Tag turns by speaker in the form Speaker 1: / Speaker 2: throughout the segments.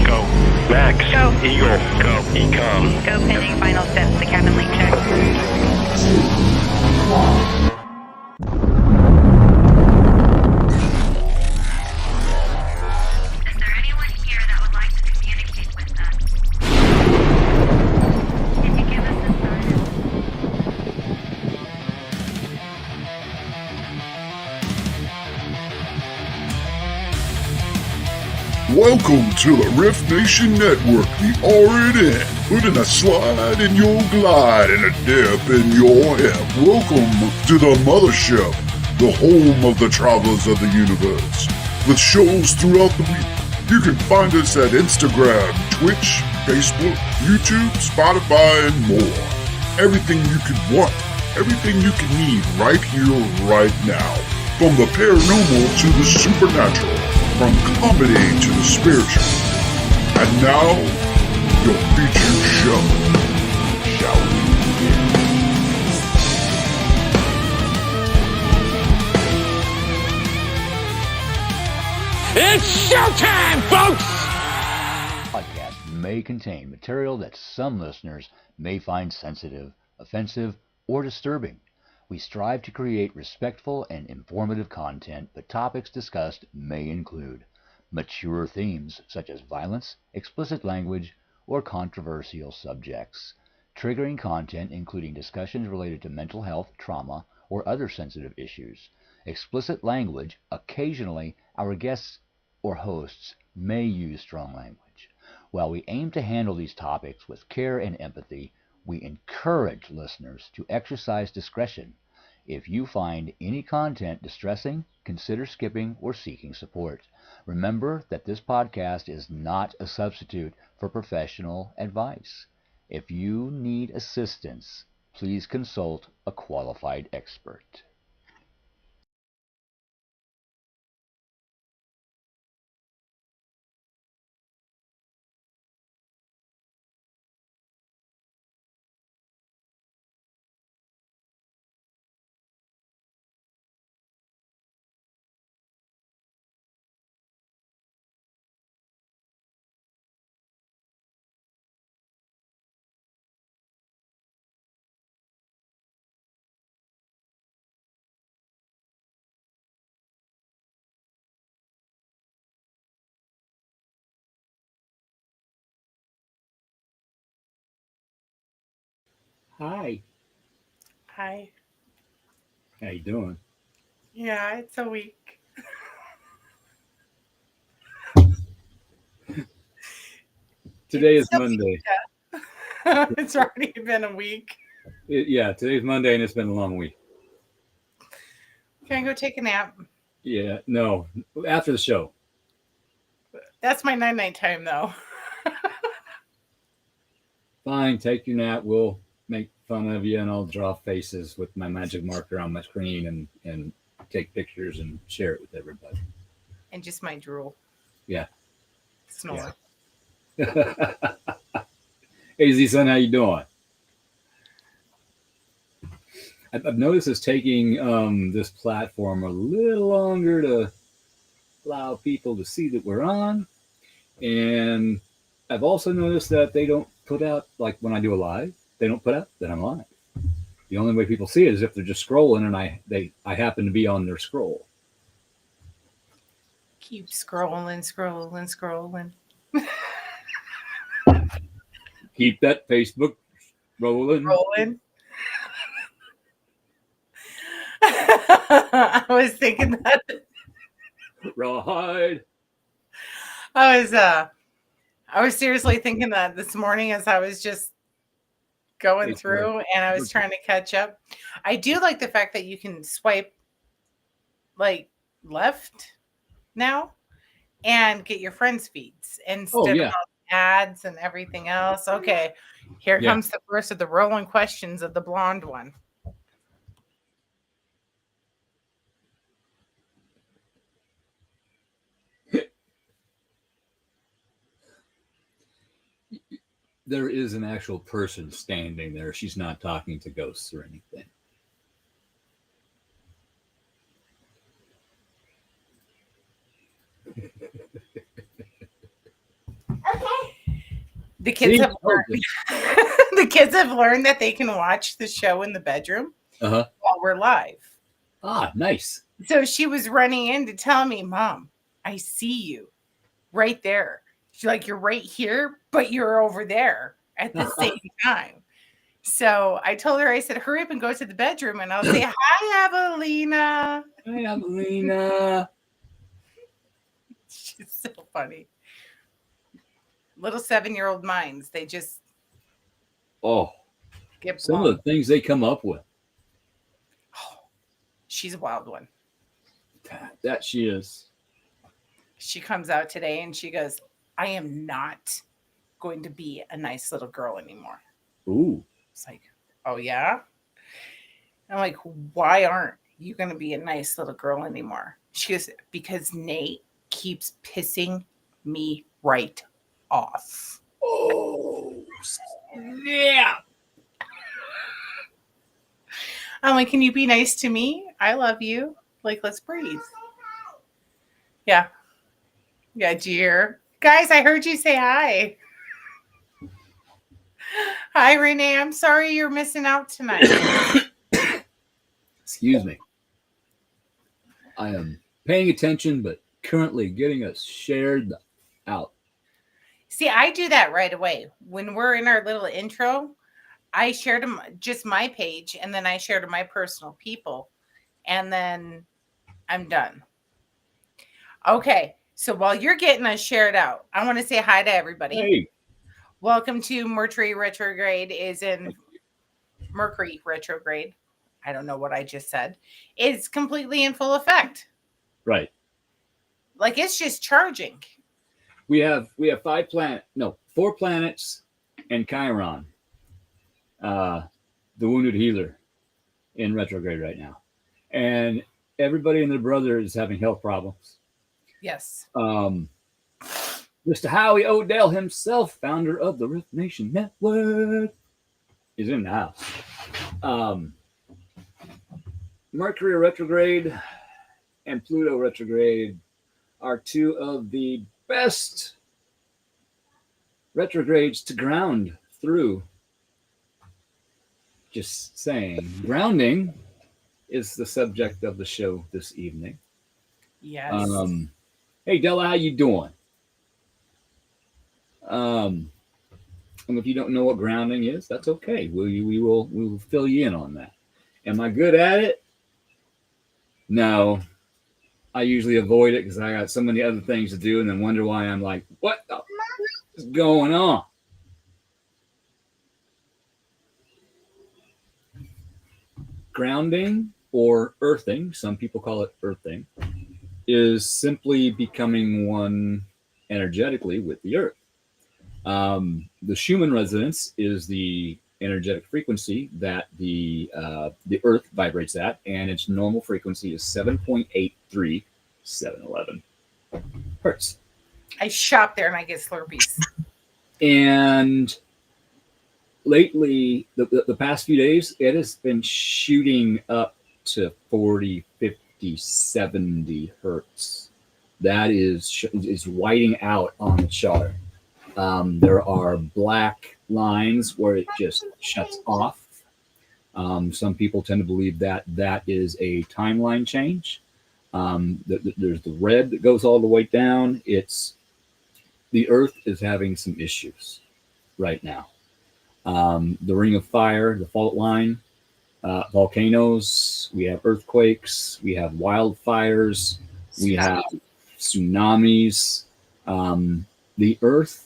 Speaker 1: Go. Max.
Speaker 2: Go.
Speaker 1: Eagle. Go. Ecom.
Speaker 2: Go pending final steps to cabin link check. Is there anyone here that would like to communicate with us? Can you give us a sign?
Speaker 3: Welcome to the R.I.F.T Nation Network, the RNN. Putting a slide in your glide and a dip in your hip. Welcome to the mothership, the home of the travelers of the universe. With shows throughout the week, you can find us at Instagram, Twitch, Facebook, YouTube, Spotify, and more. Everything you could want, everything you can need right here, right now. From the paranormal to the supernatural. From comedy to the spiritual. And now, your featured show. Shall we begin?
Speaker 4: It's showtime, folks!
Speaker 5: Podcast may contain material that some listeners may find sensitive, offensive, or disturbing. We strive to create respectful and informative content, but topics discussed may include mature themes such as violence, explicit language, or controversial subjects, triggering content including discussions related to mental health, trauma, or other sensitive issues, explicit language. Occasionally, our guests or hosts may use strong language. While we aim to handle these topics with care and empathy, we encourage listeners to exercise discretion. If you find any content distressing, consider skipping or seeking support. Remember that this podcast is not a substitute for professional advice. If you need assistance, please consult a qualified expert.
Speaker 6: Hi.
Speaker 7: Hi.
Speaker 6: How you doing?
Speaker 7: Yeah, it's a week.
Speaker 6: Today is Monday.
Speaker 7: It's already been a week.
Speaker 6: Today's Monday and it's been a long week.
Speaker 7: Can I go take a nap?
Speaker 6: Yeah, no, after the show.
Speaker 7: That's my night time, though.
Speaker 6: Fine, take your nap. We'll make fun of you and I'll draw faces with my magic marker on my screen and take pictures and share it with everybody.
Speaker 7: And just my drool.
Speaker 6: Yeah.
Speaker 7: Snore.
Speaker 6: Yeah. Hey, Z-Son, how you doing? I've noticed it's taking this platform a little longer to allow people to see that we're on. And I've also noticed that they don't put out, like when I do a live, they don't put out that I'm live. The only way people see it is if they're just scrolling and I happen to be on their scroll.
Speaker 7: Keep scrolling.
Speaker 6: Keep that Facebook rolling.
Speaker 7: I was thinking that.
Speaker 6: Rawhide.
Speaker 7: I was seriously thinking that this morning as I was just going through and I was trying to catch up. I do like the fact that you can swipe like left now and get your friends' feeds instead of ads and everything else. Okay, here comes the first of the rolling questions of the blonde one.
Speaker 6: There is an actual person standing there. She's not talking to ghosts or anything.
Speaker 7: The kids
Speaker 6: See?
Speaker 7: have learned. The kids have learned that they can watch the show in the bedroom
Speaker 6: Uh-huh.
Speaker 7: while we're live.
Speaker 6: Ah, nice.
Speaker 7: So she was running in to tell me, Mom, I see you right there. She's like, you're right here, but you're over there at the same time. So I told her, I said, hurry up and go to the bedroom and I'll say, hi, Evelina.
Speaker 6: Hi, Evelina.
Speaker 7: She's so funny. Little 7-year-old minds, they just
Speaker 6: Oh,
Speaker 7: get
Speaker 6: some
Speaker 7: blown.
Speaker 6: of the things they come up with.
Speaker 7: She's a wild one.
Speaker 6: That she is.
Speaker 7: She comes out today and she goes, I am not going to be a nice little girl anymore.
Speaker 6: Ooh.
Speaker 7: It's like, oh, yeah? I'm like, why aren't you going to be a nice little girl anymore? She goes, because Nate keeps pissing me right off.
Speaker 6: Oh, yeah.
Speaker 7: I'm like, can you be nice to me? I love you. Like, let's breathe. Yeah. Yeah, dear. Guys, I heard you say hi. Hi, Renee. I'm sorry you're missing out tonight.
Speaker 6: Excuse me. I am paying attention, but currently getting us shared out.
Speaker 7: See, I do that right away. When we're in our little intro, I shared them just my page, and then I shared to my personal people, and then I'm done. Okay, so while you're getting us shared out, I want to say hi to everybody.
Speaker 6: Hey.
Speaker 7: Welcome to Mercury retrograde is in Mercury retrograde. I don't know what I just said. It's completely in full effect.
Speaker 6: Right.
Speaker 7: Like it's just charging.
Speaker 6: We have 4 planets and Chiron, the wounded healer, in retrograde right now. And everybody and their brother is having health problems.
Speaker 7: Yes.
Speaker 6: Mr. Howie Odell himself, founder of the R.I.F.T Nation Network, is in the house. Mercury retrograde and Pluto retrograde are 2 of the best retrogrades to ground through. Just saying. Grounding is the subject of the show this evening.
Speaker 7: Yes.
Speaker 6: Hey, Della, how you doing? And if you don't know what grounding is, that's okay. We will fill you in on that. Am I good at it? No. I usually avoid it because I got so many other things to do and then wonder why I'm like, what the is going on? Grounding or earthing, some people call it earthing, is simply becoming one energetically with the earth. The Schumann resonance is the energetic frequency that the earth vibrates at, and its normal frequency is 7.83 711 hertz.
Speaker 7: I shop there and I get Slurpees.
Speaker 6: And lately, the past few days, it has been shooting up to 40, 50, 70 hertz. That is whiting out on the chart. There are black lines where it just shuts off. Some people tend to believe that is a timeline change. There's the red that goes all the way down. It's the Earth is having some issues right now. The Ring of Fire, the fault line, volcanoes. We have earthquakes. We have wildfires. We have tsunamis. The Earth.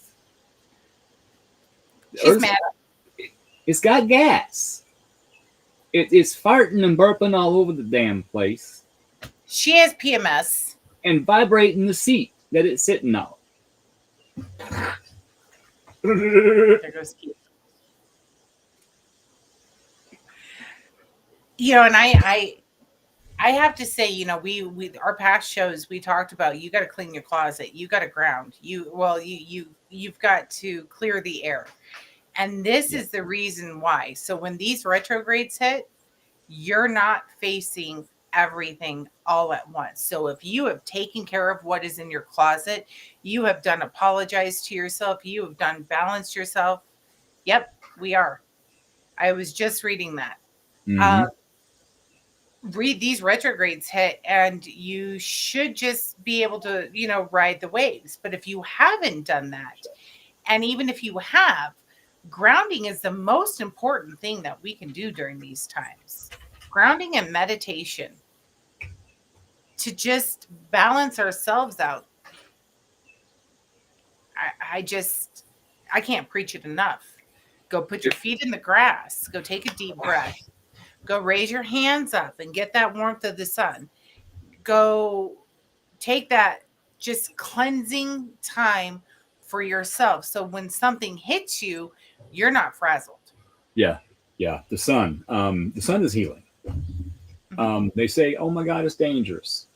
Speaker 7: She's mad.
Speaker 6: It's got gas. It's farting and burping all over the damn place.
Speaker 7: She has PMS.
Speaker 6: And vibrating the seat that it's sitting on.
Speaker 7: There goes Keith. You know, and I have to say, you know, we our past shows we talked about you got to clean your closet, you got to ground, you've got to clear the air, and this is the reason why. So when these retrogrades hit, you're not facing everything all at once. So if you have taken care of what is in your closet, you have done apologize to yourself, you have done balanced yourself. Yep, we are. I was just reading that.
Speaker 6: Mm-hmm.
Speaker 7: Read these retrogrades hit, and you should just be able to, ride the waves. But if you haven't done that, and even if you have, grounding is the most important thing that we can do during these times. Grounding and meditation to just balance ourselves out. I can't preach it enough. Go put your feet in the grass. Go take a deep breath. Go raise your hands up and get that warmth of the sun. Go take that just cleansing time for yourself. So when something hits you, you're not frazzled.
Speaker 6: Yeah. The sun. The sun is healing. They say, oh my God, it's dangerous.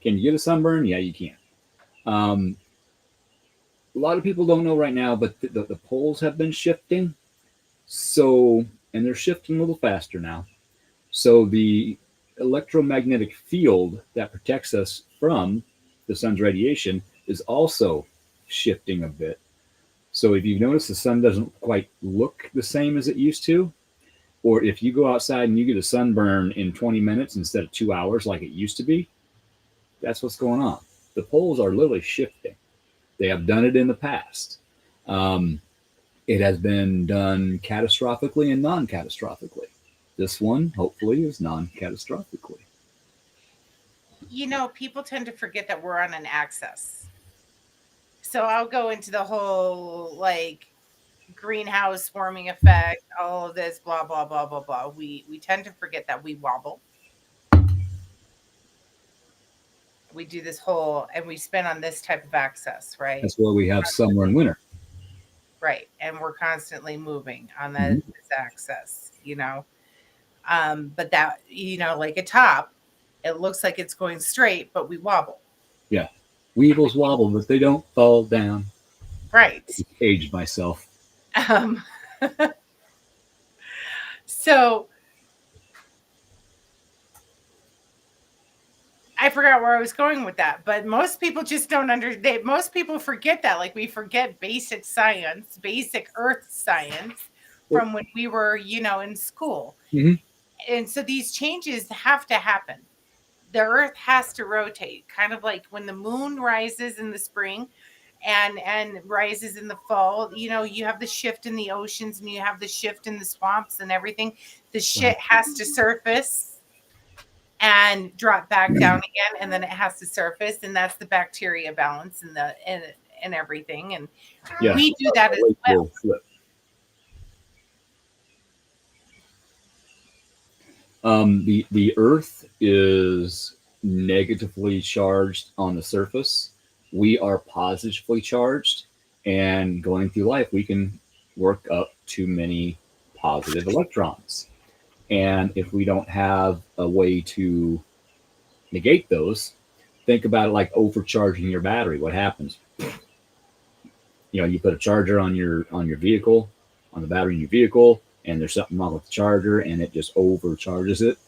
Speaker 6: Can you get a sunburn? Yeah, you can. A lot of people don't know right now, but the poles have been shifting. So, and they're shifting a little faster now. So the electromagnetic field that protects us from the sun's radiation is also shifting a bit. So if you've noticed, the sun doesn't quite look the same as it used to, or if you go outside and you get a sunburn in 20 minutes instead of 2 hours like it used to be, that's what's going on. The poles are literally shifting. They have done it in the past. It has been done catastrophically and non-catastrophically. This one, hopefully, is non-catastrophically.
Speaker 7: People tend to forget that we're on an axis. So I'll go into the whole greenhouse warming effect, all of this, blah, blah, blah, blah, blah. We tend to forget that we wobble. We do this whole, and we spin on this type of axis, right?
Speaker 6: That's why we have summer and winter.
Speaker 7: Right. And we're constantly moving on this axis, But that, like a top, it looks like it's going straight, but we wobble.
Speaker 6: Yeah. Weevils wobble, but they don't fall down.
Speaker 7: Right.
Speaker 6: I aged myself.
Speaker 7: So I forgot where I was going with that, but most people just don't understand. Most people forget that. Like we forget basic science, basic earth science from when we were, in school.
Speaker 6: Mm-hmm.
Speaker 7: And so these changes have to happen. The earth has to rotate, kind of like when the moon rises in the spring and rises in the fall. You have the shift in the oceans and you have the shift in the swamps and everything. The shit has to surface and drop back down again, and then it has to surface, and that's the bacteria balance and everything. And we do that as well.
Speaker 6: The earth is negatively charged on the surface. We are positively charged, and going through life, we can work up to many positive electrons. And if we don't have a way to negate those, think about it like overcharging your battery. What happens? You put a charger on your vehicle, on the battery in your vehicle, and there's something wrong with the charger, and it just overcharges it.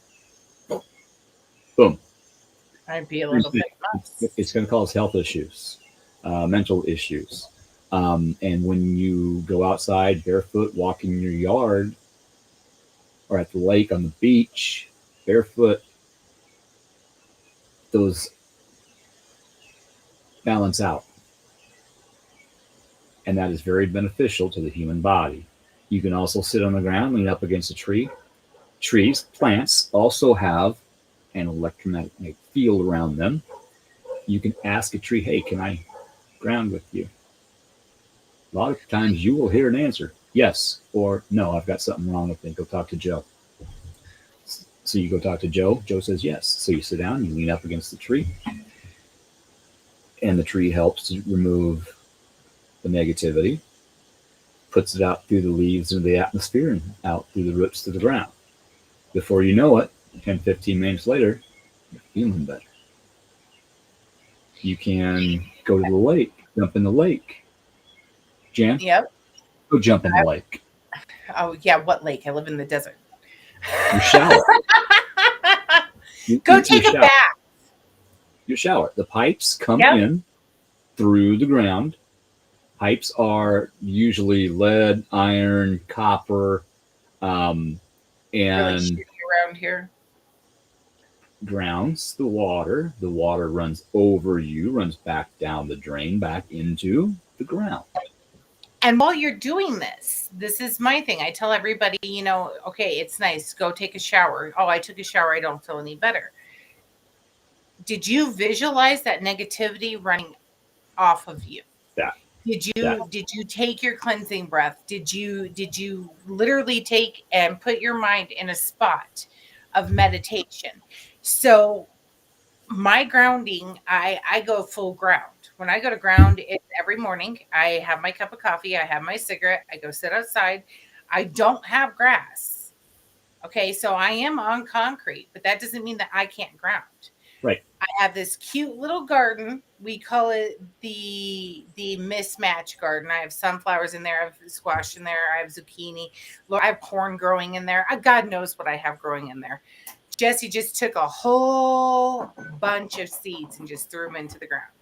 Speaker 6: Boom.
Speaker 7: I'd be a little bit nuts.
Speaker 6: It's going to cause health issues, mental issues. And when you go outside barefoot, walk in your yard, or at the lake, on the beach, barefoot, those balance out. And that is very beneficial to the human body. You can also sit on the ground, lean up against a tree. Trees, plants, also have an electromagnetic field around them. You can ask a tree, hey, can I ground with you? A lot of times you will hear an answer, yes, or no, I've got something wrong with me. Go talk to Joe. So you go talk to Joe. Joe says yes. So you sit down, you lean up against the tree, and the tree helps to remove the negativity, puts it out through the leaves into the atmosphere and out through the roots to the ground. Before you know it, 10, 15 minutes later, you're feeling better. You can go to the lake, jump in the lake. Jan?
Speaker 7: Yep.
Speaker 6: Go jump in the lake.
Speaker 7: Oh, yeah. What lake? I live in the desert.
Speaker 6: You shower.
Speaker 7: Go take a
Speaker 6: shower.
Speaker 7: bath.
Speaker 6: Your shower. The pipes come
Speaker 7: Yep.
Speaker 6: in through the ground. Pipes are usually lead, iron, copper,
Speaker 7: Really
Speaker 6: and
Speaker 7: shitty around here.
Speaker 6: grounds the water. The water runs over you, runs back down the drain, back into the ground.
Speaker 7: And while you're doing this is my thing. I tell everybody, okay, it's nice. Go take a shower. Oh, I took a shower. I don't feel any better. Did you visualize that negativity running off of you?
Speaker 6: That.
Speaker 7: Did
Speaker 6: That.
Speaker 7: you take your cleansing breath? Did you literally take and put your mind in a spot of meditation? So my grounding, I go full ground. When I go to ground, it's every morning. I have my cup of coffee, I have my cigarette, I go sit outside. I don't have grass. Okay, so I am on concrete, but that doesn't mean that I can't ground.
Speaker 6: Right.
Speaker 7: I have this cute little garden. We call it the mismatch garden. I have sunflowers in there. I have squash in there. I have zucchini. Look, I have corn growing in there. God knows what I have growing in there. Jesse just took a whole bunch of seeds and just threw them into the ground.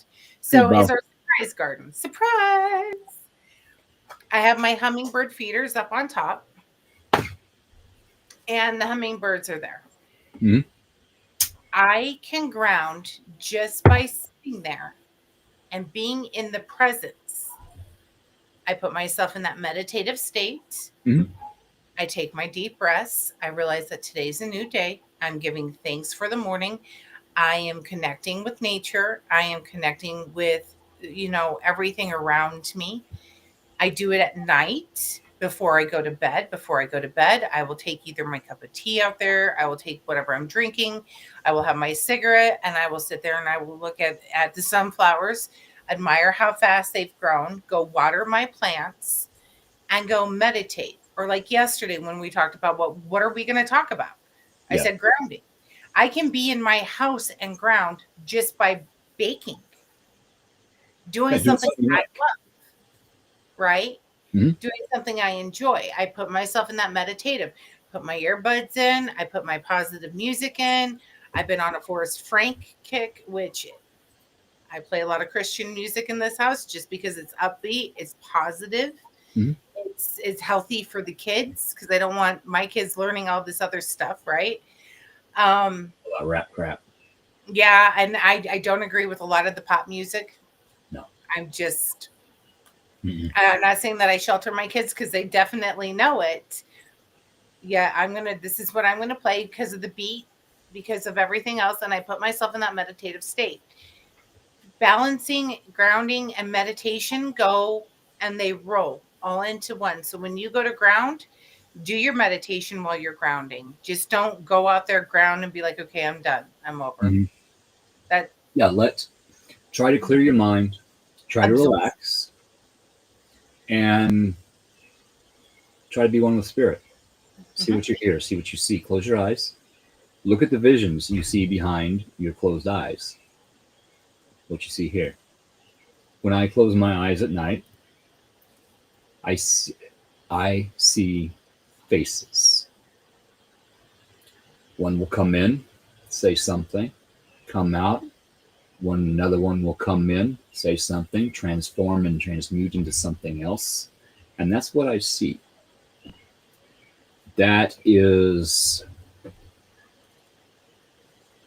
Speaker 7: So it's our surprise garden. Surprise! I have my hummingbird feeders up on top, and the hummingbirds are there.
Speaker 6: Mm-hmm.
Speaker 7: I can ground just by sitting there and being in the presence. I put myself in that meditative state.
Speaker 6: Mm-hmm.
Speaker 7: I take my deep breaths. I realize that today's a new day. I'm giving thanks for the morning. I am connecting with nature. I am connecting with, everything around me. I do it at night before I go to bed. Before I go to bed, I will take either my cup of tea out there. I will take whatever I'm drinking. I will have my cigarette, and I will sit there and I will look at the sunflowers, admire how fast they've grown, go water my plants, and go meditate. Or like yesterday when we talked about what are we going to talk about? I said grounding. I can be in my house and ground just by baking, doing something I love, right?
Speaker 6: Mm-hmm.
Speaker 7: Doing something I enjoy. I put myself in that meditative, put my earbuds in, I put my positive music in. I've been on a Forrest Frank kick, which I play a lot of Christian music in this house just because it's upbeat, it's positive.
Speaker 6: Mm-hmm.
Speaker 7: It's healthy for the kids because I don't want my kids learning all this other stuff, right?
Speaker 6: Rap crap.
Speaker 7: Yeah, and I don't agree with a lot of the pop music.
Speaker 6: No.
Speaker 7: I'm not saying that I shelter my kids because they definitely know it. Yeah, this is what I'm gonna play because of the beat, because of everything else, and I put myself in that meditative state. Balancing, grounding, and meditation go and they roll all into one. So when you go to ground, do your meditation while you're grounding. Just don't go out there, ground, and be like, okay, I'm done. I'm over.
Speaker 6: Mm-hmm. Try to clear your mind, try to relax, and try to be one with spirit. See what you hear, see what you see. Close your eyes. Look at the visions you see behind your closed eyes. What you see here. When I close my eyes at night, I see faces. One will come in, say something, come out. Another one will come in, say something, transform and transmute into something else. And that's what I see. That is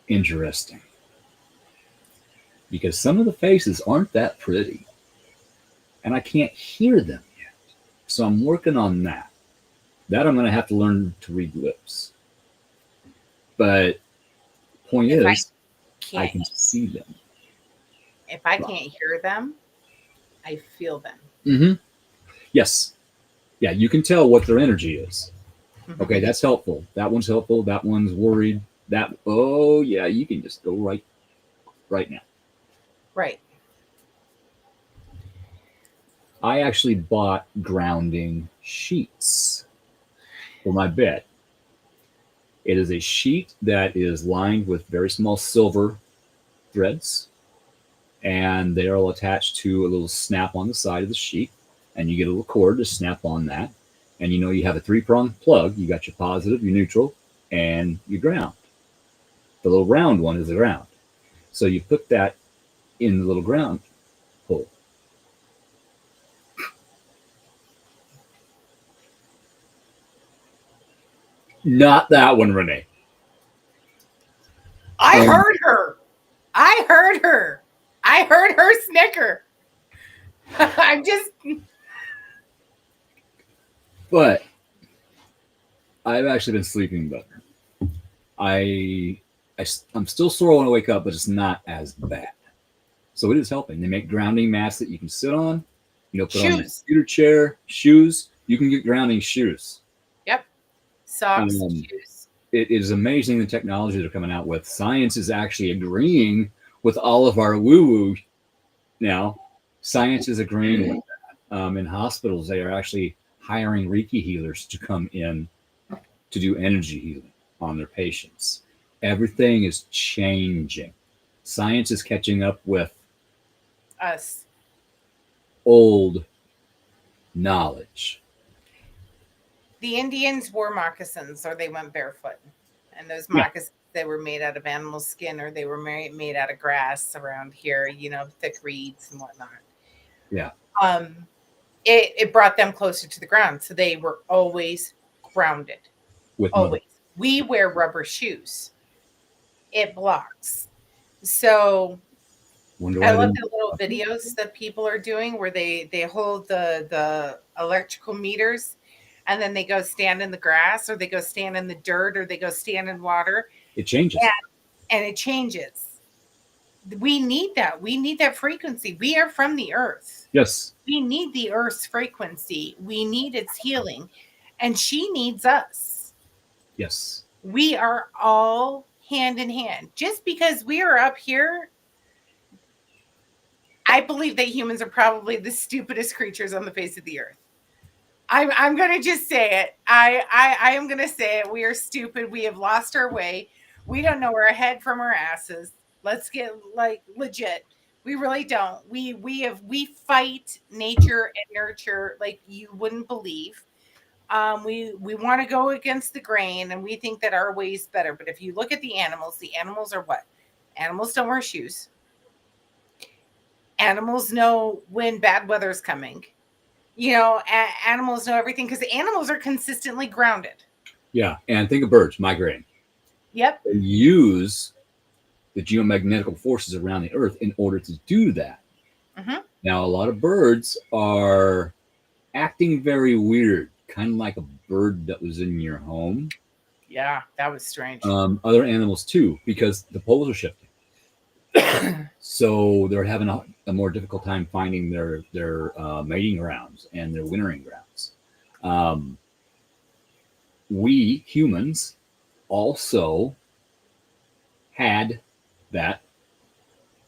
Speaker 6: interesting. Because some of the faces aren't that pretty. And I can't hear them yet. So I'm working on that. That I'm going to have to learn to read lips. But point is, I can see them.
Speaker 7: If I can't hear them, I feel them.
Speaker 6: Mm-hmm. Yes. Yeah, you can tell what their energy is. Mm-hmm. Okay, that's helpful. That one's helpful. That one's worried. You can just go right now.
Speaker 7: Right.
Speaker 6: I actually bought grounding sheets for my bed. It is a sheet that is lined with very small silver threads, and they are all attached to a little snap on the side of the sheet, and you get a little cord to snap on that, and you have a 3-prong plug. You got your positive, your neutral, and your ground. The little round one is the ground. So you put that in the little ground hole. Not that one, Renee.
Speaker 7: I heard her. I heard her. I heard her snicker. I'm just.
Speaker 6: But I've actually been sleeping better. I'm still sore when I wake up, but it's not as bad. So it is helping. They make grounding mats that you can sit on. Put on a
Speaker 7: Shoes.
Speaker 6: computer chair, shoes. You can get grounding shoes.
Speaker 7: Yep. Socks,
Speaker 6: Um,
Speaker 7: shoes.
Speaker 6: It is amazing the technology they're coming out with. Science is actually agreeing with all of our woo-woo now. Science is agreeing with that. In hospitals, they are actually hiring Reiki healers to come in to do energy healing on their patients. Everything is changing. Science is catching up with
Speaker 7: Us.
Speaker 6: old knowledge.
Speaker 7: The Indians wore moccasins or they went barefoot. And those
Speaker 6: Yeah.
Speaker 7: moccasins, they were made out of animal skin or they were made out of grass around here, thick reeds and whatnot.
Speaker 6: Yeah.
Speaker 7: It brought them closer to the ground. So they were always grounded.
Speaker 6: With
Speaker 7: Always. We wear rubber shoes. It blocks. So I love the little videos that people are doing where they hold the electrical meters and then they go stand in the grass or they go stand in the dirt or they go stand in water.
Speaker 6: It changes.
Speaker 7: And it changes. We need that. We need that frequency. We are from the earth.
Speaker 6: Yes.
Speaker 7: We need the earth's frequency. We need its healing. And she needs us.
Speaker 6: Yes.
Speaker 7: We are all hand in hand. Just because we are up here, I believe that humans are probably the stupidest creatures on the face of the earth. I'm going to just say it. I am going to say it. We are stupid. We have lost our way. We don't know our head from our asses. Let's get legit. We really don't. We fight nature and nurture like you wouldn't believe. We want to go against the grain and we think that our way is better. But if you look at the animals are what? Animals don't wear shoes. Animals know when bad weather's coming. Animals know everything because animals are consistently grounded.
Speaker 6: Yeah. And think of birds migrating.
Speaker 7: Yep.
Speaker 6: They use the geomagnetic forces around the earth in order to do that.
Speaker 7: Mm-hmm.
Speaker 6: Now, a lot of birds are acting very weird, kind of like a bird that was in your home.
Speaker 7: Yeah, that was strange.
Speaker 6: Other animals too, because the poles are shifting. So they're having a more difficult time finding their mating grounds and their wintering grounds. We humans also had that.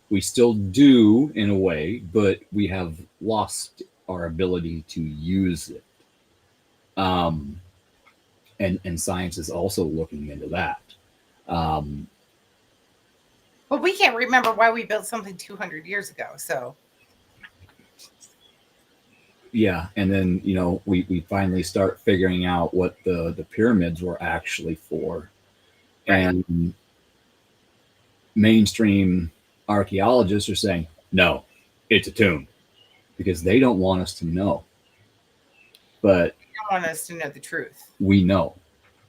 Speaker 6: We still do in a way, but we have lost our ability to use it. And science is also looking into that.
Speaker 7: But we can't remember why we built something 200 years ago. So
Speaker 6: yeah, and then we finally start figuring out what the pyramids were actually for,
Speaker 7: right.
Speaker 6: And mainstream archaeologists are saying no, it's a tomb, because they don't want us to know. But
Speaker 7: they don't want us to know the truth.
Speaker 6: We know.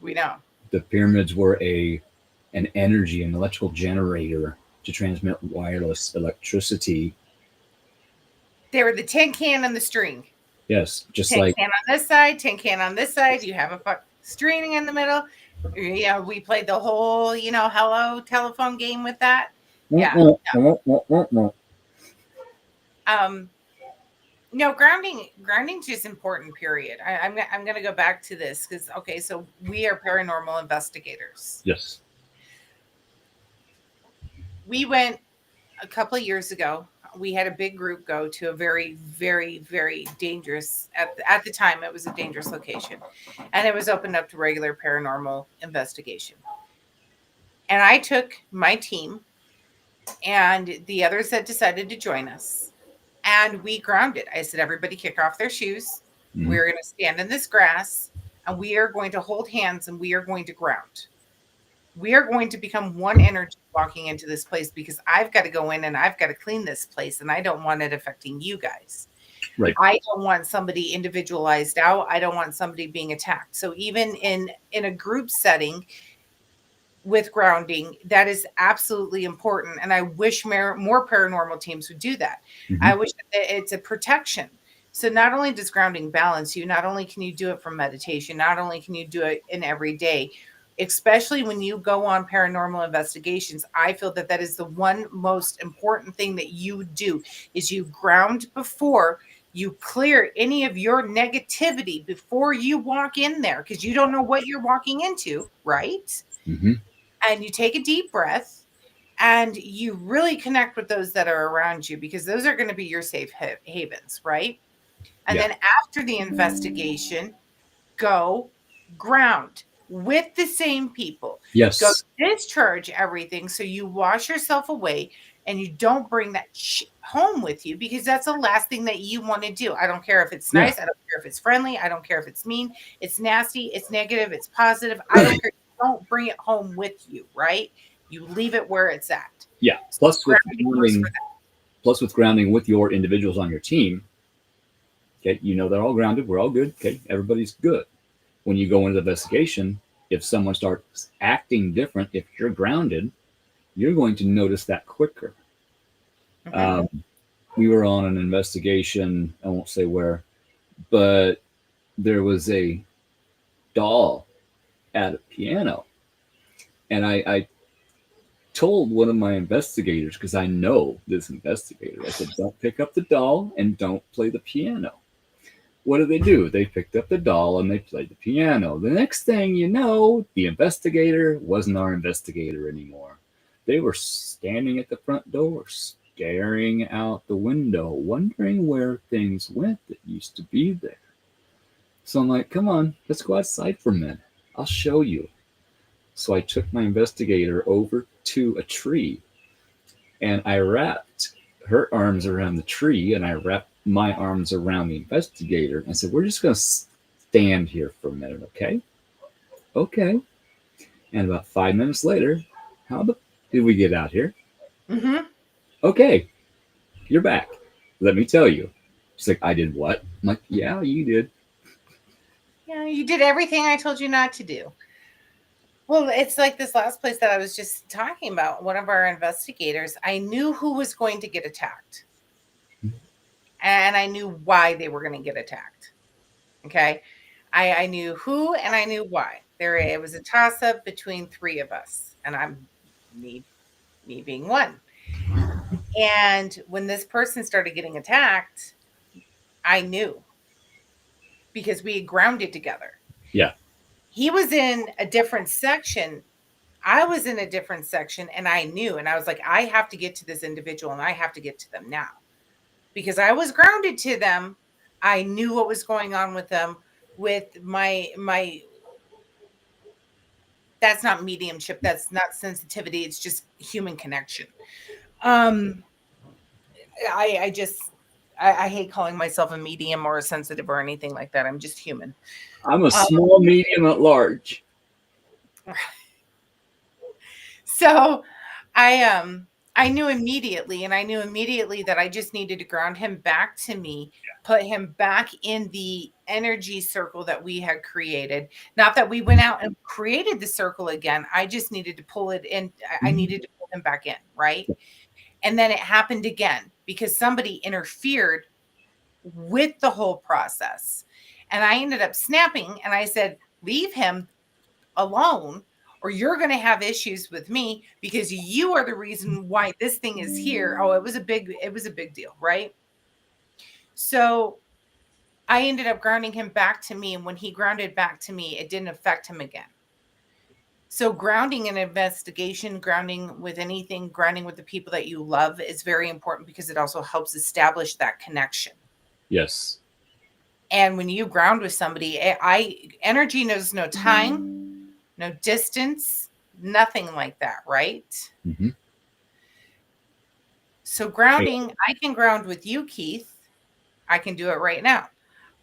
Speaker 7: We know.
Speaker 6: The pyramids were an energy, an electrical generator to transmit wireless electricity.
Speaker 7: They were the tin can and the string.
Speaker 6: Yes, just
Speaker 7: tin
Speaker 6: like
Speaker 7: can on this side, tin can on this side. You have a string in the middle. Yeah, we played the whole, hello telephone game with that. Yeah. No, grounding's just important, period. I'm going to go back to this because, okay, so we are paranormal investigators.
Speaker 6: Yes.
Speaker 7: We went a couple of years ago. We had a big group go to a very, very, very dangerous, at the time, it was a dangerous location. And it was opened up to regular paranormal investigation. And I took my team and the others that decided to join us. And we grounded. I said, everybody kick off their shoes. Mm-hmm. We're going to stand in this grass and we are going to hold hands and we are going to ground. We are going to become one energy walking into this place because I've got to go in and I've got to clean this place, and I don't want it affecting you guys.
Speaker 6: Right.
Speaker 7: I don't want somebody individualized out. I don't want somebody being attacked. So even in a group setting with grounding, that is absolutely important. And I wish more paranormal teams would do that.
Speaker 6: Mm-hmm.
Speaker 7: I wish that it's a protection. So not only does grounding balance you, not only can you do it from meditation, not only can you do it in every day, especially when you go on paranormal investigations, I feel that that is the one most important thing that you do is you ground before you clear any of your negativity before you walk in there, because you don't know what you're walking into, right?
Speaker 6: Mm-hmm.
Speaker 7: And you take a deep breath and you really connect with those that are around you, because those are going to be your safe havens, right? And
Speaker 6: Yeah.
Speaker 7: then after the investigation, go ground with the same people. Go
Speaker 6: Yes.
Speaker 7: discharge everything so you wash yourself away and you don't bring that home with you, because that's the last thing that you want to do. I don't care if it's nice. I don't care if it's friendly. I don't care if it's mean. It's nasty. It's negative. It's positive. I don't care. Don't bring it home with you, right? You leave it where it's at.
Speaker 6: Yeah.
Speaker 7: So
Speaker 6: Plus with grounding with your individuals on your team, okay, you know they're all grounded. We're all good. Okay, everybody's good. When you go into the investigation, if someone starts acting different, if you're grounded, you're going to notice that quicker. We were on an investigation. I won't say where, but there was a doll at a piano, and I told one of my investigators, because I know this investigator, I said, don't pick up the doll and don't play the piano. What did they do? They picked up the doll and they played the piano. The next thing you know, the investigator wasn't our investigator anymore. They were standing at the front door, staring out the window, wondering where things went that used to be there. So I'm like, come on, let's go outside for a minute. I'll show you. So I took my investigator over to a tree and I wrapped her arms around the tree and I wrapped my arms around the investigator and said, we're just going to stand here for a minute, okay? Okay. And about 5 minutes later, how did we get out here?
Speaker 7: Mm-hmm.
Speaker 6: Okay, you're back. Let me tell you. She's like, I did what? I'm like, yeah, you did.
Speaker 7: Yeah, you did everything I told you not to do. Well, it's like this last place that I was just talking about. One of our investigators, I knew who was going to get attacked. And I knew why they were going to get attacked. Okay. I knew who and I knew why. It was a toss up between three of us, and I'm me being one. And when this person started getting attacked, I knew, because we had grounded together.
Speaker 6: Yeah.
Speaker 7: He was in a different section. I was in a different section, and I knew, and I was like, I have to get to this individual and I have to get to them now, because I was grounded to them. I knew what was going on with them, with my that's not mediumship, that's not sensitivity, it's just human connection. I just I hate calling myself a medium or a sensitive or anything like that. I'm just human.
Speaker 6: I'm a small medium at large.
Speaker 7: So I knew immediately, and I knew immediately that I just needed to ground him back to me, put him back in the energy circle that we had created. Not that we went out and created the circle again. I just needed to pull it in. I needed to pull him back in, right? And then it happened again because somebody interfered with the whole process. And I ended up snapping and I said, leave him alone, or you're going to have issues with me, because you are the reason why this thing is here. Oh, it was a big deal, right? So I ended up grounding him back to me. And when he grounded back to me, it didn't affect him again. So grounding an investigation, grounding with anything, grounding with the people that you love is very important, because it also helps establish that connection.
Speaker 6: Yes.
Speaker 7: And when you ground with somebody, energy knows no time, no distance, nothing like that, right?
Speaker 6: Mm-hmm.
Speaker 7: So grounding, I can ground with you, Keith. I can do it right now.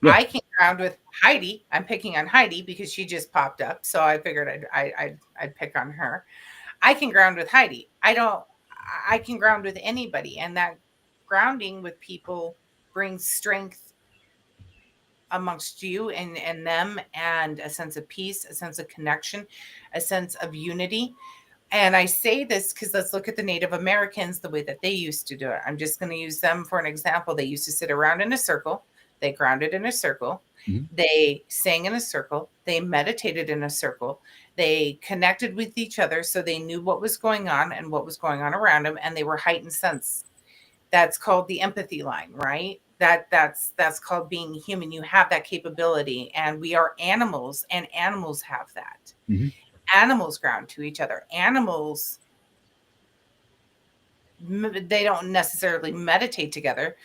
Speaker 6: Yeah.
Speaker 7: I can ground with Heidi. I'm picking on Heidi because she just popped up, so I figured I'd pick on her. I can ground with Heidi. I can ground with anybody, and that grounding with people brings strength amongst you and them, and a sense of peace, a sense of connection, a sense of unity. And I say this because let's look at the Native Americans, the way that they used to do it. I'm just going to use them for an example. They used to sit around in a circle. They grounded in a circle.
Speaker 6: Mhm.
Speaker 7: They sang in a circle. They meditated in a circle. They connected with each other so they knew what was going on and what was going on around them, and they were heightened sense. That's called the empathy line, right? That's called being human. You have that capability, and we are animals, and animals have that.
Speaker 6: Mhm.
Speaker 7: Animals ground to each other. Animals, they don't necessarily meditate together,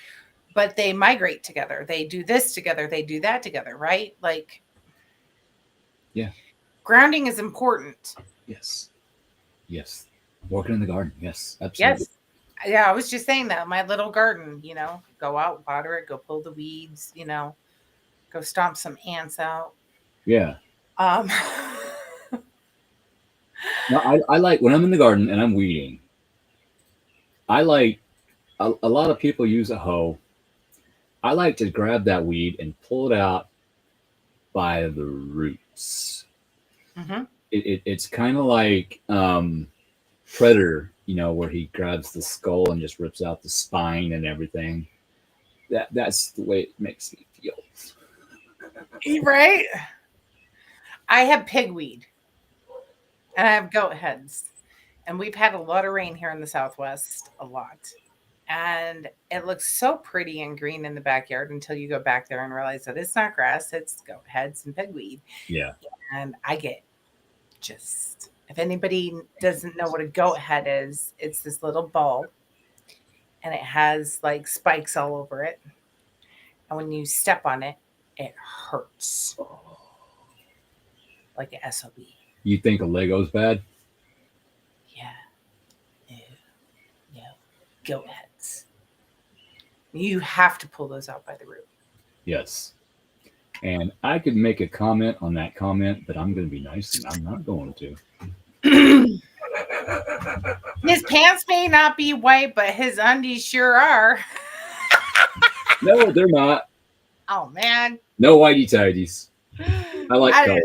Speaker 7: but they migrate together. They do this together. They do that together, right? Like,
Speaker 6: Yeah.
Speaker 7: grounding is important.
Speaker 6: Yes. Yes. Working in the garden. Yes, absolutely.
Speaker 7: Yes. Yeah, I was just saying that. My little garden, go out, water it, go pull the weeds, go stomp some ants out.
Speaker 6: Yeah.
Speaker 7: Um,
Speaker 6: No, I like when I'm in the garden and I'm weeding. I like a lot of people use a hoe. I like to grab that weed and pull it out by the roots.
Speaker 7: mhm.
Speaker 6: It's kind of like Predator, where he grabs the skull and just rips out the spine and everything. That's the way it makes me feel.
Speaker 7: Right? I have pigweed and I have goat heads. And we've had a lot of rain here in the Southwest, a lot. And it looks so pretty and green in the backyard until you go back there and realize that it's not grass, it's goat heads and pigweed.
Speaker 6: Yeah.
Speaker 7: And I get just, if anybody doesn't know what a goat head is, it's this little ball and it has like spikes all over it. And when you step on it, it hurts like a SOB.
Speaker 6: You think a Lego's bad?
Speaker 7: Yeah. No, no. Goat heads. You have to pull those out by the root.
Speaker 6: Yes. And I could make a comment on that comment, but I'm going to be nice and I'm not going to.
Speaker 7: His pants may not be white, but his undies sure are.
Speaker 6: No, they're not.
Speaker 7: Oh man.
Speaker 6: No whitey tidies. I like color.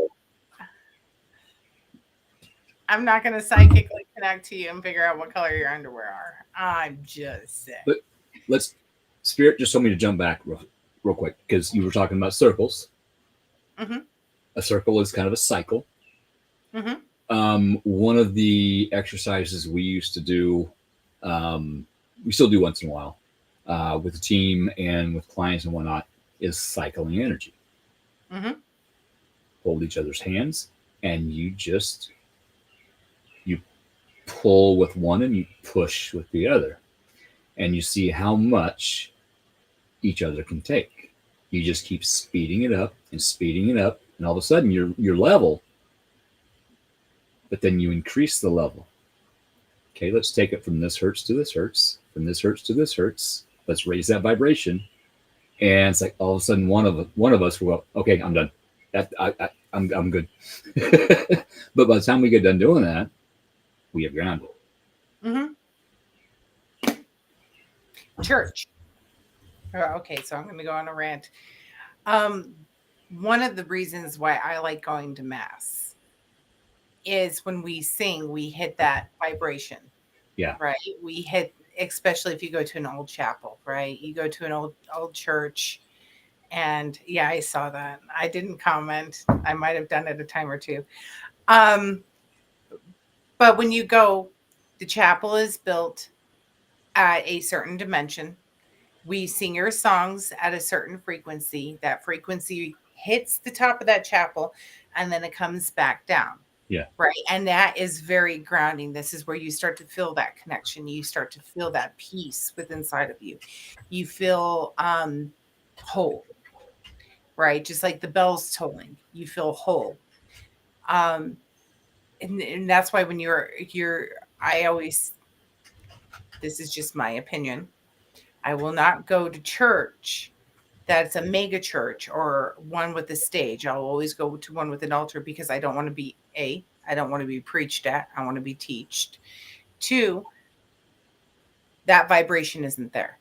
Speaker 7: I'm not gonna psychically connect to you and figure out what color your underwear are. I'm just saying.
Speaker 6: But let's Spirit just told me to jump back real quick because you were talking about circles.
Speaker 7: Mhm.
Speaker 6: A circle is kind of a cycle.
Speaker 7: Mhm.
Speaker 6: One of the exercises we used to do, we still do once in a while, with the team and with clients and whatnot, is cycling energy.
Speaker 7: Mhm.
Speaker 6: Hold each other's hands, and you pull with one and you push with the other, and you see how much each other can take. You just keep speeding it up and speeding it up, and all of a sudden you're level, but then you increase the level. Okay, let's take it from this hurts to this hurts, from this hurts to this hurts. Let's raise that vibration, and it's like all of a sudden one of us will go, okay, I'm done. I'm good. But by the time we get done doing that, we have grounded.
Speaker 7: Mhm. Church. Okay, so I'm going to go on a rant. One of the reasons why I like going to mass is when we sing, we hit that vibration.
Speaker 6: Yeah.
Speaker 7: Right. We hit, especially if you go to an old chapel, right? You go to an old church, and yeah, I saw that. I didn't comment. I might have done it a time or two. But when you go, the chapel is built at a certain dimension. We sing your songs at a certain frequency. That frequency hits the top of that chapel and then it comes back down.
Speaker 6: Yeah.
Speaker 7: Right. And that is very grounding. This is where you start to feel that connection. You start to feel that peace within inside of you. You feel whole. Right. Just like the bells tolling, you feel whole. And that's why when I always, this is just my opinion. I will not go to church that's a mega church or one with a stage. I'll always go to one with an altar because I don't want to be I don't want to be preached at. I want to be teached. 2, that vibration isn't there.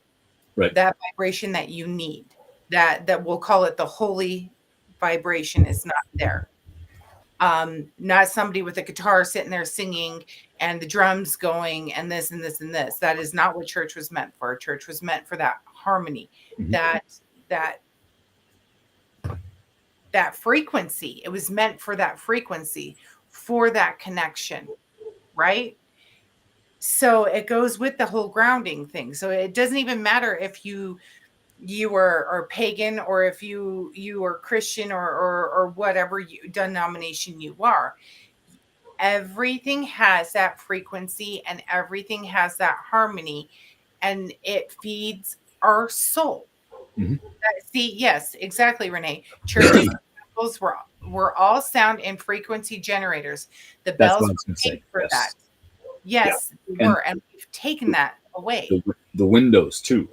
Speaker 6: Right.
Speaker 7: That vibration that you need, that we'll call it the holy vibration, is not there. Not somebody with a guitar sitting there singing and the drums going and this and this and this. That is not what church was meant for. Church was meant for that harmony,
Speaker 6: Mhm.
Speaker 7: that frequency. It was meant for that frequency, for that connection, right? So it goes with the whole grounding thing. So it doesn't even matter if you are pagan or if you are Christian or whatever denomination you are. Everything has that frequency and everything has that harmony, and it feeds our soul.
Speaker 6: Mhm.
Speaker 7: See, yes, exactly, Renee. Churches and temples were all sound and frequency generators. The
Speaker 6: That's
Speaker 7: bells
Speaker 6: what I
Speaker 7: were
Speaker 6: was going to
Speaker 7: made
Speaker 6: say.
Speaker 7: for
Speaker 6: Yes.
Speaker 7: that. Yes, they
Speaker 6: And
Speaker 7: were, and we've taken that away.
Speaker 6: The windows too.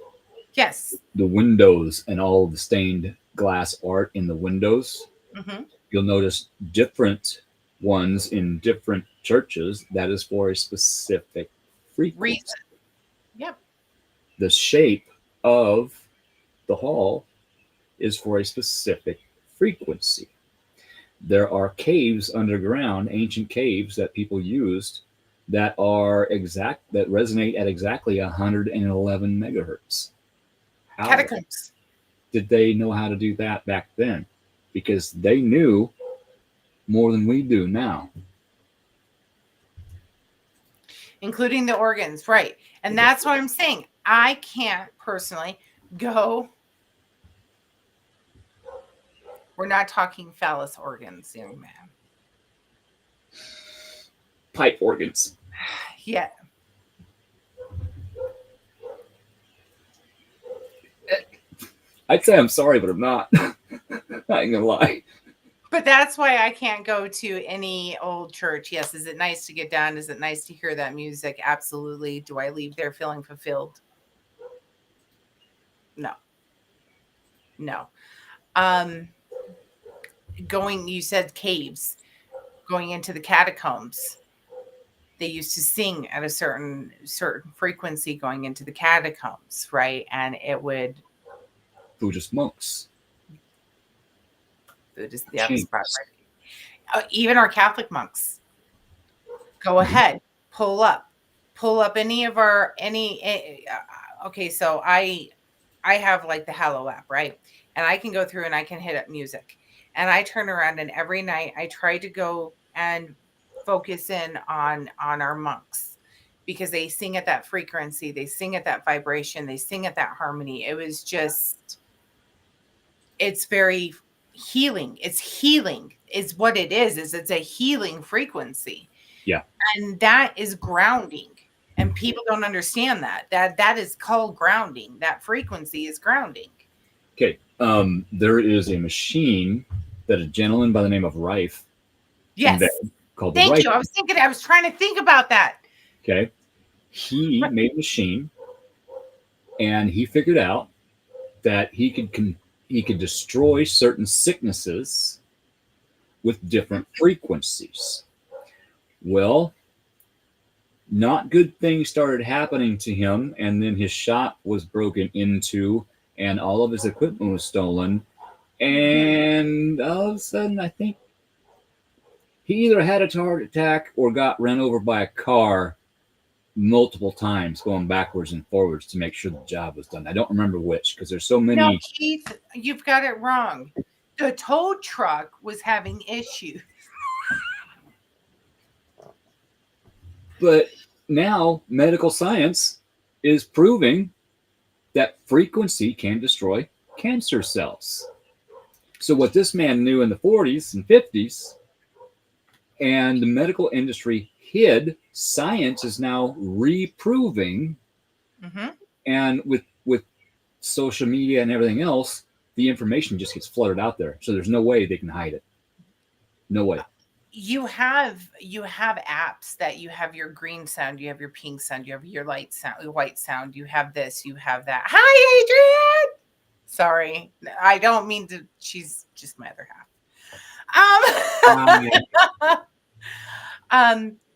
Speaker 7: Yes.
Speaker 6: The windows and all of the stained glass art in the windows.
Speaker 7: Mm-hmm.
Speaker 6: You'll notice different ones in different churches. That is for a specific frequency.
Speaker 7: Reason. Yep.
Speaker 6: The shape of the hall is for a specific frequency. There are caves underground, ancient caves that people used that resonate at exactly 111 megahertz. How
Speaker 7: Catacombs.
Speaker 6: did they know how to do that back then? Because they knew more than we do now.
Speaker 7: Including the organs, right? And that's what I'm saying. I can't personally go. We're not talking phallus organs, young man.
Speaker 6: Pipe organs.
Speaker 7: Yeah.
Speaker 6: I'd say I'm sorry, but I'm not. I ain't gonna lie.
Speaker 7: But that's why I can't go to any old church. Yes. Is it nice to get down? Is it nice to hear that music? Absolutely. Do I leave there feeling fulfilled? No. No. You said caves, going into the catacombs. They used to sing at a certain frequency going into the catacombs, right? And it would
Speaker 6: Buddhist monks.
Speaker 7: Buddhist,
Speaker 6: Chains.
Speaker 7: even our Catholic monks. Go ahead, pull up any of our okay, so I have like the Hallow app, right? And I can go through and I can hit up music, and I turn around and every night I try to go and focus in on our monks, because they sing at that frequency, they sing at that vibration, they sing at that harmony. It was just, it's very healing. It's healing is what it is it's a healing frequency.
Speaker 6: Yeah.
Speaker 7: And that is grounding. And people don't understand that is called grounding. That frequency is grounding.
Speaker 6: Okay. There is a machine that a gentleman by the name of R.I.F.T
Speaker 7: Yes.
Speaker 6: invented called the
Speaker 7: Thank
Speaker 6: R.I.F.T.
Speaker 7: you. I was trying to think about that.
Speaker 6: Okay. He made a machine, and he figured out that he could destroy certain sicknesses with different frequencies. Well, not good things started happening to him, and then his shop was broken into, and all of his equipment was stolen. And all of a sudden, I think he either had a heart attack or got run over by a car multiple times, going backwards and forwards to make sure the job was done. I don't remember which, because there's so many.
Speaker 7: No, Keith, you've got it wrong. The tow truck was having issues.
Speaker 6: But now medical science is proving that frequency can destroy cancer cells. So what this man knew in the 40s and 50s, and the medical industry hid, science is now reproving.
Speaker 7: Mm-hmm.
Speaker 6: And with social media and everything else, the information just gets flooded out there. So there's no way they can hide it. No way. You
Speaker 7: have apps that you have your green sound, you have your pink sound, you have your light sound, white sound, you have this, you have that. Hi, Adrian. Sorry, I don't mean to. She's just my other half.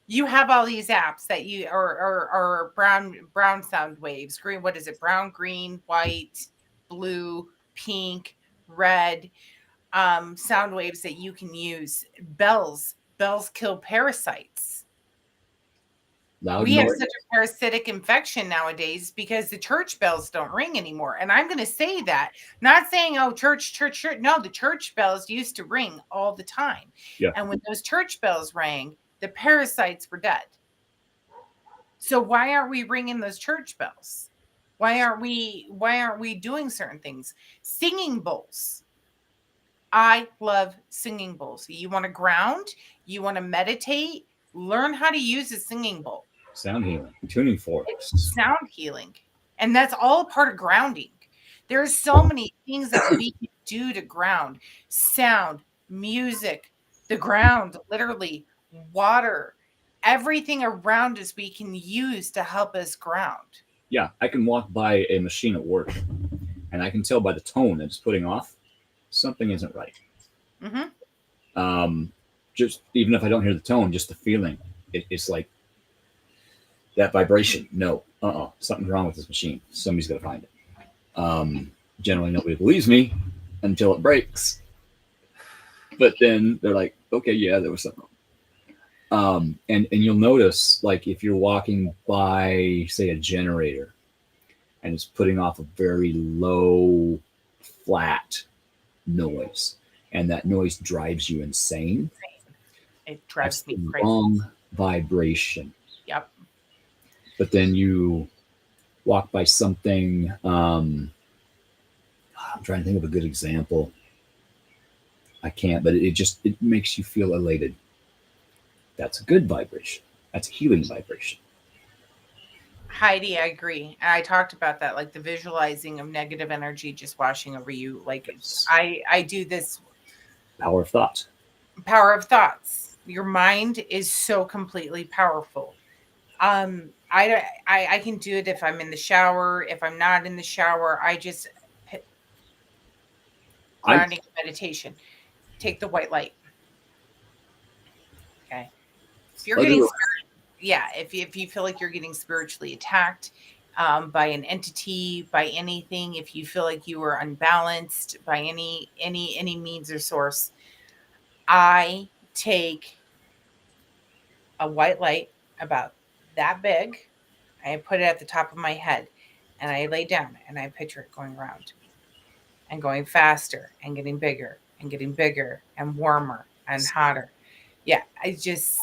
Speaker 7: You have all these apps that you or brown sound waves, green. What is it? Brown, green, white, blue, pink, red. Sound waves that you can use. Bells kill parasites.
Speaker 6: Loud
Speaker 7: We have
Speaker 6: noise.
Speaker 7: such a parasitic infection nowadays because the church bells don't ring anymore. And I'm going to say that, not saying, oh, church. No, the church bells used to ring all the time.
Speaker 6: Yeah.
Speaker 7: And when those church bells rang, the parasites were dead. So why aren't we ringing those church bells? Why aren't we doing certain things? Singing bowls. I love singing bowls. You want to ground, you want to meditate, learn how to use a singing bowl.
Speaker 6: Sound healing, tuning forks.
Speaker 7: It's sound healing. And that's all part of grounding. There's so many things that we can do to ground. Sound, music, the ground, literally, water, everything around us we can use to help us ground.
Speaker 6: Yeah, I can walk by a machine at work and I can tell by the tone that it's putting off something isn't right. Just even if I don't hear the tone, just the feeling, it's like that vibration. No, something's wrong with this machine. Somebody's got to find it. Generally, nobody believes me until it breaks. But then they're like, okay, yeah, there was something wrong. And you'll notice, like, if you're walking by, say, a generator, and it's putting off a very low, flat noise, and that noise drives you insane.
Speaker 7: It drives me
Speaker 6: the
Speaker 7: crazy.
Speaker 6: Wrong vibration.
Speaker 7: Yep.
Speaker 6: But then you walk by something. I'm trying to think of a good example. I can't, but it makes you feel elated. That's a good vibration. That's a healing vibration.
Speaker 7: Heidi, I agree. And I talked about that, like the visualizing of negative energy just washing over you. Like
Speaker 6: Yes.
Speaker 7: I do this
Speaker 6: Power of thought.
Speaker 7: power of thoughts. Your mind is so completely powerful. I can do it if I'm in the shower. If I'm not in the shower, I just grounding meditation. Take the white light. Okay. If you're getting if you feel like you're getting spiritually attacked by an entity, by anything, if you feel like you are unbalanced by any means or source, I take a white light about that big. I put it at the top of my head and I lay down and I picture it going around and going faster and getting bigger and warmer and hotter. Yeah, I just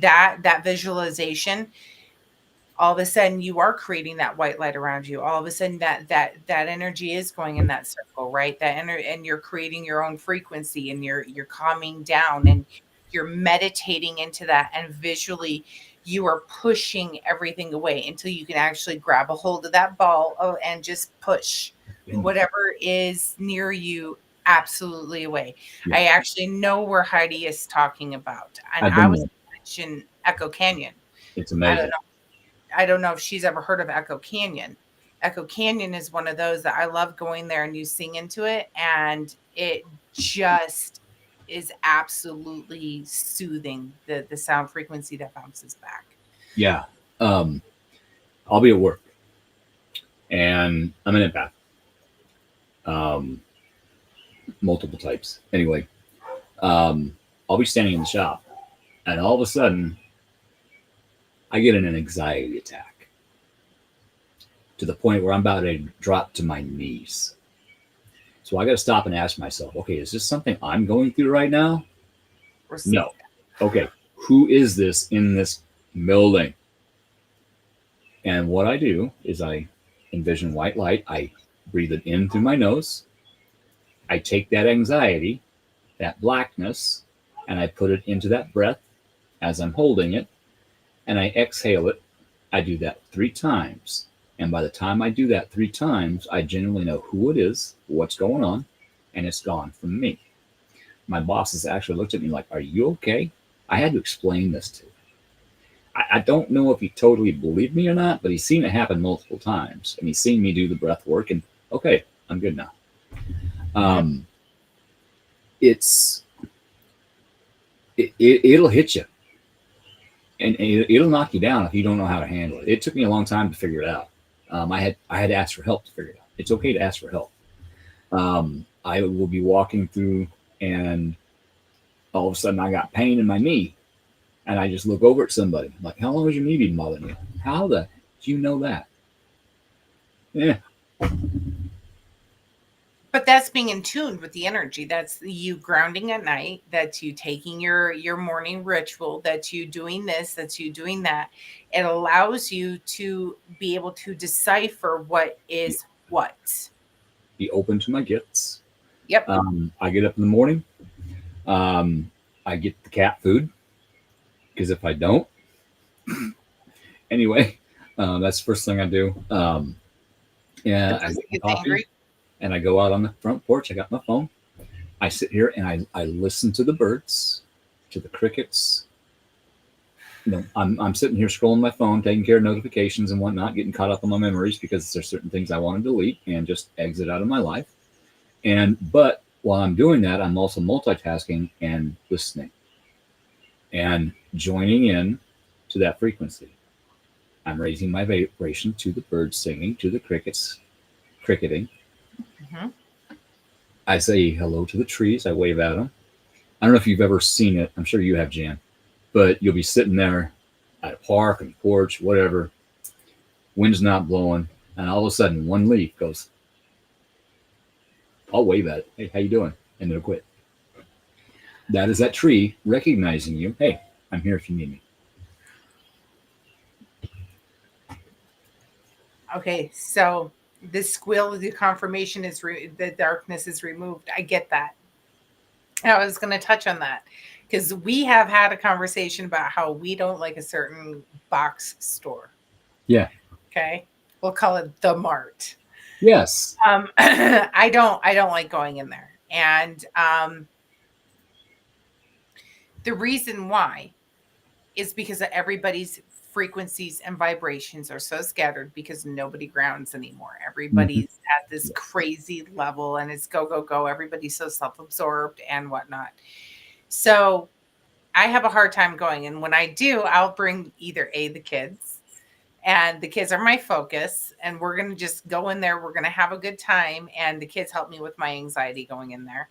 Speaker 7: that visualization, all of a sudden you are creating that white light around you. All of a sudden that energy is going in that circle, right? And you're creating your own frequency and you're calming down and you're meditating into that, and visually you are pushing everything away until you can actually grab a hold of that ball and just push whatever is near you absolutely away.
Speaker 6: Yeah.
Speaker 7: I actually know where Heidi is talking about. And I was mentioning Echo Canyon.
Speaker 6: It's amazing.
Speaker 7: I don't know if she's ever heard of Echo Canyon. Echo Canyon is one of those that I love going there and you sing into it, and it just is absolutely soothing, the sound frequency that bounces back.
Speaker 6: Yeah. I'll be at work and I'm an empath. Multiple types. Anyway, I'll be standing in the shop and all of a sudden I get an anxiety attack to the point where I'm about to drop to my knees. So I got to stop and ask myself, okay, is this something I'm going through right now? No. Okay, who is this in this building? And what I do is I envision white light. I breathe it in through my nose. I take that anxiety, that blackness, and I put it into that breath as I'm holding it, and I exhale it. I do that 3 times. And by the time I do that 3 times, I generally know who it is, what's going on, and it's gone from me. My boss has actually looked at me like, are you okay? I had to explain this to her. I don't know if he totally believed me or not, but he's seen it happen multiple times, and he's seen me do the breath work, and okay, I'm good now. It's it'll hit you, and it'll knock you down if you don't know how to handle it. It took me a long time to figure it out. I had to ask for help to figure it out. It's okay to ask for help. I will be walking through, and all of a sudden I got pain in my knee, and I just look over at somebody. I'm like, how long has your knee been bothering you? How the do you know that? Yeah.
Speaker 7: But that's being in tune with the energy. That's you grounding at night. That's you taking your morning ritual. That's you doing this. That's you doing that. It allows you to be able to decipher what is what.
Speaker 6: Be open to my gifts.
Speaker 7: Yep.
Speaker 6: I get up in the morning. I get the cat food, because if I don't, anyway, that's the first thing I do. Yeah, I get my coffee, and I go out on the front porch. I got my phone. I sit here and I listen to the birds, to the crickets. You know, I'm sitting here scrolling my phone, taking care of notifications and whatnot, getting caught up on my memories because there's certain things I want to delete and just exit out of my life. But while I'm doing that, I'm also multitasking and listening and joining in to that frequency. I'm raising my vibration to the birds singing, to the crickets cricketing. I say hello to the trees. I wave at them. I don't know if you've ever seen it. I'm sure you have, Jan. But you'll be sitting there at a park, on the porch, whatever. Wind's not blowing, and all of a sudden, one leaf goes. I'll wave at it. Hey, how you doing? And it'll quit. That is that tree recognizing you. Hey, I'm here if you need me.
Speaker 7: Okay, so the squill, the confirmation is the darkness is removed. I get that. I was going to touch on that because we have had a conversation about how we don't like a certain box store.
Speaker 6: Yeah.
Speaker 7: Okay, we'll call it the Mart.
Speaker 6: Yes.
Speaker 7: I don't like going in there, and the reason why is because everybody's frequencies and vibrations are so scattered because nobody grounds anymore. Everybody's at this crazy level and it's go, go, go. Everybody's so self-absorbed and whatnot. So I have a hard time going. And when I do, I'll bring either the kids, and the kids are my focus, and we're going to just go in there. We're going to have a good time. And the kids help me with my anxiety going in there.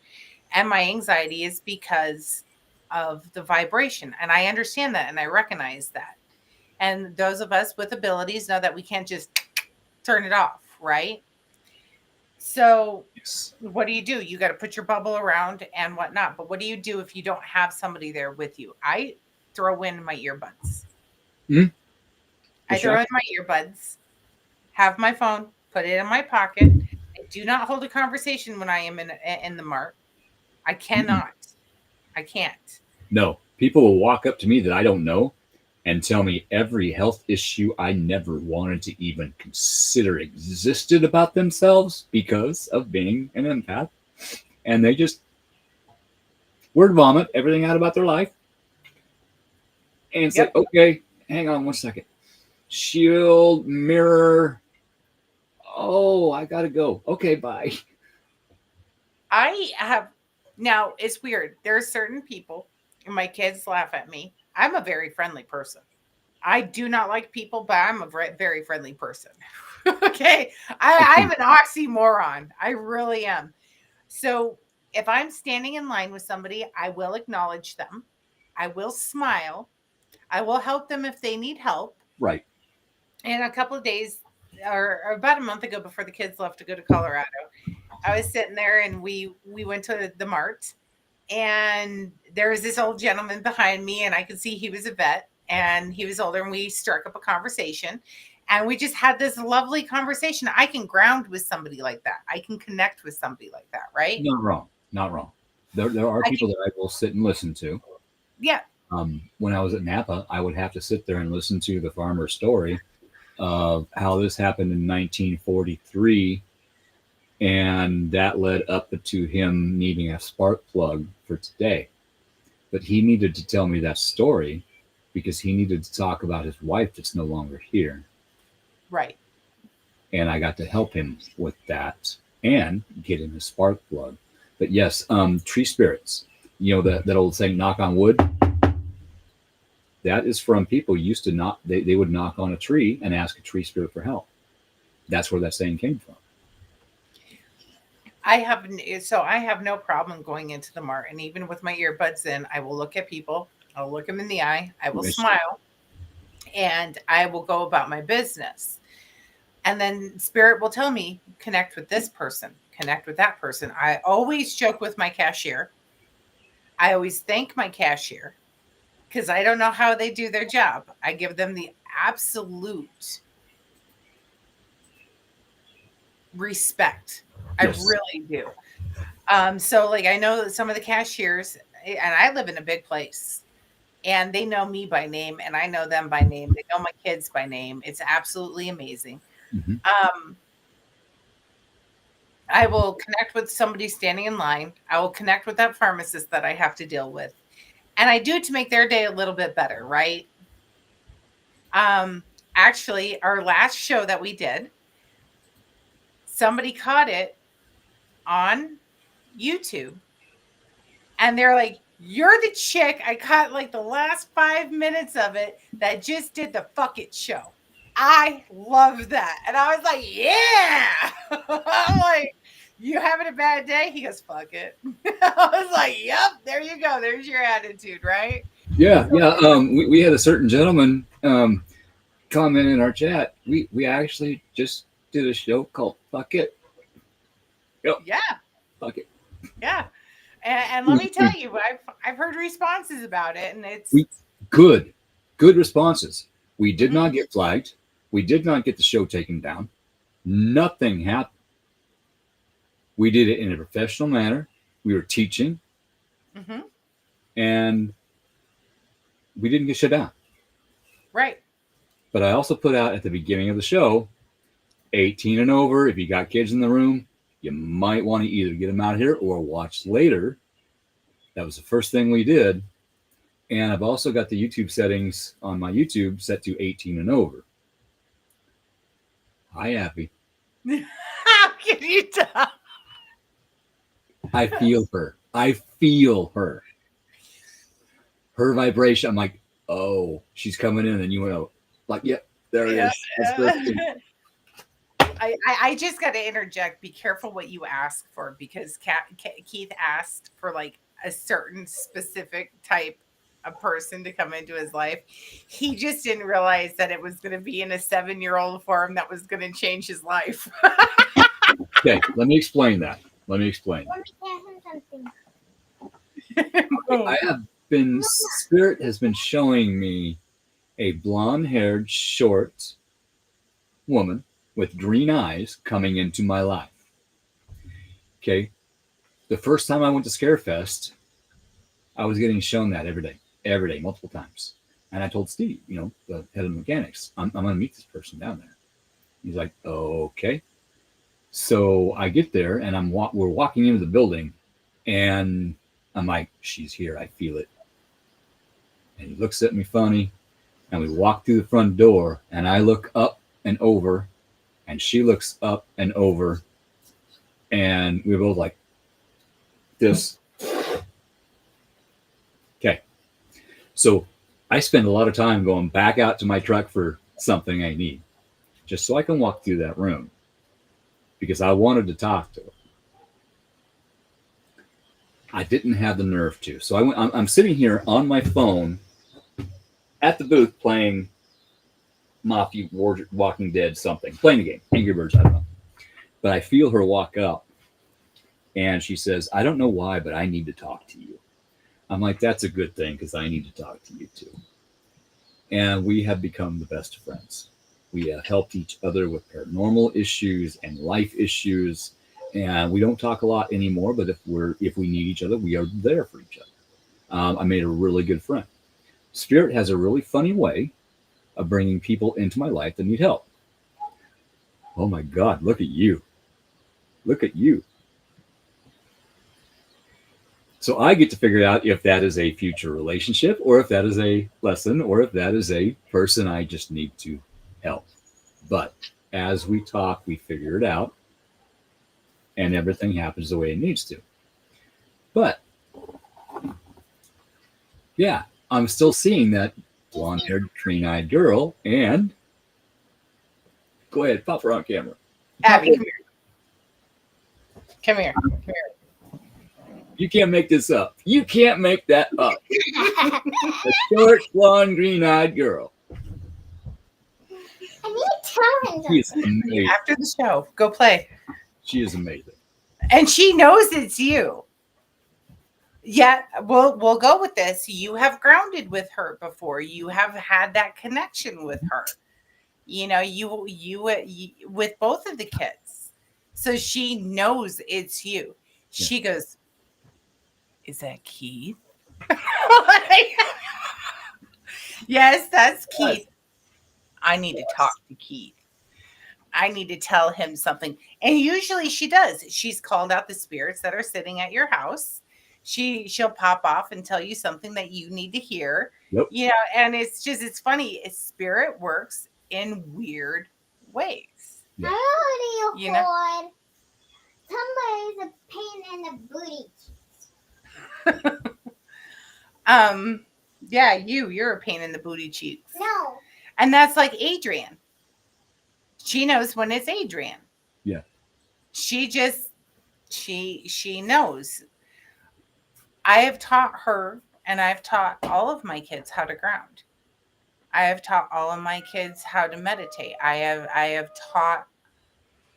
Speaker 7: And my anxiety is because of the vibration. And I understand that. And I recognize that. And those of us with abilities know that we can't just turn it off, right? So what do? You got to put your bubble around and whatnot. But what do you do if you don't have somebody there with you? I throw in my earbuds. I throw in my earbuds, have my phone, put it in my pocket. I do not hold a conversation when I am in the Mart. I cannot. I can't.
Speaker 6: No, people will walk up to me that I don't know and tell me every health issue I never wanted to even consider existed about themselves because of being an empath. And they just word vomit everything out about their life. And it's like, okay, hang on one second. Shield, mirror. Oh, I got to go. Okay, bye.
Speaker 7: I have, now it's weird. There are certain people, and my kids laugh at me. I'm a very friendly person. I do not like people, but I'm a very friendly person. Okay. I'm an oxymoron. I really am. So if I'm standing in line with somebody, I will acknowledge them. I will smile. I will help them if they need help.
Speaker 6: Right.
Speaker 7: And a couple of days or about a month ago before the kids left to go to Colorado, I was sitting there and we went to the Mart, and there was this old gentleman behind me, and I could see he was a vet and he was older, and we struck up a conversation, and we just had this lovely conversation. I can ground with somebody like that. I can connect with somebody like that, right?
Speaker 6: Not wrong. Not wrong. There are people that I will sit and listen to.
Speaker 7: Yeah.
Speaker 6: When I was at Napa, I would have to sit there and listen to the farmer's story of how this happened in 1943. And that led up to him needing a spark plug for today. But he needed to tell me that story because he needed to talk about his wife that's no longer here.
Speaker 7: Right.
Speaker 6: And I got to help him with that and get him his spark plug. But yes, tree spirits, you know, that old saying, knock on wood. That is from people used to knock, they would knock on a tree and ask a tree spirit for help. That's where that saying came from.
Speaker 7: I have no problem going into the mart, and even with my earbuds in, I will look at people. I'll look them in the eye. I will smile, and I will go about my business. And then spirit will tell me, connect with this person, connect with that person. I always joke with my cashier. I always thank my cashier because I don't know how they do their job. I give them the absolute respect.
Speaker 6: Yes.
Speaker 7: I really do. So like I know that some of the cashiers, and I live in a big place, and they know me by name, and I know them by name. They know my kids by name. It's absolutely amazing.
Speaker 6: Mhm.
Speaker 7: I will connect with somebody standing in line. I will connect with that pharmacist that I have to deal with, and I do it to make their day a little bit better, right? Actually, our last show that we did, somebody caught it on YouTube. And they're like, you're the chick I caught like the last 5 minutes of it that just did the fuck it show. I love that. And I was like, yeah. I'm like, you having a bad day? He goes, fuck it. I was like, yep, there you go. There's your attitude, right?
Speaker 6: Yeah. We had a certain gentleman comment in our chat. We actually just did a show called Fuck It. Yep.
Speaker 7: Yeah.
Speaker 6: Fuck it.
Speaker 7: Yeah. And let me tell you, I've heard responses about it, and it's
Speaker 6: good responses. We did not get flagged. We did not get the show taken down. Nothing happened. We did it in a professional manner. We were teaching, and we didn't get shut down.
Speaker 7: Right.
Speaker 6: But I also put out at the beginning of the show, 18 and over. If you got kids in the room, you might want to either get them out here or watch later. That was the first thing we did. And I've also got the YouTube settings on my YouTube set to 18 and over. Hi, Abby.
Speaker 7: How can you tell?
Speaker 6: I feel her. I feel her. Her vibration. I'm like, oh, she's coming in. And you went, oh, like, yep, there it is. That's perfect.
Speaker 7: I just got to interject. Be careful what you ask for, because Keith asked for like a certain specific type of person to come into his life. He just didn't realize that it was going to be in a 7-year-old form that was going to change his life.
Speaker 6: Okay, let me explain that. I have been, Spirit has been showing me a blonde-haired, short woman with green eyes coming into my life. Okay. The first time I went to Scarefest, I was getting shown that every day, multiple times. And I told Steve, you know, the head of mechanics, I'm going to meet this person down there. He's like, okay. So I get there and we're walking into the building, and I'm like, she's here. I feel it. And he looks at me funny, and we walk through the front door, and I look up and over, and she looks up and over, and we're both like this. Okay. So I spend a lot of time going back out to my truck for something I need, just so I can walk through that room, because I wanted to talk to her. I didn't have the nerve to. So I'm sitting here on my phone at the booth playing Mafia, Walking Dead, something, playing the game, Angry Birds, I don't know. But I feel her walk up, and she says, I don't know why, but I need to talk to you. I'm like, that's a good thing, because I need to talk to you too. And we have become the best of friends. We have helped each other with paranormal issues and life issues. And we don't talk a lot anymore, but if we need each other, we are there for each other. I made a really good friend. Spirit has a really funny way of bringing people into my life that need help. Oh my God, look at you. Look at you. So I get to figure out if that is a future relationship, or if that is a lesson, or if that is a person I just need to help. But as we talk, we figure it out, and everything happens the way it needs to. But yeah, I'm still seeing that blonde-haired, green-eyed girl. And go ahead, pop her on camera.
Speaker 7: Abby, come here. Come here. Come here.
Speaker 6: You can't make this up. You can't make that up. The short, blonde, green-eyed girl.
Speaker 8: I need to tell him
Speaker 6: She is
Speaker 8: something.
Speaker 6: amazing.
Speaker 7: After the show, go play.
Speaker 6: She is amazing.
Speaker 7: And she knows it's you. Yeah, we'll go with this. You have grounded with her before. You have had that connection with her. You know, you with both of the kids. So she knows it's you. She goes, "Is that Keith?" Yes, that's Keith. I need to talk to Keith. I need to tell him something. And usually she does. She's called out the spirits that are sitting at your house. She'll pop off and tell you something that you need to hear.
Speaker 6: Yep.
Speaker 7: You know, and it's funny. Spirit works in weird ways.
Speaker 6: Yeah.
Speaker 8: I already
Speaker 7: You know?
Speaker 8: afford somebody's a pain in the booty.
Speaker 7: Yeah, you're a pain in the booty cheeks.
Speaker 8: No.
Speaker 7: And that's like Adrian. She knows when it's Adrian.
Speaker 6: Yeah.
Speaker 7: She knows. I have taught her, and I've taught all of my kids how to ground. I have taught all of my kids how to meditate. I have taught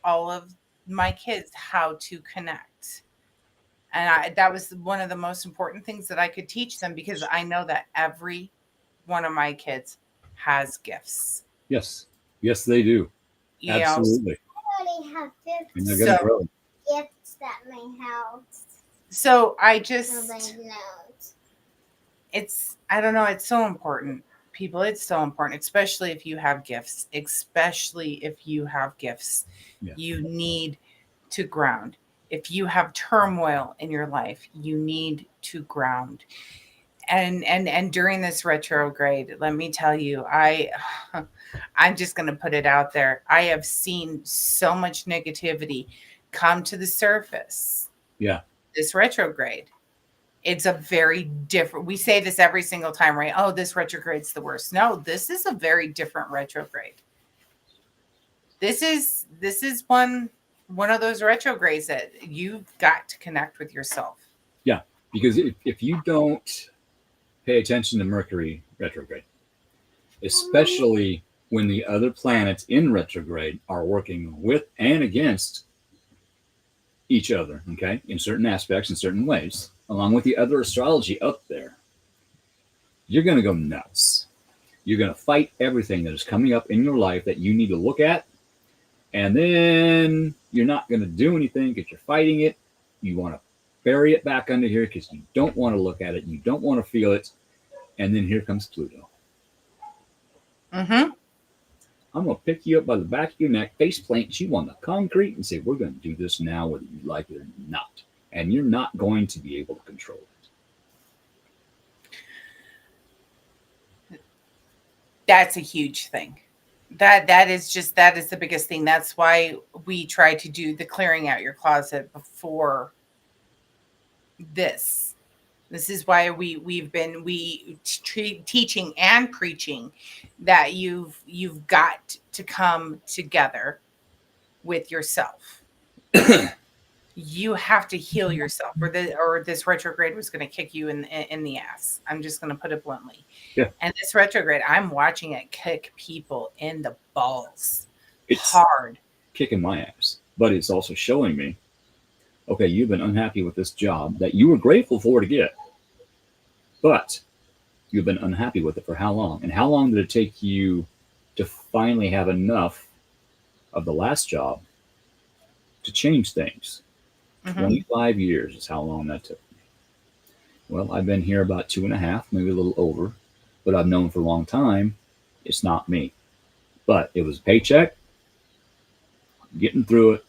Speaker 7: all of my kids how to connect. And that was one of the most important things that I could teach them, because I know that every one of my kids has gifts.
Speaker 6: Yes. Yes, they do.
Speaker 7: You know,
Speaker 6: Absolutely.
Speaker 8: I already have
Speaker 6: And they're
Speaker 8: 50
Speaker 6: gonna
Speaker 7: So-
Speaker 6: grow.
Speaker 8: gifts that may help.
Speaker 7: so I just
Speaker 8: Nobody knows.
Speaker 7: I don't know, it's so important. People, it's so important, especially if you have gifts.
Speaker 6: Yeah.
Speaker 7: You need to ground. If you have turmoil in your life, you need to ground. And during this retrograde, let me tell you, I'm just going to put it out there. I have seen so much negativity come to the surface.
Speaker 6: Yeah.
Speaker 7: This retrograde. It's a very different, we say this every single time, right? Oh, this retrograde's the worst. No, this is a very different retrograde. This is one of those retrogrades that you've got to connect with yourself.
Speaker 6: Yeah. Because if you don't pay attention to Mercury retrograde, especially when the other planets in retrograde are working with and against each other, okay, in certain aspects, in certain ways, along with the other astrology up there, you're going to go nuts. You're going to fight everything that is coming up in your life that you need to look at. And then you're not going to do anything because you're fighting it. You want to bury it back under here because you don't want to look at it. You don't want to feel it. And then here comes Pluto.
Speaker 7: Mm-hmm.
Speaker 6: I'm going to pick you up by the back of your neck, face plant you on the concrete, and say, we're going to do this now, whether you like it or not. And you're not going to be able to control it.
Speaker 7: That's a huge thing. That is the biggest thing. That's why we try to do the clearing out your closet before this. This is why we've been teaching and preaching that you've got to come together with yourself. You have to heal yourself, or this retrograde was going to kick you in the ass. I'm just going to put it bluntly.
Speaker 6: Yeah.
Speaker 7: And this retrograde, I'm watching it kick people in the balls.
Speaker 6: It's
Speaker 7: hard.
Speaker 6: Kicking my ass. But it's also showing me, okay, you've been unhappy with this job that you were grateful for to get. But you've been unhappy with it for how long? And how long did it take you to finally have enough of the last job to change things?
Speaker 7: Mhm.
Speaker 6: 25 years is how long that took me. Well, I've been here about 2.5, maybe a little over, but I've known for a long time it's not me. But it was a paycheck, getting through it.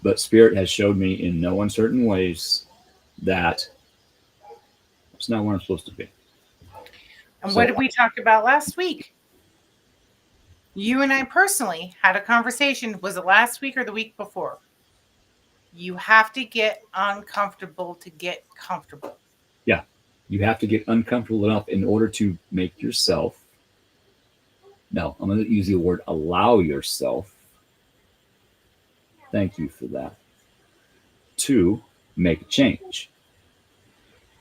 Speaker 6: But Spirit has showed me in no uncertain ways that It's not where I'm supposed to be.
Speaker 7: And
Speaker 6: So-
Speaker 7: what did we talk about last week? You and I personally had a conversation. Was it last week or the week before? You have to get uncomfortable to get comfortable.
Speaker 6: Yeah. You have to get uncomfortable enough in order to make yourself, no, I'm going to use the word allow yourself. Thank you for that. To make a change.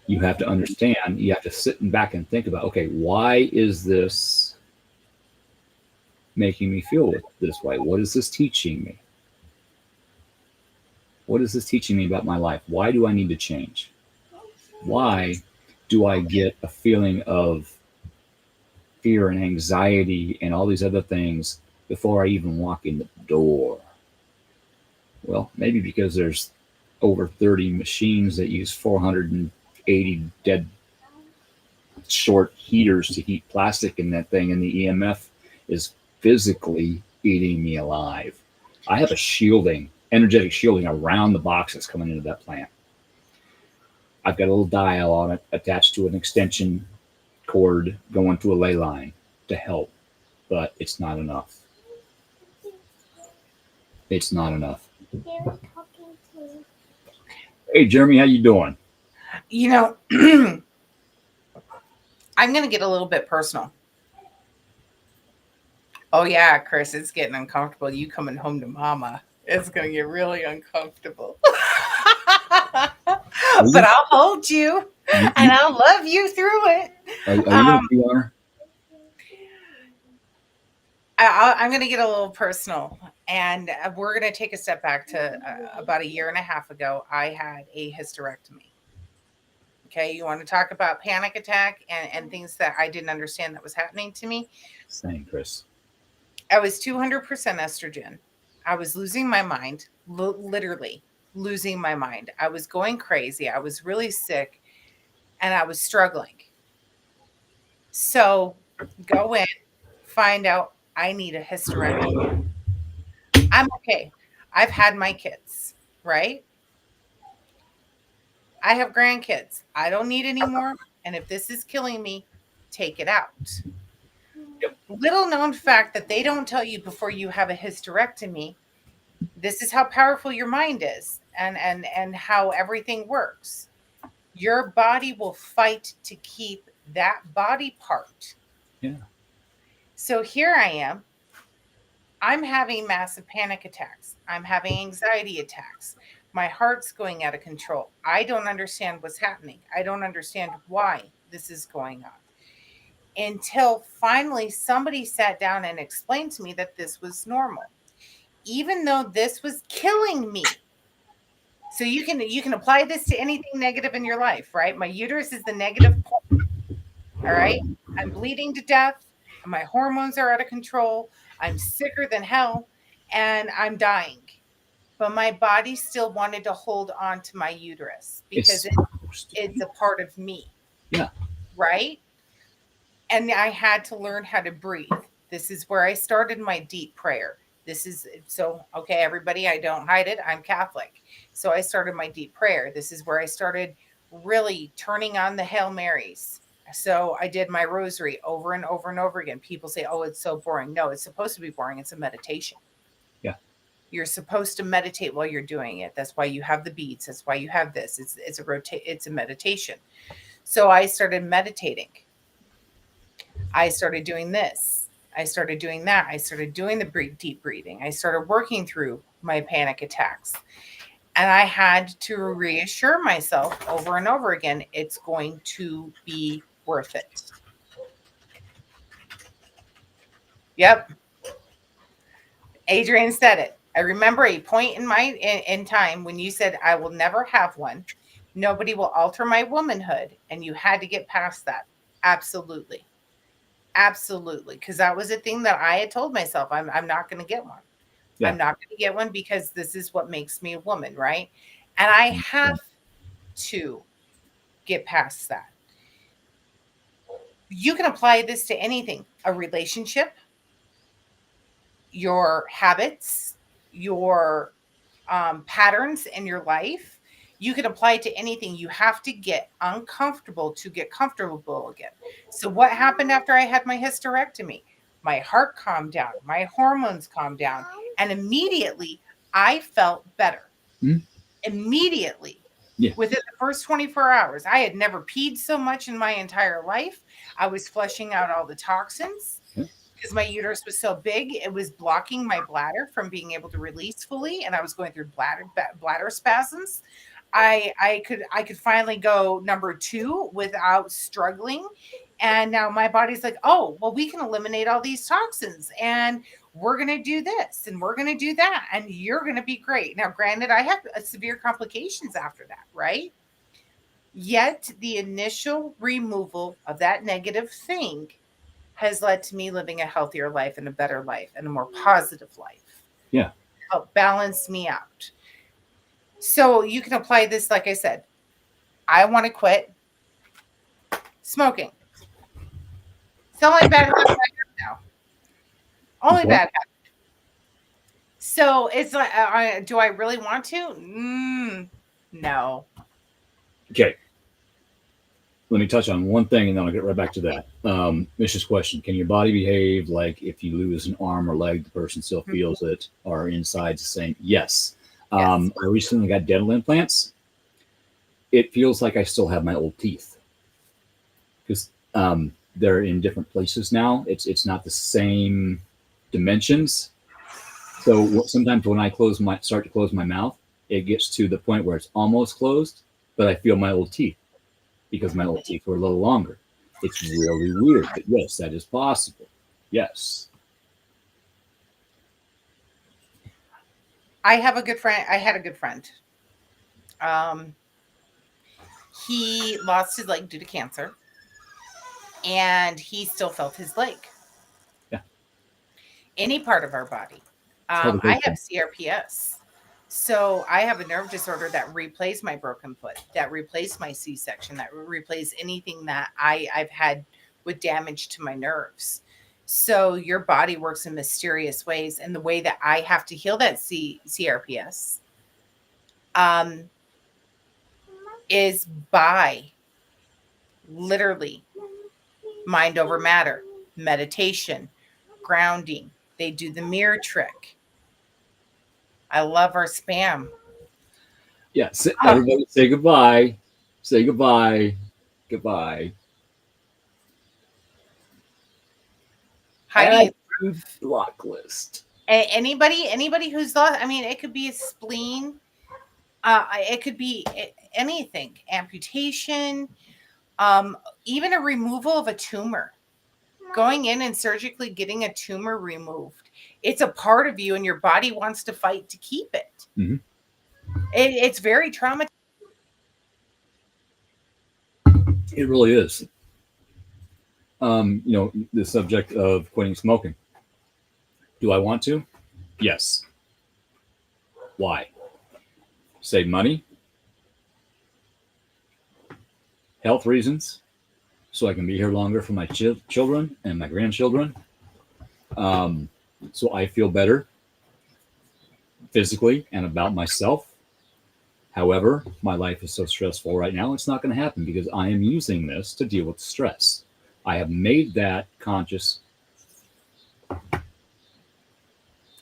Speaker 6: You have to understand, you have to sit back and think about, okay, why is this making me feel this way? What is this teaching me? What is this teaching me about my life? Why do I need to change? Why do I get a feeling of fear and anxiety and all these other things before I even walk in the door? Well, maybe because there's over 30 machines that use 480 dead short heaters to heat plastic in that thing, and the EMF is physically eating me alive. I have a shielding, energetic shielding around the boxes coming into that plant. I've got a little dial on it attached to an extension cord going to a ley line to help, but it's not enough. It's not enough.
Speaker 8: They were talking to
Speaker 6: Hey, Jeremy, how you doing?
Speaker 7: You know, I'm going to get a little bit personal. Oh, yeah, Chris, it's getting uncomfortable. You coming home to mama. It's going to get really uncomfortable. But I'll hold you and I'll love you through it.
Speaker 6: Are you going to be on her?
Speaker 7: I'm going to get a little personal, and we're going to take a step back to about a year and a half ago. I had a hysterectomy. Okay, you want to talk about panic attack and things that I didn't understand that was happening to me?
Speaker 6: Same, Chris.
Speaker 7: I was 200% estrogen. I was losing my mind, literally losing my mind. I was going crazy. I was really sick, and I was struggling. So go in, find out I need a hysterectomy. I'm okay. I've had my kids, right? I have grandkids. I don't need any more. And if this is killing me, take it out. Little known fact that they don't tell you before you have a hysterectomy. This is how powerful your mind is and how everything works. Your body will fight to keep that body part.
Speaker 6: Yeah.
Speaker 7: So here I am. I'm having massive panic attacks. I'm having anxiety attacks. My heart's going out of control. I don't understand what's happening. I don't understand why this is going on. Until finally somebody sat down and explained to me that this was normal, even though this was killing me. So you can apply this to anything negative in your life, right? My uterus is the negative point. All right. I'm bleeding to death. My hormones are out of control. I'm sicker than hell and I'm dying. But my body still wanted to hold on to my uterus because it's a part of me.
Speaker 6: Yeah.
Speaker 7: Right. And I had to learn how to breathe. This is where I started my deep prayer. This is so, okay, everybody, I don't hide it. I'm Catholic. So I started my deep prayer. This is where I started really turning on the Hail Marys. So I did my rosary over and over and over again. People say, oh, it's so boring. No, it's supposed to be boring. It's a meditation.
Speaker 6: Yeah.
Speaker 7: You're supposed to meditate while you're doing it. That's why you have the beads. That's why you have this. It's a meditation. So I started meditating. I started doing this. I started doing that. I started doing the deep breathing. I started working through my panic attacks. And I had to reassure myself over and over again, it's going to be worth it. Yep. Adrian said it. I remember a point in time when you said, I will never have one. Nobody will alter my womanhood. And you had to get past that. Absolutely. Absolutely. Because that was a thing that I had told myself, I'm not going to get one. Yeah. I'm not going to get one because this is what makes me a woman, right? And I have to get past that. You can apply this to anything, a relationship, your habits, your patterns in your life, You can apply it to anything. You have to get uncomfortable to get comfortable again. So what happened after I had my hysterectomy? My heart calmed down, my hormones calmed down, and immediately I felt better.
Speaker 6: Mhm.
Speaker 7: Immediately.
Speaker 6: Yeah.
Speaker 7: Within the first 24 hours, I had never peed so much in my entire life. I was flushing out all the toxins
Speaker 6: Yeah.
Speaker 7: because my uterus was so big. It was blocking my bladder from being able to release fully, and I was going through bladder spasms. I could finally go number 2 without struggling. And now my body's like, oh, well, we can eliminate all these toxins, and we're going to do this and we're going to do that, and you're going to be great. Now, granted, I have severe complications after that, right? Yet the initial removal of that negative thing has led to me living a healthier life and a better life and a more positive life.
Speaker 6: Yeah.
Speaker 7: Help balance me out. So you can apply this, like I said, I want to quit smoking. It's the only bad habit I have now. Only
Speaker 6: Okay.
Speaker 7: bad habit. So it's like, do I really want to? No.
Speaker 6: Okay. Let me touch on one thing and then I'll get right back to that. Mish's question: can your body behave like if you lose an arm or leg, the person still feels it, or inside's the same? Yes. I recently got dental implants. It feels like I still have my old teeth because they're in different places now. It's not the same dimensions. So sometimes when I start to close my mouth, it gets to the point where it's almost closed, but I feel my old teeth because my old teeth were a little longer. It's really weird, but yes, that is possible. Yes.
Speaker 7: I have a good friend. I had a good friend. He lost his leg due to cancer, and he still felt his leg.
Speaker 6: Yeah.
Speaker 7: Any part of our body.
Speaker 6: called a
Speaker 7: I
Speaker 6: great
Speaker 7: have
Speaker 6: thing.
Speaker 7: CRPS. So I have a nerve disorder that replays my broken foot, that replays my C-section, that replays anything that I've had with damage to my nerves. So your body works in mysterious ways. And the way that I have to heal that CRPS is by literally mind over matter, meditation, grounding. They do the mirror trick. I love our spam.
Speaker 6: Yeah. Everybody say goodbye. Say goodbye. Goodbye.
Speaker 7: Heidi,
Speaker 6: Add to block list.
Speaker 7: anybody who's lost, I mean, it could be a spleen, it could be anything, amputation, even a removal of a tumor, going in and surgically getting a tumor removed. It's a part of you and your body wants to fight to keep it.
Speaker 6: Mm-hmm.
Speaker 7: It's very traumatizing.
Speaker 6: It really is. The subject of quitting smoking. Do I want to? Yes. Why? Save money, health reasons, so I can be here longer for my children and my grandchildren. So I feel better physically and about myself. However, my life is so stressful right now, it's not going to happen because I am using this to deal with stress. I have made that conscious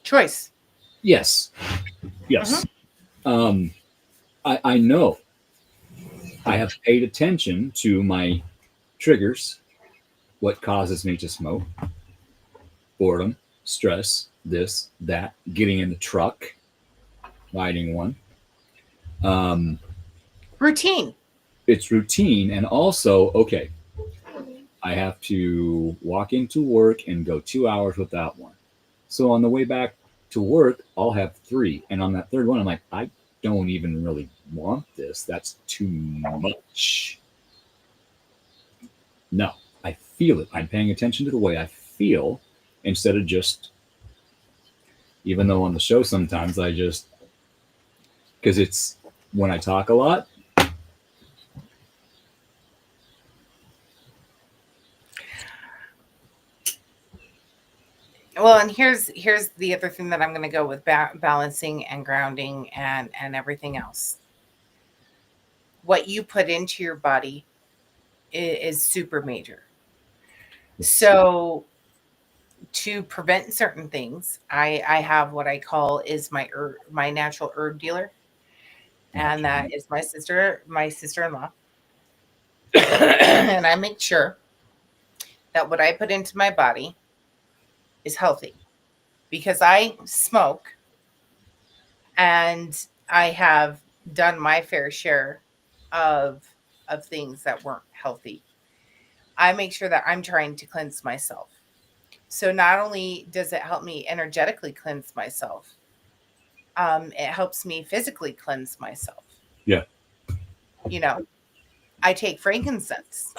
Speaker 7: Choice.
Speaker 6: Yes. Yes. I know I have paid attention to my triggers, what causes me to smoke, boredom, stress, this, that, getting in the truck, riding one.
Speaker 7: Routine.
Speaker 6: It's routine. And also, okay, I have to walk into work and go 2 hours without one. So on the way back to work, I'll have 3. And on that third one, I'm like, I don't even really want this. That's too much. No, I feel it. I'm paying attention to the way I feel instead of just, even though on the show sometimes I just, because it's when I talk a lot.
Speaker 7: Well, and here's the other thing that I'm going to go with balancing and grounding and everything else. what you put into your body is super major. So to prevent certain things, I have what I call is my natural herb dealer, and that is my sister-in-law. And I make sure that what I put into my body is healthy because I smoke and I have done my fair share of things that weren't healthy. I make sure that I'm trying to cleanse myself. So not only does it help me energetically cleanse myself, it helps me physically cleanse myself.
Speaker 6: Yeah.
Speaker 7: You know, I take frankincense.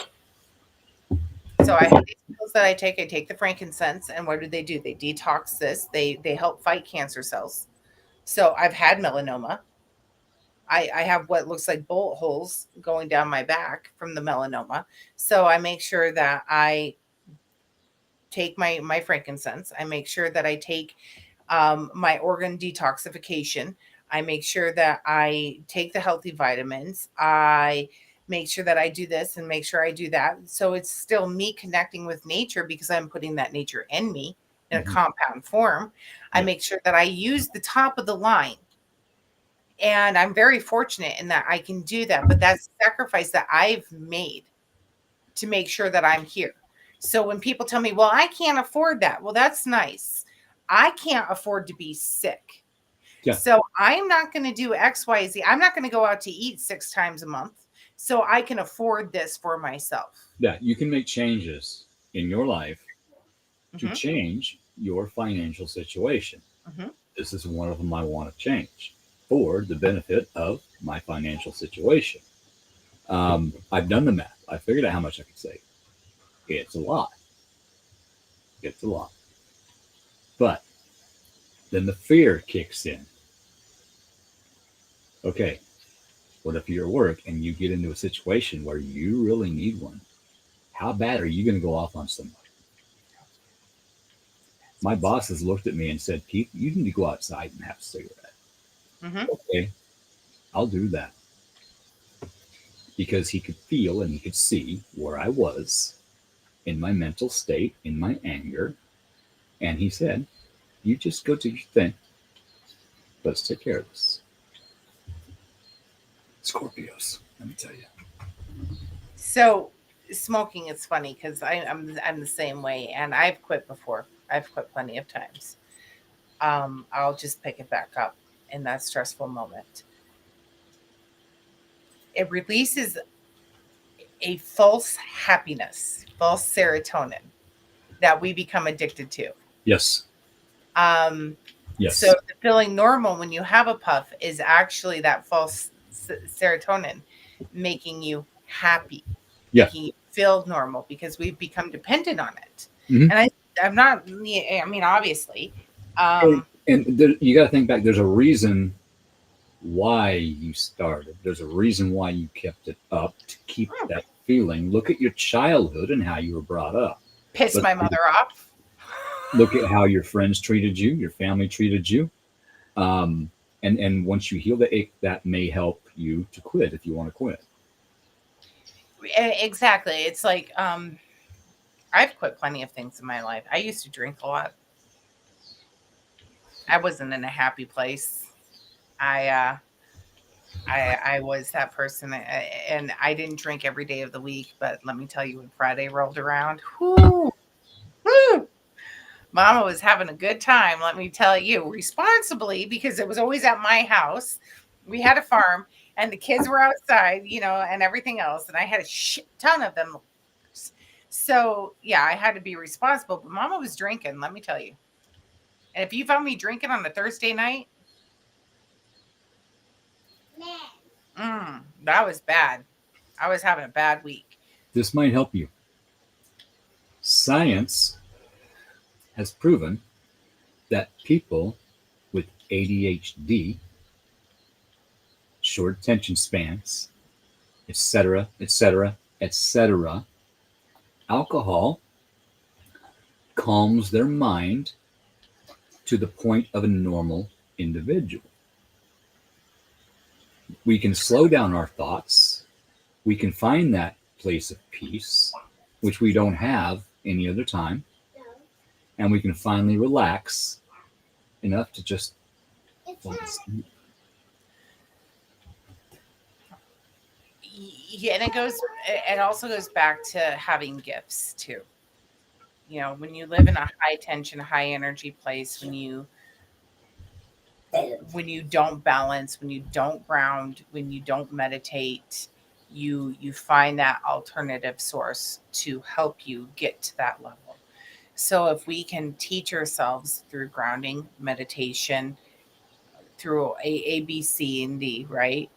Speaker 7: So I have these pills that I take. I take the frankincense, and what do? They detox this. They help fight cancer cells. So I've had melanoma. I have what looks like bullet holes going down my back from the melanoma. So I make sure that I take my frankincense. I make sure that I take my organ detoxification. I make sure that I take the healthy vitamins. I make sure that I do this and make sure I do that. So it's still me connecting with nature because I'm putting that nature in me in a compound form. I make sure that I use the top of the line. And I'm very fortunate in that I can do that. But that's a sacrifice that I've made to make sure that I'm here. So when people tell me, well, I can't afford that. Well, that's nice. I can't afford to be sick.
Speaker 6: Yeah.
Speaker 7: So I'm not going to do X, Y, Z. I'm not going to go out to eat 6 times a month. So I can afford this for myself.
Speaker 6: Yeah. You can make changes in your life to
Speaker 7: Mhm.
Speaker 6: change your financial situation.
Speaker 7: Mhm.
Speaker 6: This is one of them I want to change for the benefit of my financial situation. I've done the math. I figured out how much I could save. It's a lot. It's a lot. But then the fear kicks in. Okay, what if you're at work and you get into a situation where you really need one? How bad are you going to go off on somebody? My boss has looked at me and said, Keith, you need to go outside and have a cigarette.
Speaker 7: Mhm.
Speaker 6: Okay, I'll do that. Because he could feel and he could see where I was in my mental state, in my anger. And he said, you just go do your thing. Let's take care of this. Scorpios, let me tell you.
Speaker 7: So smoking is funny because I'm the same way, and I've quit before. I've quit plenty of times. I'll just pick it back up in that stressful moment. It releases a false happiness, false serotonin that we become addicted to.
Speaker 6: Yes.
Speaker 7: Um,
Speaker 6: Yes.
Speaker 7: So the feeling normal when you have a puff is actually that false serotonin making you happy,
Speaker 6: Yeah.
Speaker 7: making you feel normal because we've become dependent on it.
Speaker 6: Mhm.
Speaker 7: And I'm not, I mean, obviously,
Speaker 6: And you got to think back. There's a reason why you started. There's a reason why you kept it up to keep that feeling. Look at your childhood and how you were brought up.
Speaker 7: piss
Speaker 6: But
Speaker 7: my mother off.
Speaker 6: look at how your friends treated you, your family treated you. And once you heal the ache, that may help you to quit if you want to quit.
Speaker 7: Exactly. It's like, I've quit plenty of things in my life. I used to drink a lot. I wasn't in a happy place. I, uh, I was that person, and I didn't drink every day of the week. But let me tell you, when Friday rolled around, whoo, whoo, Mama was having a good time. Let me tell you, responsibly because it was always at my house. We had a farm, and the kids were outside, and everything else, and I had a shit ton of them. So yeah, I had to be responsible. But Mama was drinking. Let me tell you, and if you found me drinking on a Thursday night, that was bad. I was having a bad week.
Speaker 6: This might help you. Science has proven that people with ADHD, short attention spans, etc., etc., etc., alcohol calms their mind to the point of a normal individual. We can slow down our thoughts we can find that place of peace, which we don't have any other time, and we can finally relax enough to just fall asleep.
Speaker 7: Yeah, and it also goes back to having gifts too. You know, when you live in a high tension, high energy place, when you don't balance, when you don't ground, when you don't meditate, you find that alternative source to help you get to that level. So if we can teach ourselves through grounding, meditation, through A, B, C, and D, right?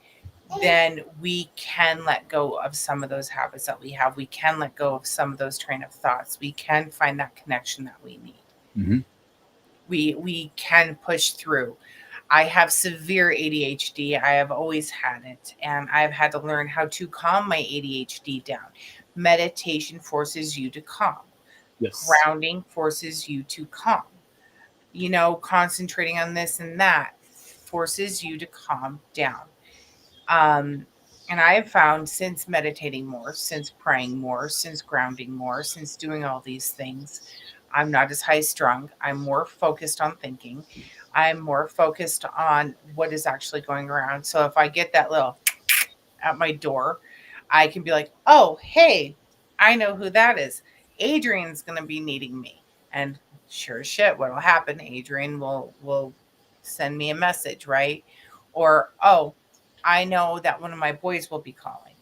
Speaker 7: Then we can let go of some of those habits that we have. We can let go of some of those train of thoughts. We can find that connection that we need.
Speaker 6: Mm-hmm.
Speaker 7: We can push through. I have severe ADHD. I have always had it, and I've had to learn how to calm my ADHD down. Meditation forces you to calm.
Speaker 6: Yes.
Speaker 7: Grounding forces you to calm. You know, concentrating on this and that forces you to calm down. Um, and I have found since meditating more, since praying more, since grounding more, since doing all these things, I'm not as high strung. I'm more focused on thinking. I'm more focused on what is actually going around. So if I get that little at my door, I can be like, oh, hey, I know who that is. Adrian's going to be needing me. And sure as shit, what'll happen? Adrian will send me a message, right? Or, oh, I know that one of my boys will be calling.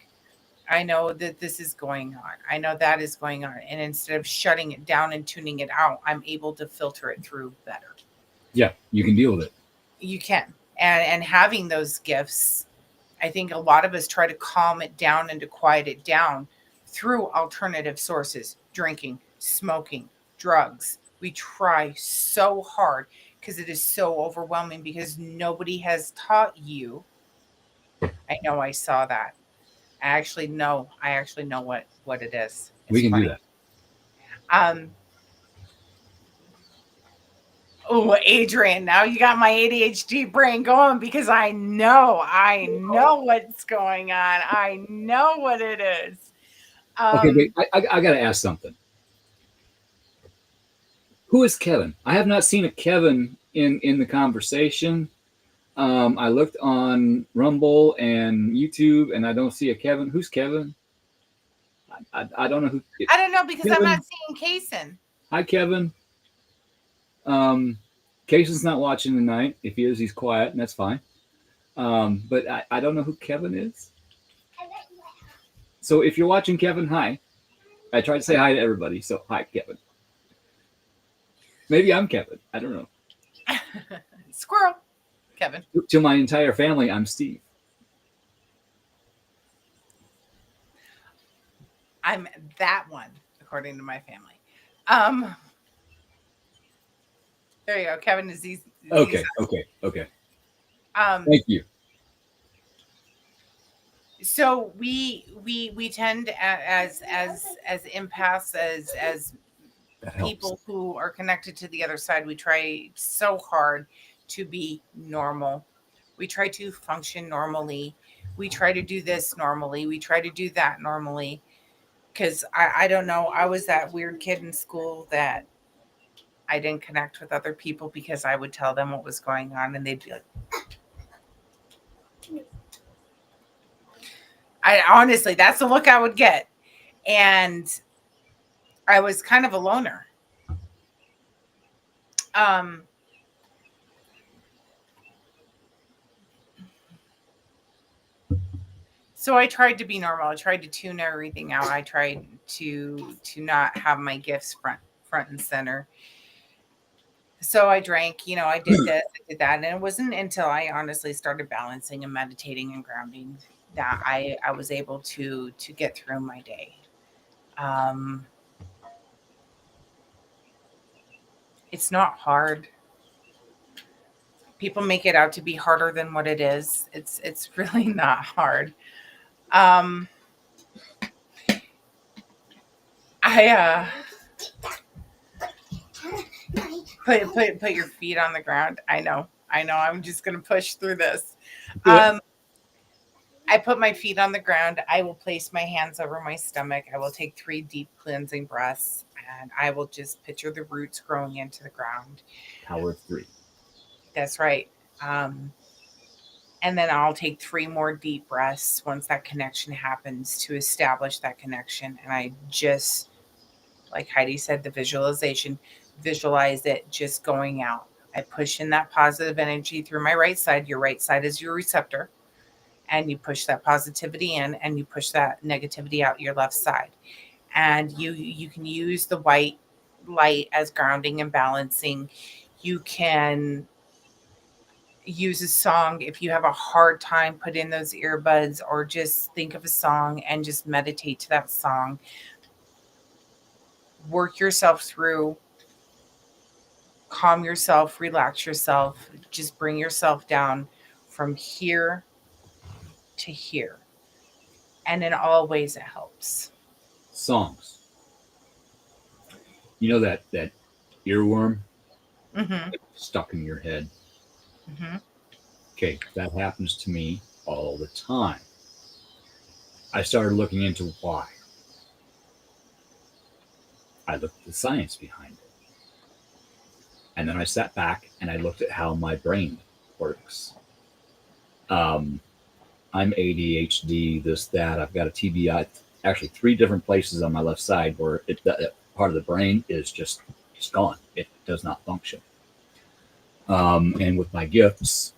Speaker 7: I know that this is going on. I know that is going on. And instead of shutting it down and tuning it out, I'm able to filter it through better.
Speaker 6: Yeah, you can deal with it.
Speaker 7: You can. And having those gifts, I think a lot of us try to calm it down and to quiet it down through alternative sources, drinking, smoking, drugs. We try so hard because it is so overwhelming because nobody has taught you. I know I saw that. I actually know what it is.
Speaker 6: We
Speaker 7: It's
Speaker 6: can do
Speaker 7: funny.
Speaker 6: that.
Speaker 7: Um oh, Adrian, now you got my ADHD brain going because I know what's going on. I know what it is.
Speaker 6: Okay,
Speaker 7: Um
Speaker 6: wait. I got to ask something. Who is Kevin? I have not seen a Kevin in the conversation. I looked on Rumble and YouTube, and I don't see a Kevin. Who's Kevin? I don't know who.
Speaker 7: I don't know because I'm
Speaker 6: Kevin.
Speaker 7: not seeing Kaysen.
Speaker 6: Hi, Kevin. Cason's not watching tonight. If he is, he's quiet, and that's fine. But I don't know who Kevin is. So if you're watching, Kevin, hi. I tried to say hi to everybody, so hi, Kevin. Maybe I'm Kevin. I don't know.
Speaker 7: Squirrel. Kevin.
Speaker 6: To my entire family, I'm Steve.
Speaker 7: I'm that one, according to my family. There you go. Kevin is these.
Speaker 6: Okay. Thank you.
Speaker 7: So we tend as empaths, as
Speaker 6: That helps.
Speaker 7: people who are connected to the other side, we try so hard to be normal. We try to function normally. We try to do this normally. We try to do that normally. Because I don't know, I was that weird kid in school that I didn't connect with other people because I would tell them what was going on and they'd be like, I honestly, that's the look I would get. And I was kind of a loner. So I tried to be normal. I tried to tune everything out. I tried to not have my gifts front and center. So I drank, I did this, I did that. And it wasn't until I honestly started balancing and meditating and grounding that I was able to get through my day. It's not hard. People make it out to be harder than what it is. It's really not hard. I put your feet on the ground. I know. I'm just gonna push through this.
Speaker 6: Do it.
Speaker 7: I put my feet on the ground. I will place my hands over my stomach. I will take 3 deep cleansing breaths, and I will just picture the roots growing into the ground.
Speaker 6: Power of 3.
Speaker 7: That's right. And then I'll take 3 more deep breaths once that connection happens to establish that connection. And I just, like Heidi said, the visualization, visualize it just going out. I push in that positive energy through my right side. Your right side is your receptor. And you push that positivity in and you push that negativity out your left side. And you can use the white light as grounding and balancing. You can use a song if you have a hard time, put in those earbuds or just think of a song and just meditate to that song. Work yourself through, calm yourself, relax yourself, just bring yourself down from here to here. And in all ways it helps.
Speaker 6: Songs. You know that earworm
Speaker 7: Mm-hmm.
Speaker 6: stuck in your head?
Speaker 7: Mm-hmm.
Speaker 6: Okay, that happens to me all the time. I started looking into why. I looked at the science behind it. And then I sat back and I looked at how my brain works. I'm ADHD, this, that. I've got a TBI, actually 3 different places on my left side where that part of the brain is just gone. It does not function. And with my gifts,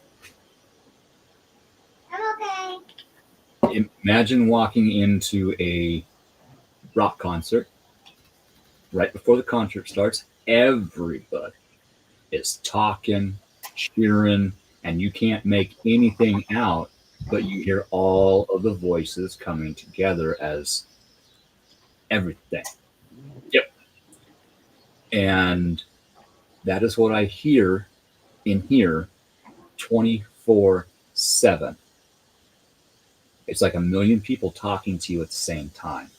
Speaker 8: I'm okay.
Speaker 6: imagine walking into a rock concert. Right before the concert starts, everybody is talking, cheering, and you can't make anything out, but you hear all of the voices coming together as everything. Yep. And that is what I hear in here 24/7. It's like a million people talking to you at the same time.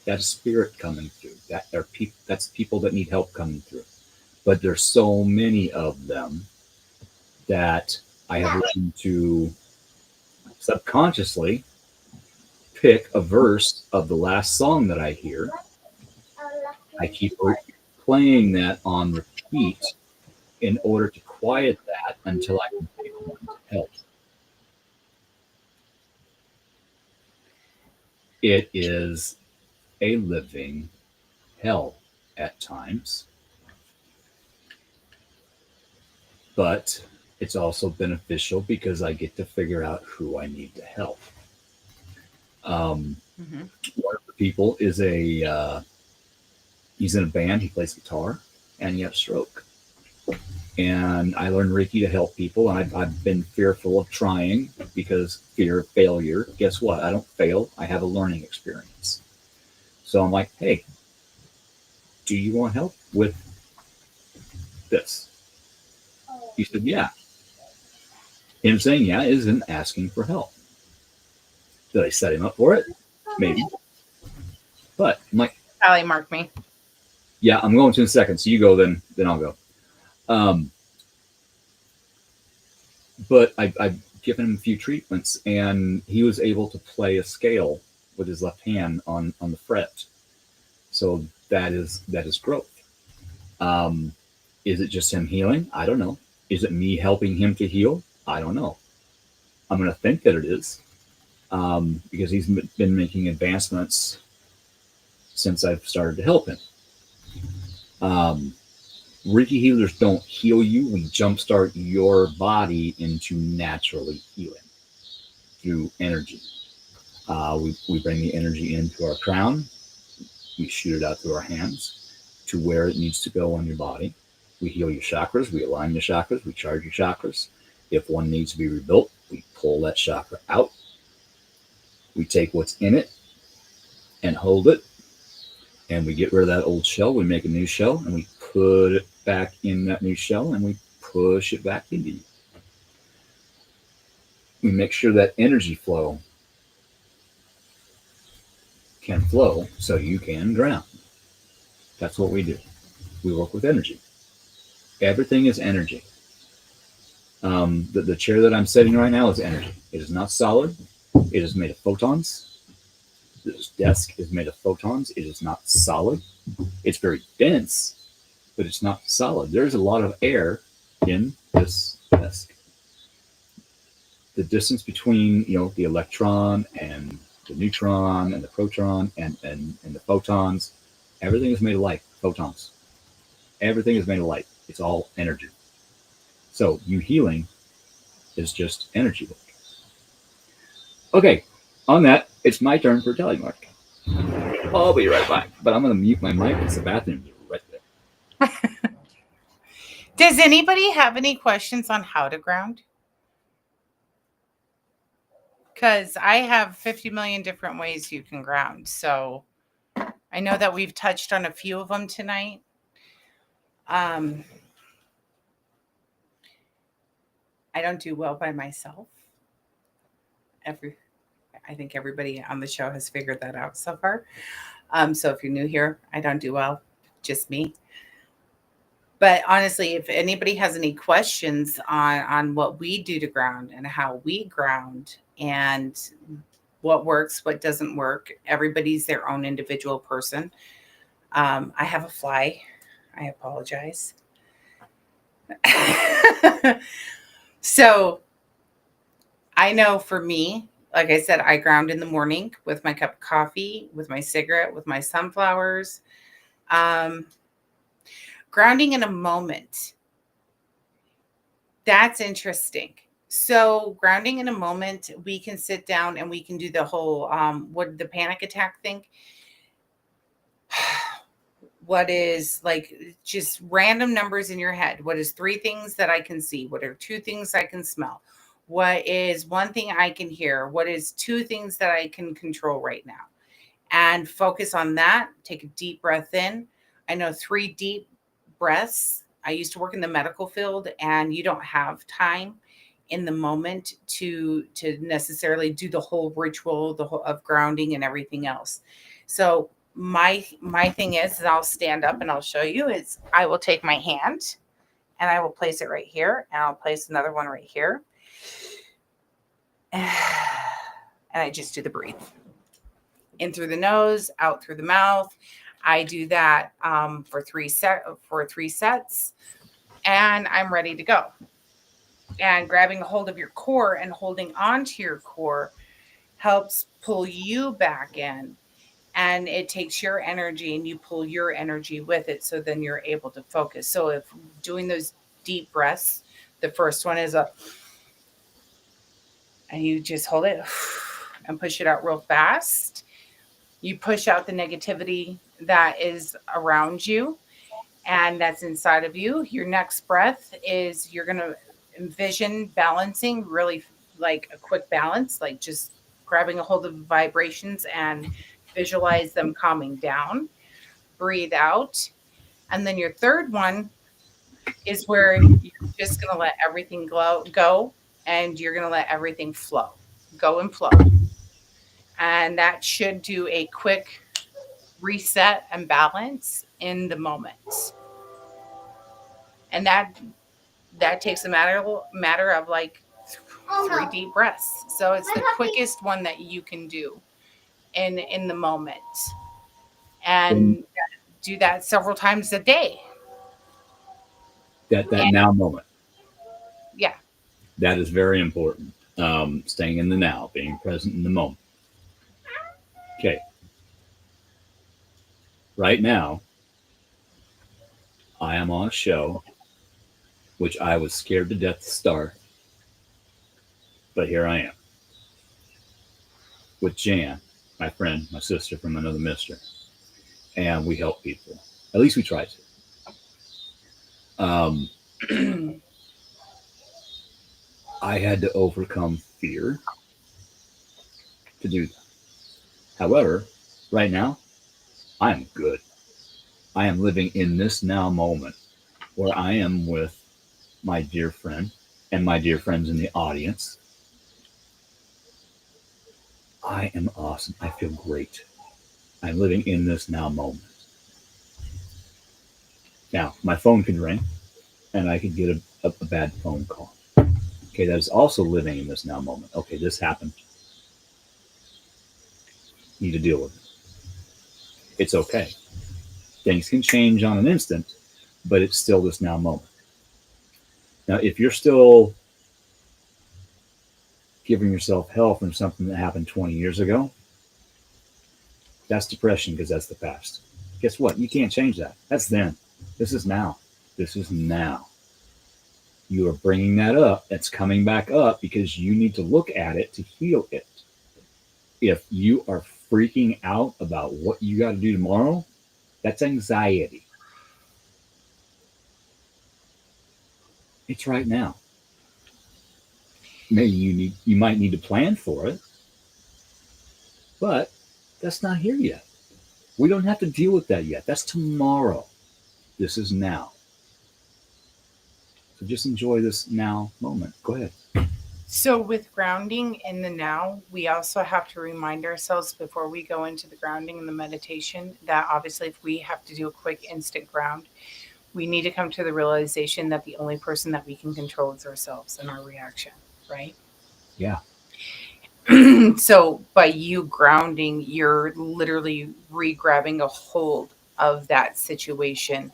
Speaker 6: That's spirit coming through. That's people that need help coming through. But there's so many of them that I have learned to subconsciously pick a verse of the last song that I hear. I keep playing that on repeat in order to quiet that until I can pick one to help. It is a living hell at times, but it's also beneficial because I get to figure out who I need to help.
Speaker 7: Mm-hmm.
Speaker 6: One of the people is he's in a band, he plays guitar, and he had a stroke. And I learned Reiki to help people, and I've been fearful of trying because fear of failure. Guess what? I don't fail. I have a learning experience. So I'm like, hey, do you want help with this? He said, yeah. Him saying yeah isn't asking for help. Did I set him up for it? Maybe. But I'm like,
Speaker 7: Sally marked me.
Speaker 6: yeah, I'm going to in a second. So you go, then I'll go. But I've given him a few treatments, and he was able to play a scale with his left hand on the fret. So that is growth. Is it just him healing? I don't know. Is it me helping him to heal? I don't know. I'm going to think that it is, because he's been making advancements since I've started to help him. Reiki healers don't heal you. We jumpstart your body into naturally healing through energy. We bring the energy into our crown. We shoot it out through our hands to where it needs to go on your body. We heal your chakras. We align your chakras. We charge your chakras. If one needs to be rebuilt, we pull that chakra out. We take what's in it and hold it, and we get rid of that old shell. We make a new shell, and we put it back in that new shell, and we push it back into you. We make sure that energy flow can flow so you can ground. That's what we do. We work with energy. Everything is energy. The chair that I'm sitting right now is energy. It is not solid. It is made of photons. This desk is made of photons. It is not solid. It's very dense, but it's not solid. There's a lot of air in this desk. The distance between, the electron and the neutron and the proton and the photons, everything is made of light. Photons. Everything is made of light. It's all energy. So you healing is just energy work. Okay, on that, it's my turn for telemark. I'll be right back, but I'm going to mute my mic because the bathroom is right there.
Speaker 7: Does anybody have any questions on how to ground? Because I have 50 million different ways you can ground. So I know that we've touched on a few of them tonight. I don't do well by myself. I think everybody on the show has figured that out so far. So if you're new here, I don't do well, just me. But honestly, if anybody has any questions on what we do to ground and how we ground and what works, what doesn't work, everybody's their own individual person. I have a fly. I apologize. So I know for me, like I said, I ground in the morning with my cup of coffee, with my cigarette, with my sunflowers. Grounding in a moment. That's interesting. So grounding in a moment, we can sit down and we can do the whole, the panic attack thing. What is like just random numbers in your head? What is 3 things that I can see? What are 2 things I can smell? What is 1 thing I can hear? What is 2 things that I can control right now? And focus on that. Take a deep breath in. I know 3 deep breaths. I used to work in the medical field, and you don't have time in the moment to necessarily do the whole ritual of grounding and everything else. So my thing is I'll stand up and I'll show you is I will take my hand and I will place it right here, and I'll place another one right here. And I just do the breathe. In through the nose, out through the mouth. I do that for 3 sets, and I'm ready to go. And grabbing a hold of your core and holding on to your core helps pull you back in, and it takes your energy and you pull your energy with it. So then you're able to focus. So if doing those deep breaths, the first one is up, and you just hold it and push it out real fast. You push out the negativity that is around you and that's inside of you. Your next breath is you're going to envision balancing, really like a quick balance, like just grabbing a hold of vibrations and visualize them calming down. Breathe out. And then your third one is where you're just going to let everything go, and you're going to let everything flow, go and flow. And that should do a quick reset and balance in the moment. And that takes a matter of like 3 deep breaths. So it's the quickest one that you can do in the moment. And do that several times a day.
Speaker 6: That now moment.
Speaker 7: Yeah.
Speaker 6: That is very important. Staying in the now, being present in the moment. Okay. Right now, I am on a show which I was scared to death to start, but here I am with Jan, my friend, my sister from another mister, and we help people. At least we try to. I had to overcome fear to do that. However, right now, I am good. I am living in this now moment where I am with my dear friend and my dear friends in the audience. I am awesome. I feel great. I'm living in this now moment. Now, my phone can ring and I could get a bad phone call. Okay, that is also living in this now moment. Okay, this happened. need to deal with it. It's okay. Things can change on an instant, but it's still this now moment. Now, if you're still giving yourself hell from something that happened 20 years ago, that's depression because that's the past. Guess what? You can't change that. That's then. This is now. This is now. You are bringing that up. That's coming back up because you need to look at it to heal it. If you are freaking out about what you got to do tomorrow, that's anxiety. It's right now. Maybe you might need to plan for it, but that's not here yet. We don't have to deal with that yet. That's tomorrow. This is now. So just enjoy this now moment. Go ahead.
Speaker 7: So, with grounding in the now, we also have to remind ourselves before we go into the grounding and the meditation that obviously, if we have to do a quick instant ground, we need to come to the realization that the only person that we can control is ourselves and our reaction, right?
Speaker 6: Yeah.
Speaker 7: So, by you grounding, you're literally re-grabbing a hold of that situation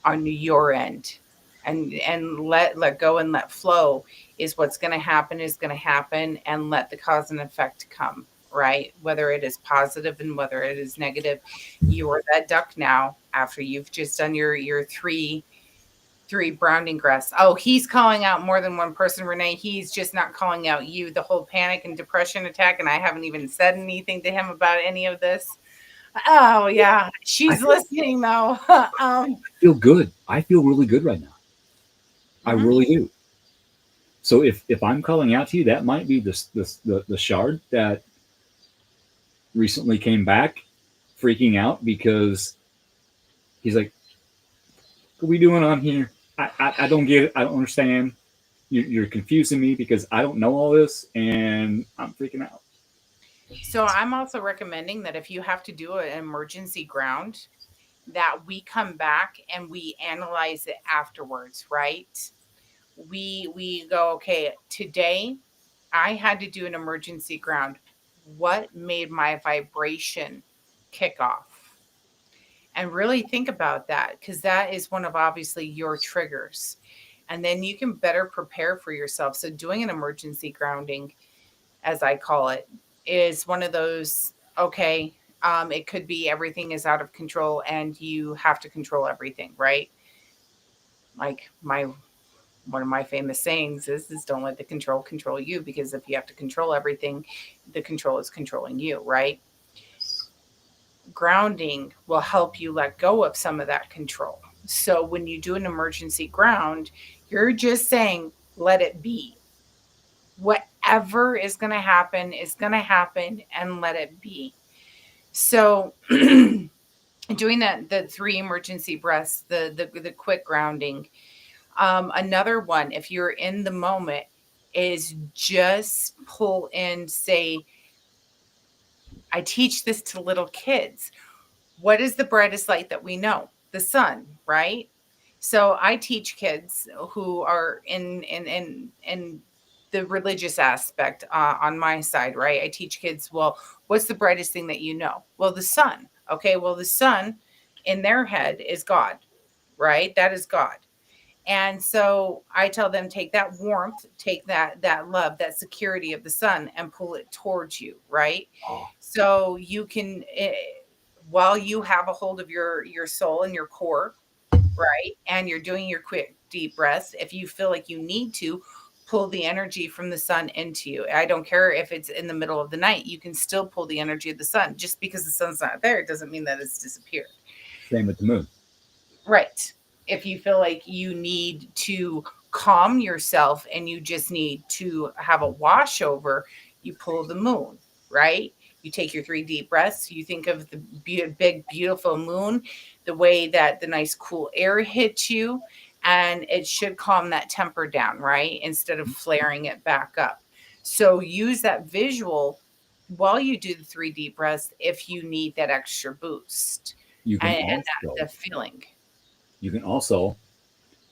Speaker 7: on your end, and let go and let flow. Is what's going to happen is going to happen, and let the cause and effect come, right? Whether it is positive and whether it is negative, you are that duck now after you've just done your three grounding grass. Oh, he's calling out more than one person, Renee. He's just not calling out you. The whole panic and depression attack, and I haven't even said anything to him about any of this. Oh yeah, she's listening though.
Speaker 6: I feel good. I feel really good right now. I really do. So if I'm calling out to you, that might be the shard that recently came back, freaking out because he's like, "What are we doing on here? I don't get it. I don't understand. You're confusing me because I don't know all this, and I'm freaking out."
Speaker 7: So I'm also recommending that if you have to do an emergency ground, that we come back and we analyze it afterwards, right? We go, okay, today I had to do an emergency ground. What made my vibration kick off? And really think about that, because that is one of obviously your triggers. And then you can better prepare for yourself. So doing an emergency grounding, as I call it, is one of those, okay, it could be everything is out of control and you have to control everything, right? Like my one of my famous sayings is don't let the control you, because if you have to control everything, the control is controlling you, right? Grounding will help you let go of some of that control. So when you do an emergency ground, you're just saying, let it be. Whatever is going to happen is going to happen, and let it be. So doing that, the three emergency breaths, the quick grounding. Another one, if you're in the moment, is just pull in, say, I teach this to little kids. What is the brightest light that we know? The sun, right? So I teach kids who are in the religious aspect on my side, right? I teach kids, well, what's the brightest thing that you know? Well, the sun. Okay, well, the sun in their head is God, right? That is God. And so I tell them, take that warmth, take that love, that security of the sun, and pull it towards you, right? So you can, while you have a hold of your soul and your core, right, and you're doing your quick deep breaths, if you feel like you need to pull the energy from the sun into you. I don't care if it's in the middle of the night, you can still pull the energy of the sun. Just because the sun's not there, it doesn't mean that it's disappeared.
Speaker 6: Same with the moon.
Speaker 7: Right. If you feel like you need to calm yourself and you just need to have a washover, you pull the moon, right? You take your three deep breaths. You think of the big, beautiful moon, the way that the nice, cool air hits you, and it should calm that temper down, right? Instead of flaring it back up. So use that visual while you do the three deep breaths if you need that extra boost
Speaker 6: You can
Speaker 7: and
Speaker 6: also
Speaker 7: that feeling.
Speaker 6: you can also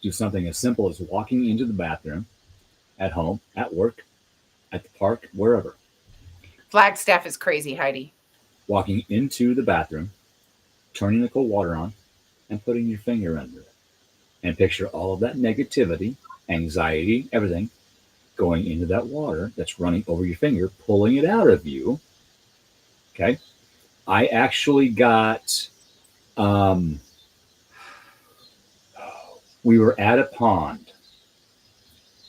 Speaker 6: do something as simple as walking into the bathroom, at home, at work, at the park, wherever.
Speaker 7: Flagstaff is crazy, Heidi.
Speaker 6: Walking into the bathroom, turning the cold water on, and putting your finger under it. And picture all of that negativity, anxiety, everything going into that water that's running over your finger, pulling it out of you. Okay. I actually got, um, we were at a pond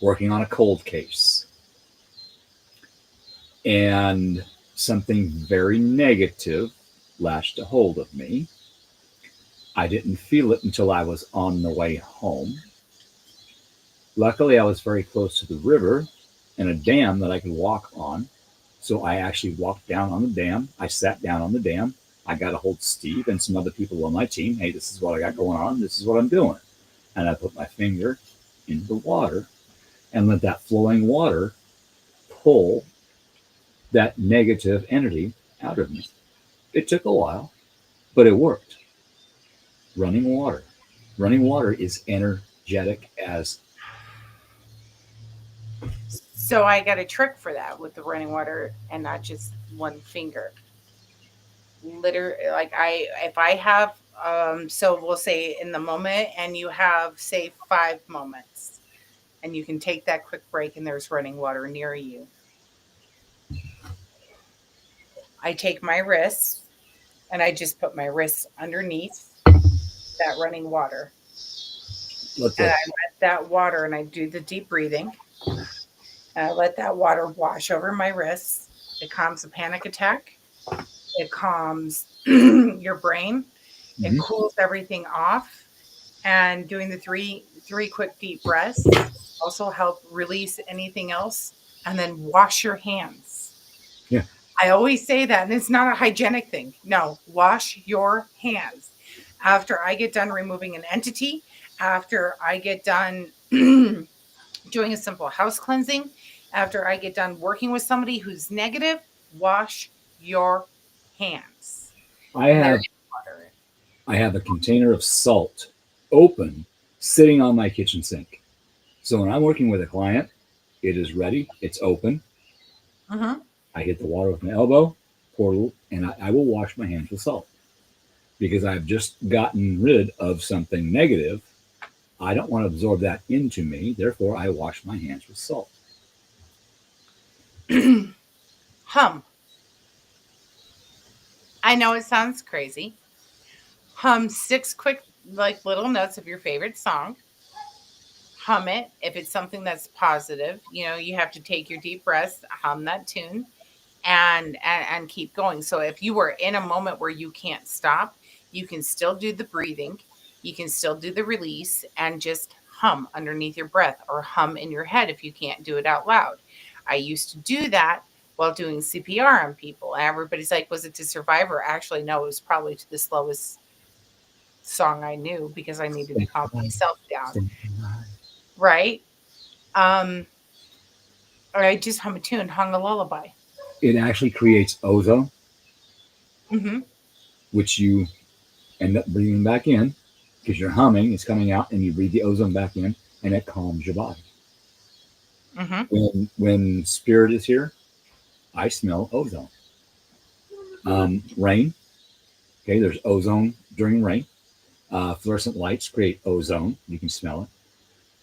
Speaker 6: working on a cold case, and something very negative lashed a hold of me. I didn't feel it until I was on the way home. Luckily, I was very close to the river and a dam that I could walk on. So I actually walked down on the dam. I sat down on the dam. I got a hold of Steve and some other people on my team. Hey, this is what I got going on. This is what I'm doing. And I put my finger into the water and let that flowing water pull that negative entity out of me. It took a while, but it worked. Running water. Running water is energetic as.
Speaker 7: So I got a trick for that with the running water and not just one finger. Literally, like if I have, so we'll say in the moment, and you have say 5 moments, and you can take that quick break, and there's running water near you. I take my wrists, and I just put my wrists underneath that running water, and I let that water, and I do the deep breathing. And I let that water wash over my wrists. It calms a panic attack. It calms your brain. It cools everything off. And doing the three quick deep breaths also help release anything else. And then wash your hands.
Speaker 6: Yeah.
Speaker 7: I always say that, and it's not a hygienic thing. No, wash your hands. After I get done removing an entity, after I get done doing a simple house cleansing, after I get done working with somebody who's negative, wash your hands.
Speaker 6: I have a container of salt open sitting on my kitchen sink. So when I'm working with a client, it is ready, it's open. I hit the water with my elbow, pour a little, and I will wash my hands with salt because I've just gotten rid of something negative. I don't want to absorb that into me. Therefore, I wash my hands with salt.
Speaker 7: Hum. I know it sounds crazy. Hum 6 quick, like little notes of your favorite song. Hum it. If it's something that's positive, you have to take your deep breaths, hum that tune, and keep going. So if you were in a moment where you can't stop, you can still do the breathing. You can still do the release and just hum underneath your breath, or hum in your head if you can't do it out loud. I used to do that while doing CPR on people. And everybody's like, was it to Survivor? Actually, no, it was probably to the slowest song I knew because I needed to calm myself down. Right? Or I just hum a tune, hung a lullaby.
Speaker 6: It actually creates ozone,
Speaker 7: Mm-hmm.
Speaker 6: which you end up breathing back in because you're humming, it's coming out, and you breathe the ozone back in, and it calms your body.
Speaker 7: Mm-hmm.
Speaker 6: When spirit is here, I smell ozone. Rain, okay, there's ozone during rain. Fluorescent lights create ozone. You can smell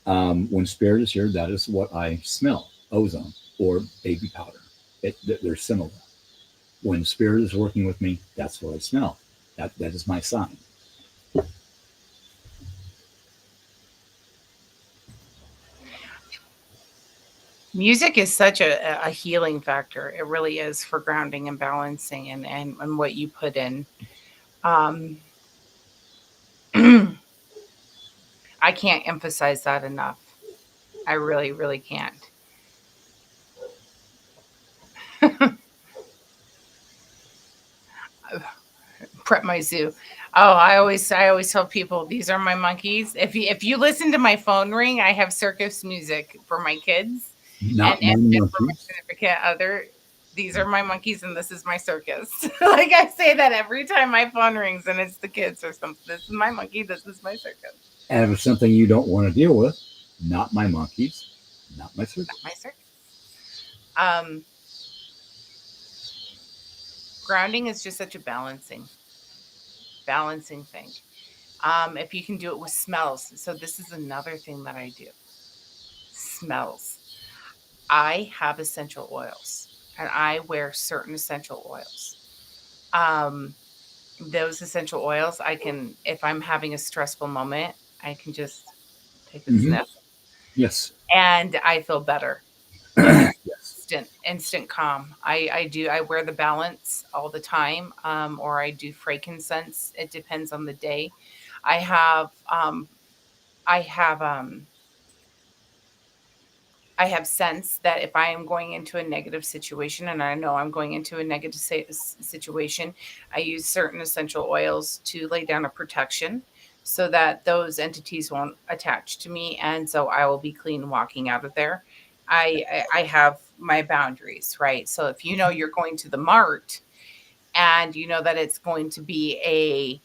Speaker 6: it. When spirit is here, that is what I smell, ozone or baby powder. They're similar. When spirit is working with me, that's what I smell. That is my sign.
Speaker 7: Music is such a healing factor. It really is, for grounding and balancing and what you put in. Um, I can't emphasize that enough. I really, really can't. Prep my zoo. Oh, I always tell people these are my monkeys. If you listen to my phone ring, I have circus music for my kids
Speaker 6: Not my
Speaker 7: and for my
Speaker 6: monkeys.
Speaker 7: significant other. These are my monkeys and this is my circus. Like I say that every time my phone rings and it's the kids or something. This is my monkey. This is my circus.
Speaker 6: And if it's something you don't want to deal with, not my monkeys, not my circus.
Speaker 7: Not my circus. Um, Grounding is just such a balancing thing. If you can do it with smells. So this is another thing that I do. Smells. I have essential oils and I wear certain essential oils. Those essential oils, I can, if I'm having a stressful moment, I can just take a
Speaker 6: Mhm.
Speaker 7: sniff
Speaker 6: Yes.
Speaker 7: and I feel better.
Speaker 6: Yes.
Speaker 7: Instant calm. I wear the balance all the time, or I do frankincense. It depends on the day. I have I have I have sense that if I am going into a negative situation and I know I'm going into a negative situation, I use certain essential oils to lay down a protection so that those entities won't attach to me. And so I will be clean walking out of there. I have my boundaries, right? So if you know you're going to the mart and you know that it's going to be a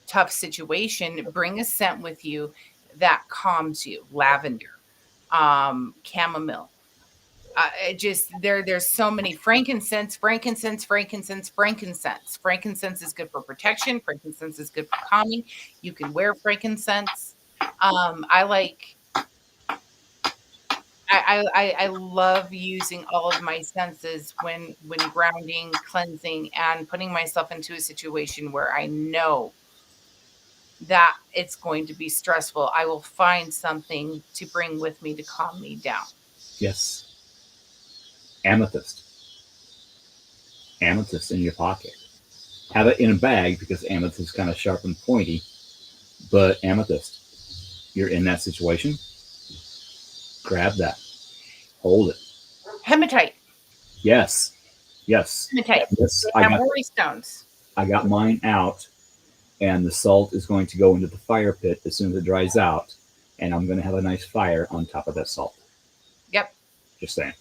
Speaker 7: tough situation, bring a scent with you that calms you. Lavender, chamomile. It just there's so many frankincense. Frankincense is good for protection. Frankincense is good for calming. You can wear frankincense. I like I love using all of my senses when grounding, cleansing, and putting myself into a situation where I know that it's going to be stressful. I will find something to bring with me to calm me down.
Speaker 6: Yes. Amethyst. Amethyst in your pocket. Have it in a bag because amethyst is kind of sharp and pointy. But amethyst, you're in that situation. Grab that. Hold it.
Speaker 7: Hematite.
Speaker 6: Yes. Yes.
Speaker 7: Hematite.
Speaker 6: Yes.
Speaker 7: They have worry stones.
Speaker 6: I got mine out, and the salt is going to go into the fire pit as soon as it dries out, and I'm going to have a nice fire on top of that salt.
Speaker 7: Yep.
Speaker 6: Just saying.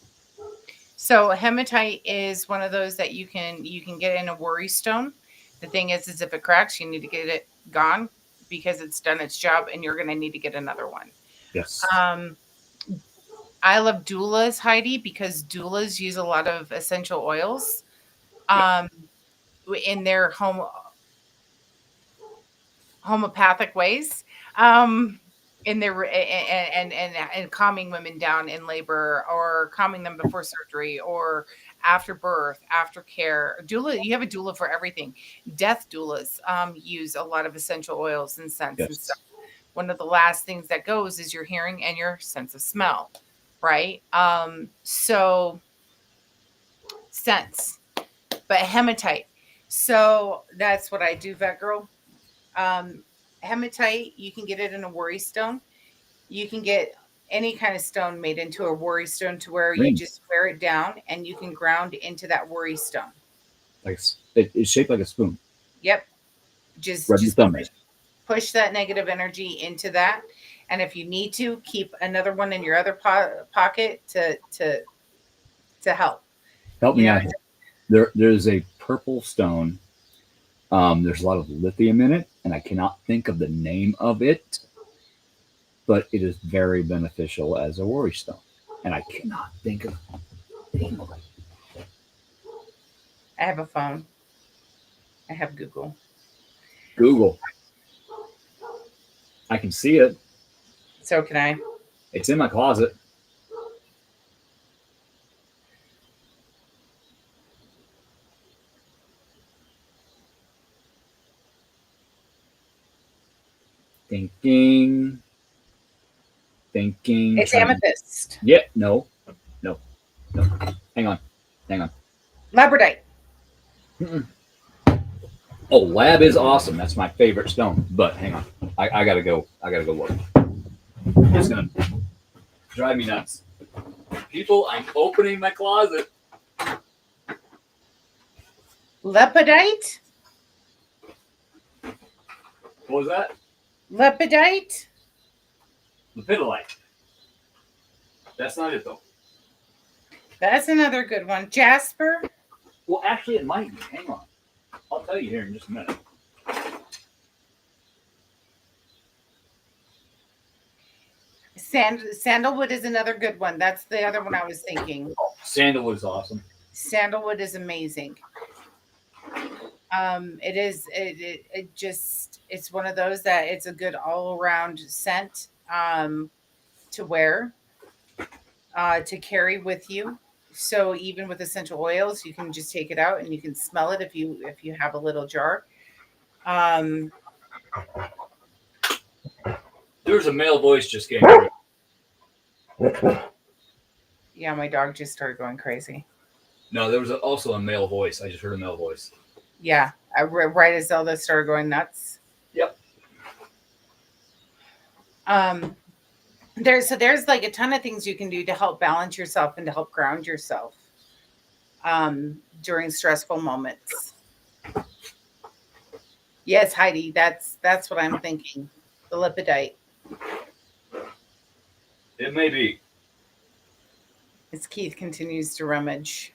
Speaker 7: So hematite is one of those that you can get in a worry stone. The thing is if it cracks, you need to get it gone because it's done its job, and you're going to need to get another one.
Speaker 6: Yes.
Speaker 7: I love doulas, Heidi, because doulas use a lot of essential oils in their homeopathic ways. In their and calming women down in labor or calming them before surgery or after birth, after care. Doula, you have a doula for everything. Death doulas use a lot of essential oils and scents and stuff.
Speaker 6: Yes.
Speaker 7: One of the last things that goes is your hearing and your sense of smell, right? So scents, but hematite. So that's what I do, vet girl. Hematite, you can get it in a worry stone. You can get any kind of stone made into a worry stone to where you
Speaker 6: Ring.
Speaker 7: just wear it down and you can ground into that worry stone.
Speaker 6: Like it's shaped like a spoon.
Speaker 7: Yep.
Speaker 6: Rub your
Speaker 7: Just
Speaker 6: thumb in.
Speaker 7: push that negative energy into that. And if you need to, keep another one in your other pocket to help.
Speaker 6: Help
Speaker 7: You
Speaker 6: me
Speaker 7: know,
Speaker 6: out here. There's a purple stone. There's a lot of lithium in it, and I cannot think of the name of it, but it is very beneficial as a worry stone. And I cannot think of the name of it.
Speaker 7: I have a phone. I have Google.
Speaker 6: Google. I can see it.
Speaker 7: So can I.
Speaker 6: It's in my closet. Thinking. Thinking.
Speaker 7: It's amethyst.
Speaker 6: Yeah. No. No. No. Hang on. Hang on.
Speaker 7: Labradorite.
Speaker 6: Mm-mm. Oh, lab is awesome. That's my favorite stone. But hang on. I gotta go. I gotta go look. It's gonna drive me nuts. People, I'm opening my closet.
Speaker 7: Lepidite.
Speaker 6: What was that?
Speaker 7: Lepidite.
Speaker 6: Lepidolite. That's not it though.
Speaker 7: That's another good one. Jasper.
Speaker 6: Well, actually, it might be. Hang on. I'll tell you here in just a minute.
Speaker 7: Sandalwood is another good one. That's the other one I was thinking.
Speaker 6: Sandalwood is awesome.
Speaker 7: Sandalwood is amazing. It's one of those that it's a good all around scent to wear, to carry with you. So even with essential oils, you can just take it out and you can smell it if you have a little jar. Um,
Speaker 6: There's a male voice just came through.
Speaker 7: yeah, my dog just started going crazy.
Speaker 6: No, there was also a male voice. I just heard a male voice.
Speaker 7: Yeah, right as Zelda started going nuts.
Speaker 6: Yep.
Speaker 7: There's like a ton of things you can do to help balance yourself and to help ground yourself during stressful moments. Yes, Heidi, that's what I'm thinking. The lipidite.
Speaker 6: It may be.
Speaker 7: As Keith continues to rummage.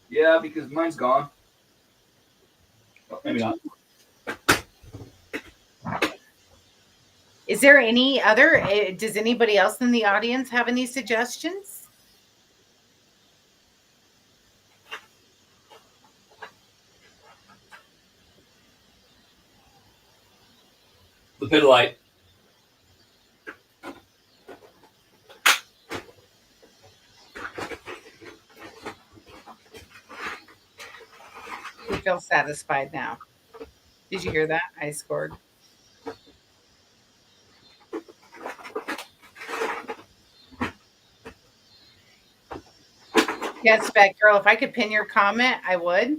Speaker 6: Yeah, because mine's gone. Well, maybe not.
Speaker 7: Is there any other? Does anybody else in the audience have any suggestions?
Speaker 6: The pit light.
Speaker 7: We feel satisfied now. Did you hear that? I scored. Yes, Beck girl, if I could pin your comment, I would.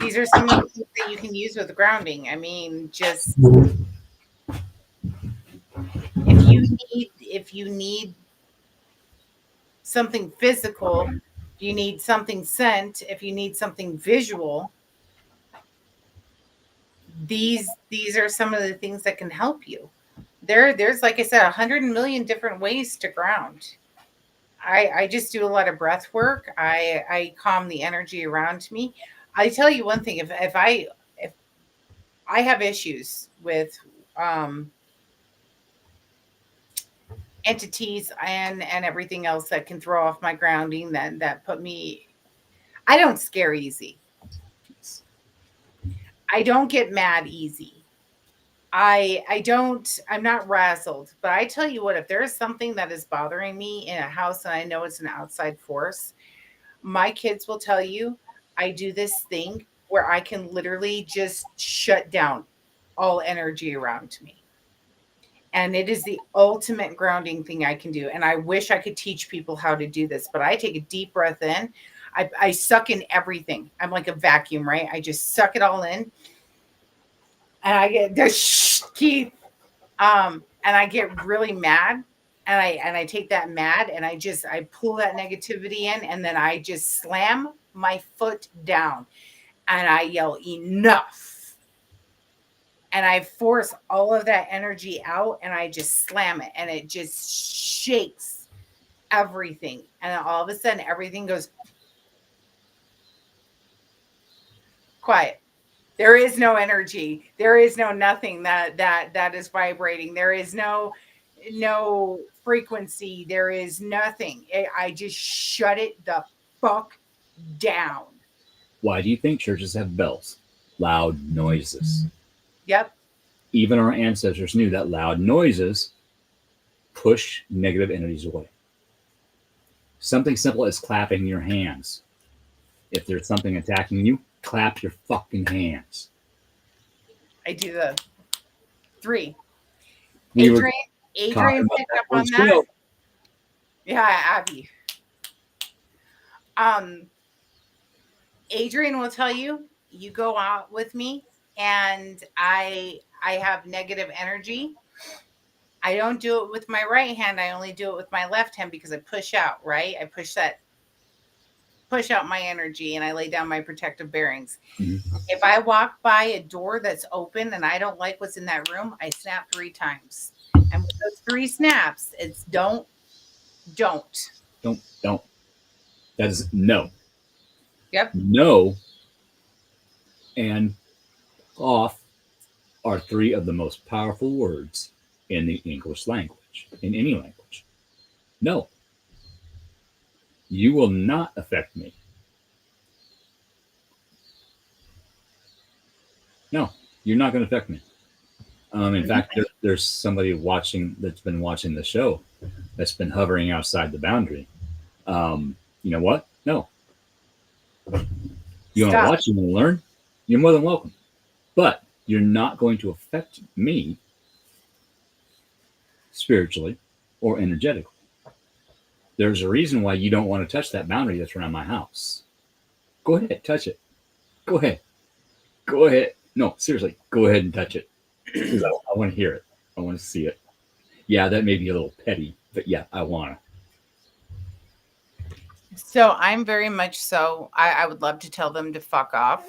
Speaker 7: These are some of the things that you can use with grounding. I mean, just if you need something physical, if you need something scent, if you need something visual, these are some of the things that can help you. There's like I said, 100 million different ways to ground. I just do a lot of breath work. I calm the energy around me. I tell you one thing, if I have issues with entities and everything else that can throw off my grounding, that put me, I don't scare easy. I don't get mad easy. I'm not razzled, but I tell you what, if there is something that is bothering me in a house and I know it's an outside force, my kids will tell you I do this thing where I can literally just shut down all energy around me. And it is the ultimate grounding thing I can do. And I wish I could teach people how to do this, but I take a deep breath in. I suck in everything. I'm like a vacuum, right? I just suck it all in. And I get this Keith. And I get really mad. And I take that mad and I pull that negativity in and then I just slam my foot down and I yell enough. And I force all of that energy out and I just slam it and it just shakes everything. And all of a sudden everything goes quiet. There is no energy. There is no nothing that is vibrating. There is no frequency. There is nothing. I just shut it the fuck down.
Speaker 6: Why do you think churches have bells? Loud noises.
Speaker 7: Yep.
Speaker 6: Even our ancestors knew that loud noises push negative energies away. Something simple as clapping your hands. If there's something attacking you, clap your fucking hands.
Speaker 7: I do the 3.
Speaker 6: We
Speaker 7: Adrian picked up on that.
Speaker 6: Too.
Speaker 7: Yeah, Abby. Adrian will tell you, you go out with me and I have negative energy. I don't do it with my right hand. I only do it with my left hand because I push out, right? I push out my energy and I lay down my protective bearings. Mm-hmm. If I walk by a door that's open and I don't like what's in that room, I snap 3 times. And with those 3 snaps, it's don't.
Speaker 6: That is no.
Speaker 7: Yep.
Speaker 6: No and off are 3 of the most powerful words in the English language, in any language. No. You will not affect me. No, you're not going to affect me. In fact, there's somebody watching that's been watching the show that's been hovering outside the boundary. You know what? No. You want to
Speaker 7: Stop.
Speaker 6: watch, you want to learn, you're more than welcome. But you're not going to affect me spiritually or energetically. There's a reason why you don't want to touch that boundary that's around my house. Go ahead, touch it. Go ahead. Go ahead. No, seriously, go ahead and touch it. I want to hear it. I want to see it. Yeah, that may be a little petty, but yeah, I want to.
Speaker 7: So I'm very much so. I would love to tell them to fuck off,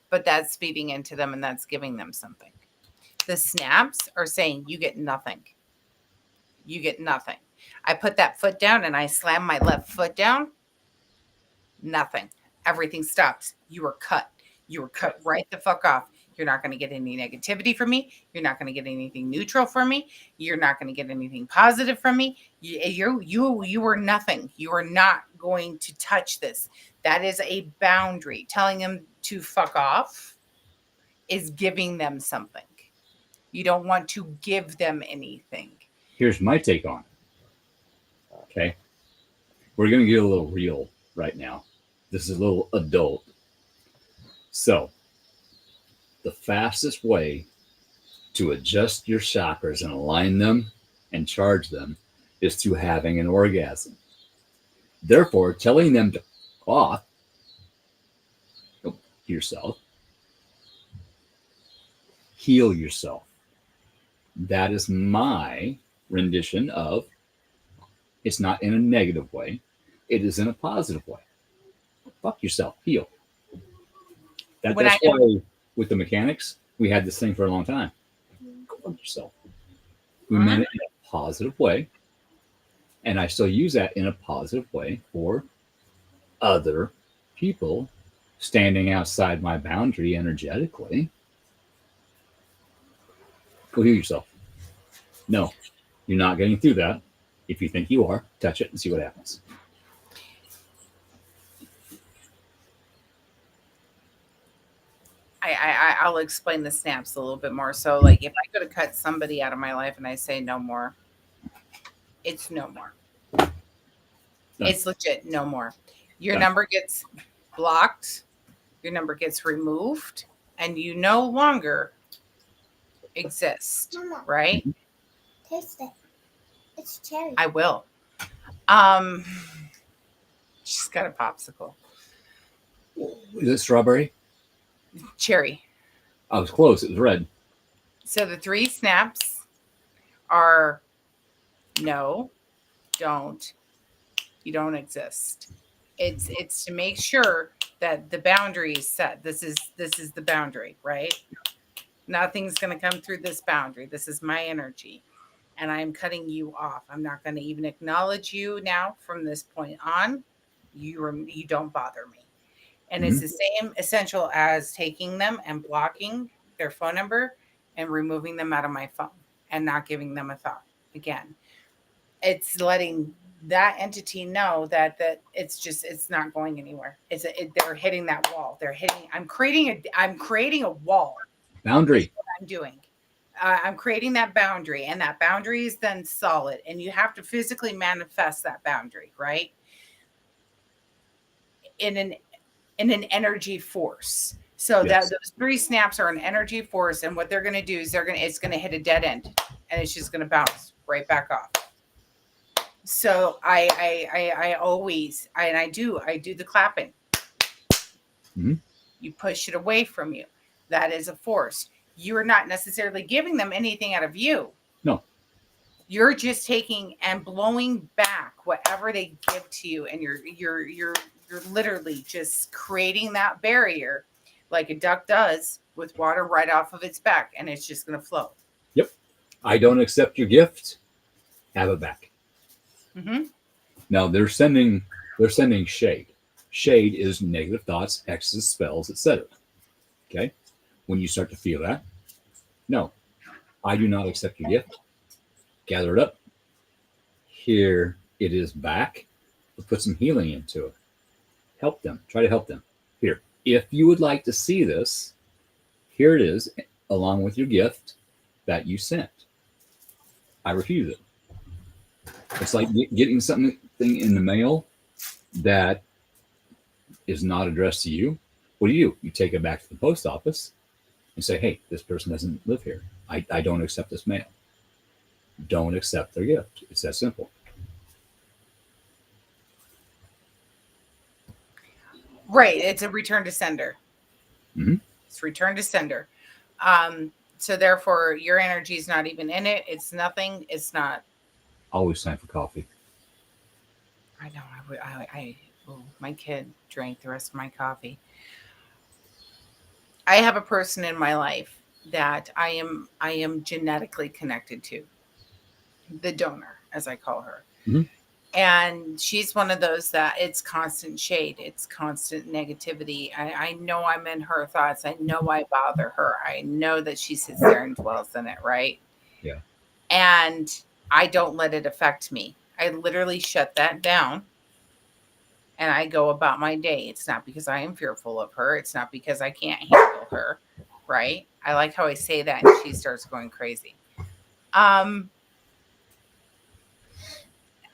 Speaker 7: but that's feeding into them and that's giving them something. The snaps are saying you get nothing. You get nothing. I put that foot down and I slam my left foot down. Nothing. Everything stops. You were cut. You were cut right the fuck off. You're not going to get any negativity from me. You're not going to get anything neutral from me. You're not going to get anything positive from me. You were nothing. You are not going to touch this. That is a boundary. Telling them to fuck off is giving them something. You don't want to give them anything.
Speaker 6: Here's my take on it. Okay. We're going to get a little real right now. This is a little adult. So, the fastest way to adjust your chakras and align them and charge them is through having an orgasm. Therefore, telling them to off yourself, heal yourself. That is my rendition of it's not in a negative way, it is in a positive way. Fuck yourself, heal. That's why with the mechanics, we had this thing for a long time. Go fuck yourself. We meant it in a positive way. And I still use that in a positive way for other people standing outside my boundary energetically. Go heal yourself. No, you're not getting through that. If you think you are, touch it and see what happens.
Speaker 7: I'll explain the snaps a little bit more. So, like, if I could have cut somebody out of my life and I say no more, it's no more.
Speaker 6: Done.
Speaker 7: It's legit no more. Your number gets blocked, your number gets removed, and you no longer exist.
Speaker 8: Mama,
Speaker 7: right?
Speaker 8: taste it. It's cherry.
Speaker 7: I will. She's got a popsicle.
Speaker 6: Is it strawberry?
Speaker 7: Cherry.
Speaker 6: I was close. It was red.
Speaker 7: So the 3 snaps are no, don't, you don't exist. It's to make sure that the boundary is set. This is the boundary, right? Nothing's going to come through this boundary. This is my energy, and I'm cutting you off. I'm not going to even acknowledge you now from this point on. You don't bother me. And it's the same essential as taking them and blocking their phone number and removing them out of my phone and not giving them a thought again. It's letting that entity know that it's not going anywhere. They're hitting that wall. I'm creating a wall.
Speaker 6: Boundary.
Speaker 7: What I'm doing. I'm creating that boundary, and that boundary is then solid, and you have to physically manifest that boundary, right? In an energy force. So
Speaker 6: Yes.
Speaker 7: that those 3 snaps are an energy force, and what they're going to do is it's going to hit a dead end, and it's just going to bounce right back off. So I always do the clapping.
Speaker 6: Mm-hmm.
Speaker 7: You push it away from you. That is a force. You are not necessarily giving them anything out of you.
Speaker 6: No.
Speaker 7: You're just taking and blowing back whatever they give to you, and you're literally just creating that barrier like a duck does with water right off of its back, and it's just going to flow.
Speaker 6: Yep. I don't accept your gift. Have it back.
Speaker 7: Mm-hmm.
Speaker 6: Now they're sending shade. Shade is negative thoughts, hexes, spells, etc. Okay. When you start to feel that, no, I do not accept your gift. Gather it up. Here it is back. but put some healing into it. Help them. Try to help them. Here, if you would like to see this, here it is, along with your gift that you sent. I refuse it. It's like getting something in the mail that is not addressed to you. What do? You take it back to the post office and say, hey, this person doesn't live here. I don't accept this mail. Don't accept their gift. It's that simple.
Speaker 7: Right. It's a return to sender.
Speaker 6: Mhm.
Speaker 7: It's return to sender. So therefore, your energy is not even in it. It's nothing. It's not.
Speaker 6: Always time for coffee.
Speaker 7: I know. My kid drank the rest of my coffee. I have a person in my life that I am genetically connected to, the donor, as I call her.
Speaker 6: Mhm.
Speaker 7: And she's one of those that it's constant shade, it's constant negativity. I know I'm in her thoughts. I know I bother her. I know that she sits there and dwells in it, right?
Speaker 6: Yeah.
Speaker 7: And I don't let it affect me. I literally shut that down and I go about my day. It's not because I am fearful of her. It's not because I can't handle her, right? I like how I say that and she starts going crazy.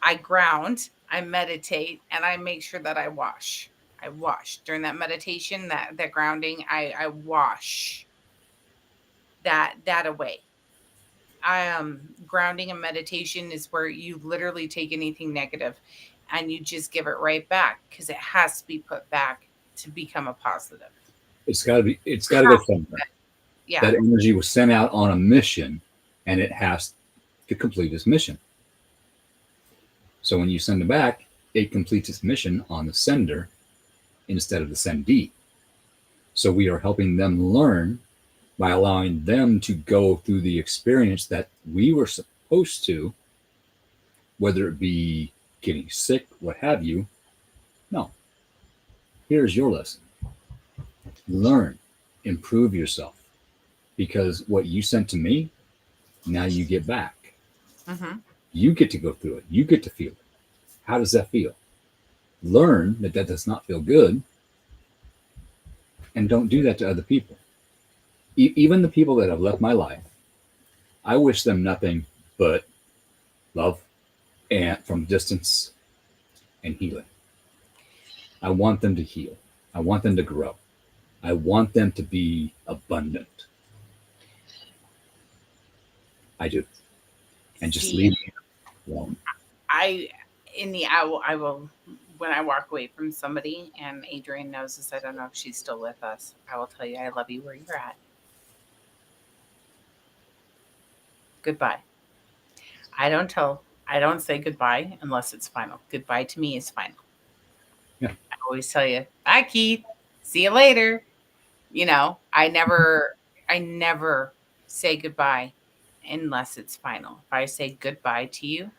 Speaker 7: I ground, I meditate, and I make sure that I wash. I wash during that meditation, that grounding. I wash that away. Grounding and meditation is where you literally take anything negative, and you just give it right back because it has to be put back to become a positive.
Speaker 6: It's got to be. It's got to go somewhere.
Speaker 7: Yeah,
Speaker 6: That energy was sent out on a mission, and it has to complete its mission. So when you send it back, it completes its mission on the sender instead of the sendee. So we are helping them learn by allowing them to go through the experience that we were supposed to, whether it be getting sick, what have you. No, here's your lesson. Learn, improve yourself, because what you sent to me, now you get back.
Speaker 7: mm-hmm.
Speaker 6: You get to go through it. You get to feel it. How does that feel? Learn that that does not feel good, and don't do that to other people. Even the people that have left my life, I wish them nothing but love and from distance and healing. I want them to heal. I want them to grow. I want them to be abundant. I do. And just leave me alone.
Speaker 7: I I will when I walk away from somebody and Adrian knows this, I don't know if she's still with us. I will tell you I love you where you're at. Goodbye. I don't say goodbye unless it's final. Goodbye to me is final.
Speaker 6: Yeah.
Speaker 7: I always tell you, bye Keith. See you later. I never say goodbye unless it's final. If I say goodbye to you,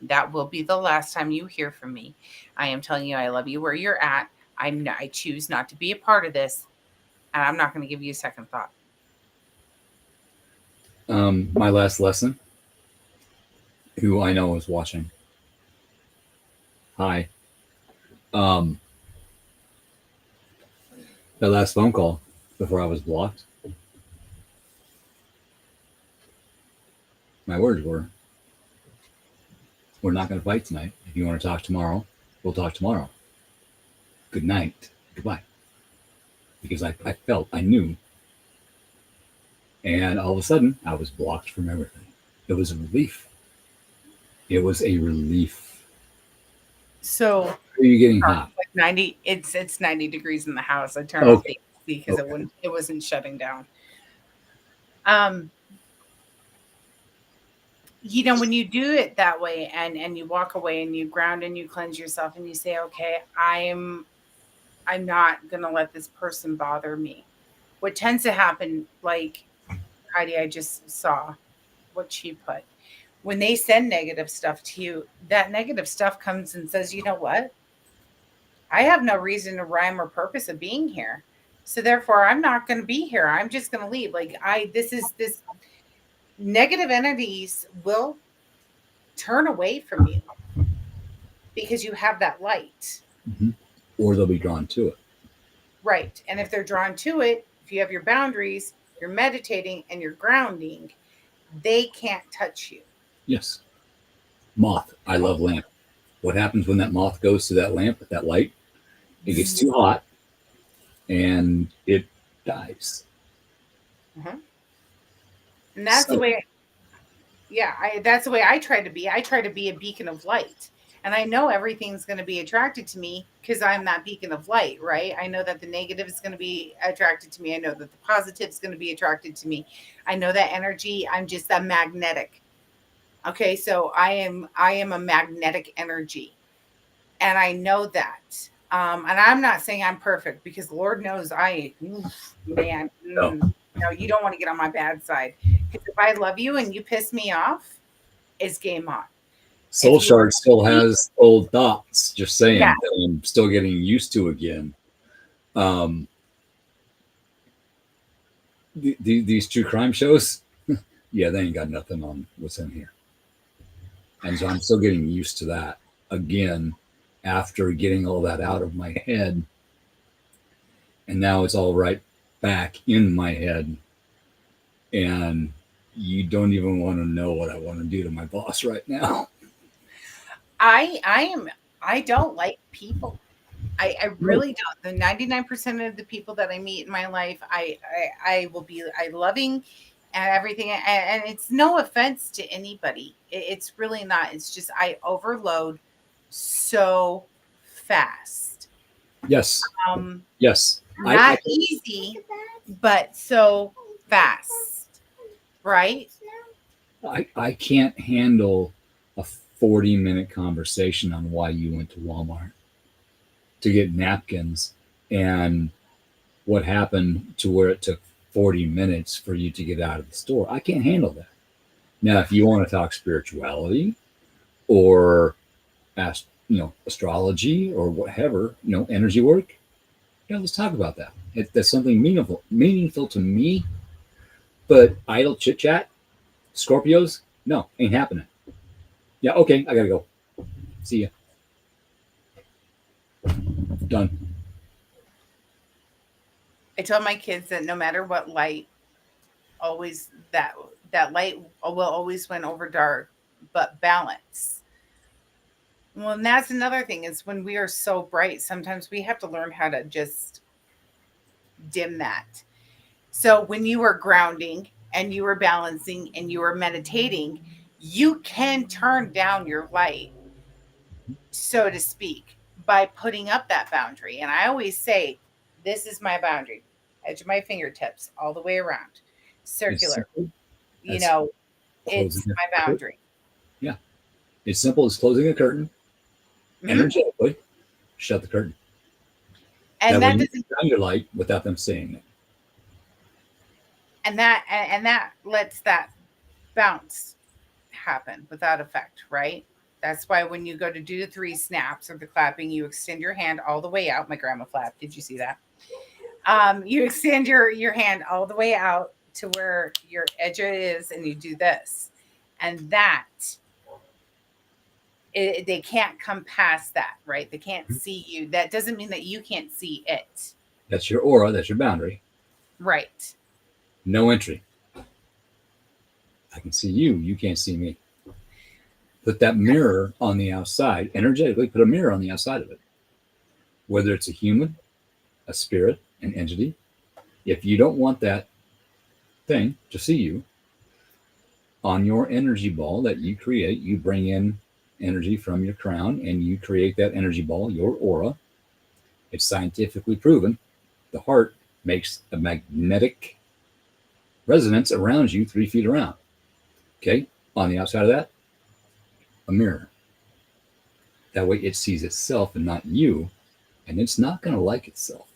Speaker 7: that will be the last time you hear from me. I am telling you I love you where you're at. I choose not to be a part of this, and I'm not going to give you a second thought.
Speaker 6: My last lesson, who I know is watching. Hi. Um, that last phone call before I was blocked, my words were, we're not going to fight tonight. If you want to talk tomorrow, we'll talk tomorrow. Good night. Goodbye. Because I felt, I knew. And all of a sudden, I was blocked from everything. It was a relief. It was a relief.
Speaker 7: So
Speaker 6: Are you getting hot?
Speaker 7: like 90, it's 90 degrees in the house. I turned
Speaker 6: Okay.
Speaker 7: off the AC because
Speaker 6: Okay.
Speaker 7: it wasn't shutting down. When you do it that way and you walk away and you ground and you cleanse yourself and you say, okay, I'm not gonna let this person bother me. What tends to happen, like Heidi, I just saw what she put. When they send negative stuff to you, that negative stuff comes and says, you know what? I have no reason or rhyme or purpose of being here. So therefore I'm not gonna be here. I'm just gonna leave. Like this negative entities will turn away from you. because you have that light.
Speaker 6: Or they'll be drawn to it.
Speaker 7: Right. And if they're drawn to it, if you have your boundaries, you're meditating and you're grounding, they can't touch you.
Speaker 6: Yes. Moth. I love lamp. What happens when that moth goes to that lamp, that light? It gets too hot and it dies.
Speaker 7: Mhm. And that's the
Speaker 6: So,
Speaker 7: way, yeah, that's the way I try to be. I try to be a beacon of light. And I know everything's going to be attracted to me because I'm that beacon of light, right? I know that the negative is going to be attracted to me. I know that the positive is going to be attracted to me. I know that energy, I'm just a magnetic. Okay, so I am a magnetic energy. And I know that. And I'm not saying I'm perfect because Lord knows man,
Speaker 6: no.
Speaker 7: no, you don't want to get on my bad side. Because if I love you and you piss me off, it's game on.
Speaker 6: Soul
Speaker 7: If you
Speaker 6: Shard still
Speaker 7: love me,
Speaker 6: has old thoughts, just
Speaker 7: yeah,
Speaker 6: saying, that I'm still getting used to again. Um, these true crime shows, yeah, they ain't got nothing on what's in here. And so I'm still getting used to that again after getting all that out of my head. And now it's all right back in my head. And you don't even want to know what I want to do to my boss right now.
Speaker 7: I don't like people. I
Speaker 6: No.
Speaker 7: really don't. The 99% of the people that I meet in my life, I will be I loving and everything. And it's no offense to anybody. It's really not. It's just I overload so fast.
Speaker 6: Yes.
Speaker 7: Um,
Speaker 6: Yes.
Speaker 7: Not easy, but so fast, right?
Speaker 6: I can't handle a 40-minute conversation on why you went to Walmart to get napkins and what happened to where it took 40 minutes for you to get out of the store. I can't handle that. Now, if you want to talk spirituality or ask, astrology or whatever, energy work, yeah, let's talk about that. That's something meaningful to me. But idle chit chat, Scorpios, no, ain't happening. Yeah, okay, I gotta go. See ya. Done.
Speaker 7: I tell my kids that no matter what light, always that light will always win over dark, but balance. Well, and that's another thing is when we are so bright, sometimes we have to learn how to just dim that. So when you are grounding and you are balancing and you are meditating, you can turn down your light, so to speak, by putting up that boundary. And I always say, this is my boundary, edge of my fingertips, all the way around,
Speaker 6: It's
Speaker 7: circular.
Speaker 6: simple
Speaker 7: You
Speaker 6: as
Speaker 7: know, it's
Speaker 6: closing a
Speaker 7: my
Speaker 6: curtain.
Speaker 7: boundary.
Speaker 6: Yeah, it's simple as closing a curtain
Speaker 7: Mhm.
Speaker 6: energetically. Shut the curtain.
Speaker 7: And
Speaker 6: That way
Speaker 7: that
Speaker 6: you
Speaker 7: doesn't,
Speaker 6: can shine your light without them seeing it.
Speaker 7: and that lets that bounce happen without effect, right? That's why when you go to do the three snaps or the clapping, you extend your hand all the way out. My grandma clapped. Did you see that? You extend your hand all the way out to where your edge is, and you do this, and that they can't come past that, right? They can't see you. That doesn't mean that you can't see it,
Speaker 6: That's your aura. That's your boundary.
Speaker 7: right?
Speaker 6: No entry. I can see you. You can't see me. Put that mirror on the outside. Energetically, put a mirror on the outside of it. Whether it's a human, a spirit, an entity. If you don't want that thing to see you, on your energy ball that you create, you bring in energy from your crown and you create that energy ball, your aura. It's scientifically proven. The heart makes a magnetic resonance around you 3 feet around. Okay. On the outside of that, a mirror. That way it sees itself and not you, and it's not going to like itself.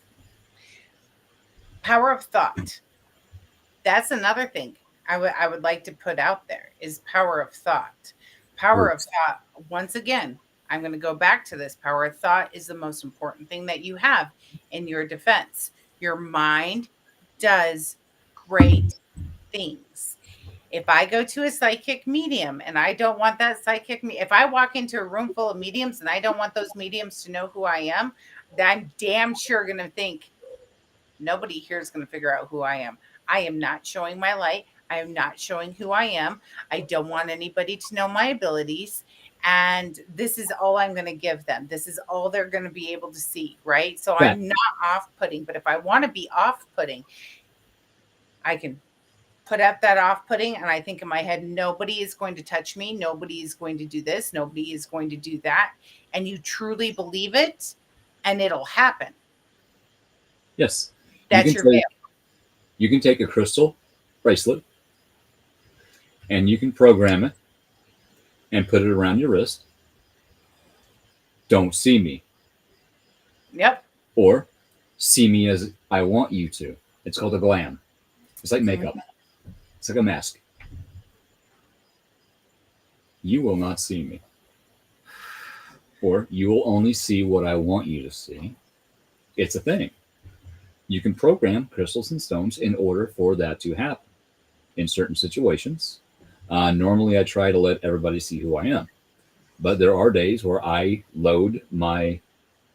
Speaker 7: Power of thought. That's another thing I would like to put out there is power of thought. Power of
Speaker 6: Works.
Speaker 7: thought. Once again, I'm going to go back to this. Power of thought is the most important thing that you have in your defense. Your mind does great things. If I go to a psychic medium and I don't want that if I walk into a room full of mediums and I don't want those mediums to know who I am, then I'm damn sure going to think nobody here is going to figure out who I am. I am not showing my light. I am not showing who I am. I don't want anybody to know my abilities. And this is all I'm going to give them. This is all they're going to be able to see, right? So
Speaker 6: Right.
Speaker 7: I'm not off putting, but if I want to be off putting, I can put up that off putting. And I think in my head, nobody is going to touch me. Nobody is going to do this. Nobody is going to do that. And you truly believe it, and it'll happen.
Speaker 6: Yes.
Speaker 7: That's your veil.
Speaker 6: You can take a crystal bracelet and you can program it and put it around your wrist. Don't see me.
Speaker 7: Yep.
Speaker 6: Or see me as I want you to. It's called a glam. It's like makeup. It's like a mask. You will not see me. Or you will only see what I want you to see. It's a thing. You can program crystals and stones in order for that to happen in certain situations. Normally, I try to let everybody see who I am. But there are days where I load my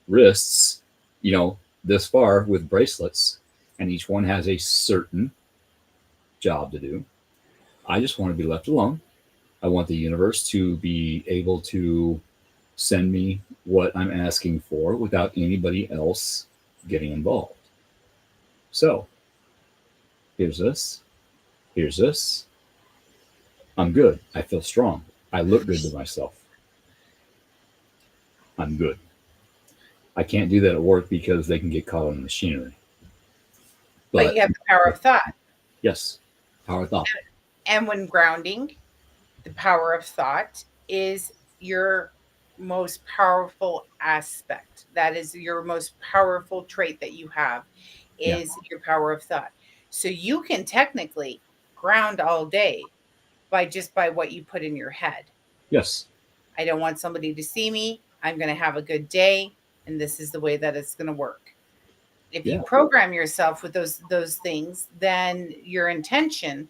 Speaker 6: wrists, this far with bracelets, and each one has a certain job to do. I just want to be left alone. I want the universe to be able to send me what I'm asking for without anybody else getting involved. So, here's this. Here's this. I'm good. I feel strong. I look good to myself. I'm good. I can't do that at work because they can get caught on the machinery.
Speaker 7: But you have the power of thought.
Speaker 6: Yes, power of thought.
Speaker 7: And when grounding, the power of thought is your most powerful aspect. That is your most powerful trait that you have is your power of thought. So you can technically ground all day by what you put in your head.
Speaker 6: Yes.
Speaker 7: I don't want somebody to see me. I'm going to have a good day, and this is the way that it's going to work. If you program yourself with those things, then your intention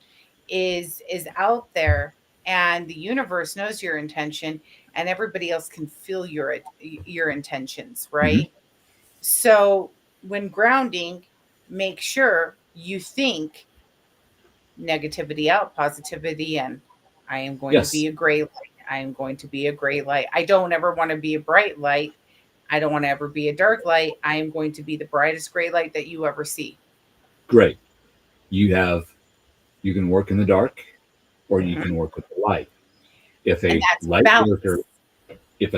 Speaker 7: is out there, and the universe knows your intention, and everybody else can feel your intentions, right? So when grounding, make sure you think negativity out, positivity in. I am going to be a gray light. I am going to be a gray light. I don't ever want to be a bright light. I don't want to ever be a dark light. I am going to be the brightest gray light that you ever see.
Speaker 6: Great. You can work in the dark, or you can work with the light. If a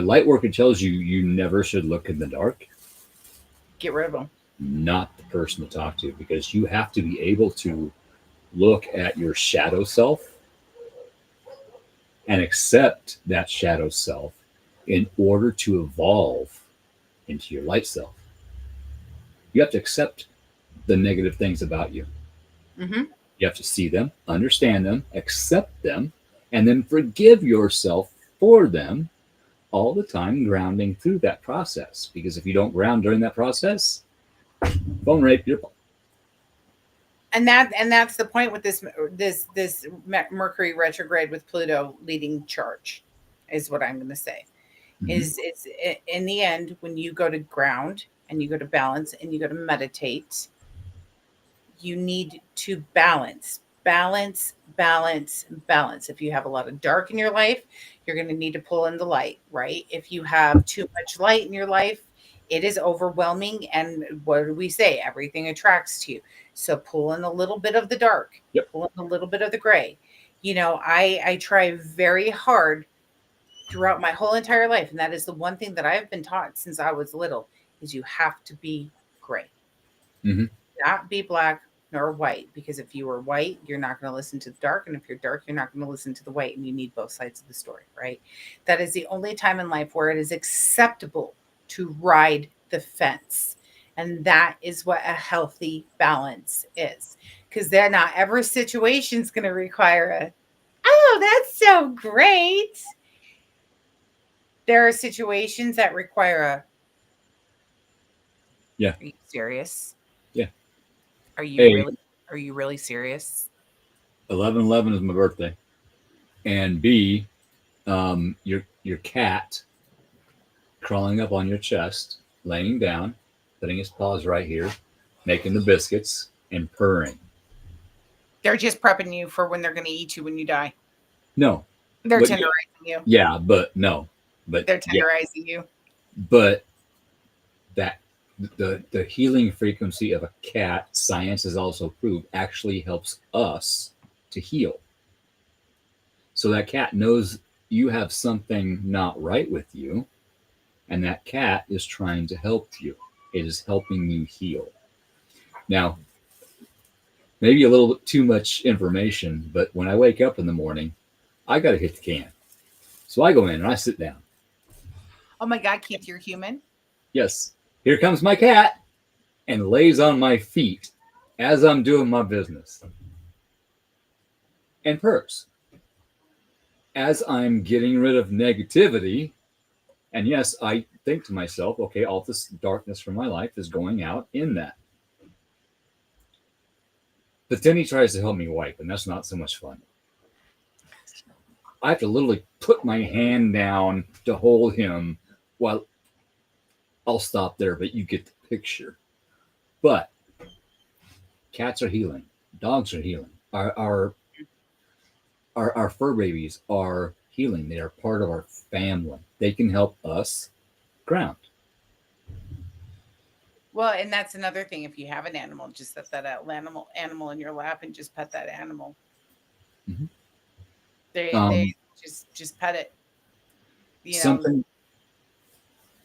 Speaker 6: light worker tells you you never should look in the dark,
Speaker 7: get rid of them.
Speaker 6: Not the person to talk to, because you have to be able to look at your shadow self and accept that shadow self in order to evolve into your light self. You have to accept the negative things about you. You have to see them, understand them, accept them, and then forgive yourself for them all the time, grounding through that process. Because if you don't ground during that process, bone rape, you're.
Speaker 7: And that's the point with this Mercury retrograde with Pluto leading charge, is what I'm going to say. Is it's in the end, when you go to ground and you go to balance and you go to meditate, you need to balance. If you have a lot of dark in your life, you're going to need to pull in the light, right? If you have too much light in your life, it is overwhelming. And what do we say? Everything attracts to you. So pull in a little bit of the dark, pull in a little bit of the gray. I try very hard throughout my whole entire life. And that is the one thing that I've been taught since I was little, is you have to be gray. Not be black nor white, because if you are white, you're not going to listen to the dark. And if you're dark, you're not going to listen to the white. And you need both sides of the story, right? That is the only time in life where it is acceptable to ride the fence. And that is what a healthy balance is. Because then not every situation is going to require oh, that's so great. There are situations that require
Speaker 6: are
Speaker 7: you serious?
Speaker 6: Yeah.
Speaker 7: Are you really serious?
Speaker 6: 11/11 is my birthday, and B, your cat crawling up on your chest, laying down, putting his paws right here, making the biscuits and purring.
Speaker 7: They're just prepping you for when they're going to eat you when you die.
Speaker 6: No,
Speaker 7: They're
Speaker 6: but
Speaker 7: tenderizing you.
Speaker 6: yeah, but no, but
Speaker 7: They're
Speaker 6: yeah,
Speaker 7: tenderizing you.
Speaker 6: but that the healing frequency of a cat, science has also proved, actually helps us to heal. So that cat knows you have something not right with you, and that cat is trying to help you. It is helping you heal. Now, maybe a little bit too much information, but when I wake up in the morning, I got to hit the can. So I go in and I sit down.
Speaker 7: Oh my God, Keith, you're human.
Speaker 6: Yes, here comes my cat, and lays on my feet as I'm doing my business and purrs. As I'm getting rid of negativity, and yes, I think to myself, okay, all this darkness from my life is going out in that. But then he tries to help me wipe, and that's not so much fun. I have to literally put my hand down to hold him while I'll stop there, but you get the picture. But cats are healing, dogs are healing. Our fur babies are healing. They are part of our family. They can help us ground.
Speaker 7: Well, and that's another thing. If you have an animal, just set that animal in your lap and just pet that animal.
Speaker 6: Mhm.
Speaker 7: They just pet it. You know,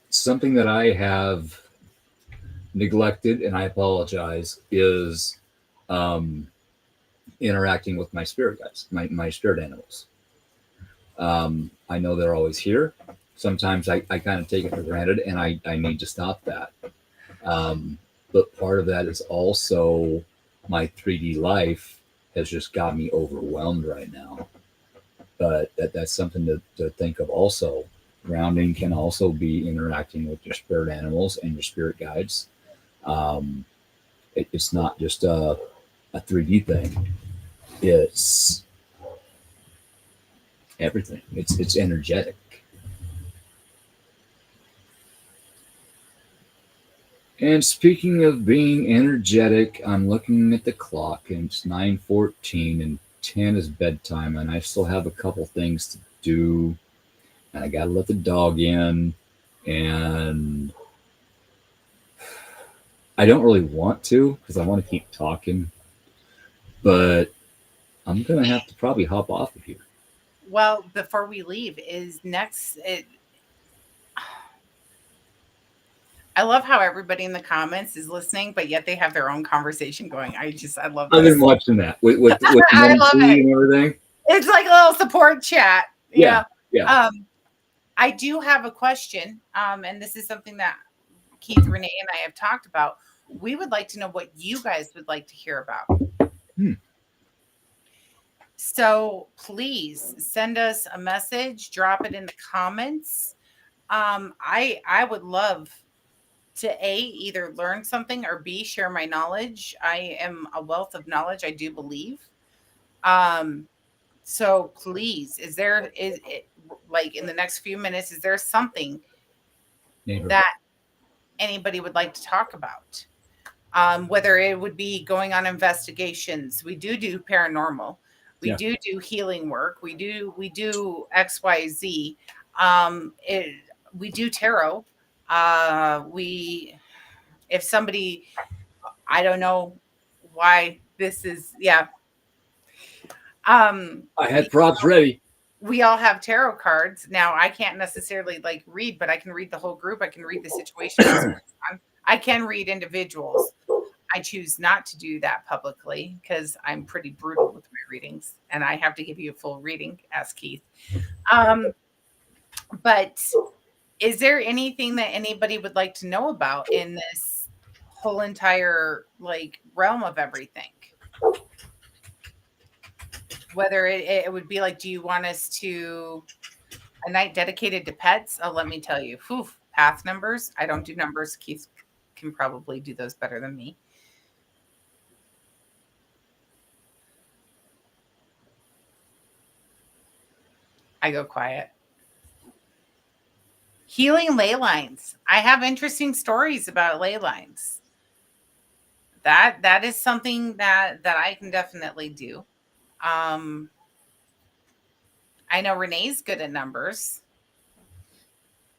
Speaker 6: Something that I have neglected, and I apologize, is um, interacting with my spirit guides, my spirit animals. I know they're always here. Sometimes I kind of take it for granted, and I need to stop that. Um, but part of that is also my 3D life has just got me overwhelmed right now. But that's something to think of also. Grounding can also be interacting with your spirit animals and your spirit guides. Um, it's not just a 3D thing. It's everything. It's energetic. And speaking of being energetic, I'm looking at the clock and it's 9:14 and 10 is bedtime, and I still have a couple things to do, and I gotta let the dog in, and I don't really want to because I want to keep talking, but I'm gonna have to probably hop off of here.
Speaker 7: well, before we leave, is next. I love how everybody in the comments is listening, but yet they have their own conversation going. I love
Speaker 6: I've been
Speaker 7: this.
Speaker 6: watching that with
Speaker 7: I love
Speaker 6: Nancy
Speaker 7: it.
Speaker 6: and everything.
Speaker 7: It's like a little support chat.
Speaker 6: Yeah,
Speaker 7: Yeah.
Speaker 6: yeah.
Speaker 7: I do have a question, and this is something that Keith, Renee, and I have talked about. We would like to know what you guys would like to hear about.
Speaker 6: Hmm.
Speaker 7: So please send us a message, drop it in the comments. I would love to either learn something, or B, share my knowledge. I am a wealth of knowledge, I do believe. Um, so please, is it, like, in the next few minutes, is there something
Speaker 6: Neighbor.
Speaker 7: that anybody would like to talk about? Whether it would be going on investigations. We do paranormal. We
Speaker 6: Yeah.
Speaker 7: do healing work. We do XYZ. We do tarot. We If somebody, I don't know why this is, yeah.
Speaker 6: I
Speaker 7: We
Speaker 6: had props ready.
Speaker 7: we all have tarot cards. Now I can't necessarily like read, but I can read the whole group. I can read the situation. I can read individuals. I choose not to do that publicly because I'm pretty brutal with my readings, and I have to give you a full reading. Ask Keith. Um, but is there anything that anybody would like to know about in this whole entire like realm of everything? Whether it would be like, do you want us to a night dedicated to pets? Oh, let me tell you, whew, path numbers. I don't do numbers. Keith can probably do those better than me. I go quiet. Healing ley lines. I have interesting stories about ley lines. That is something that I can definitely do. I know Renee's good at numbers.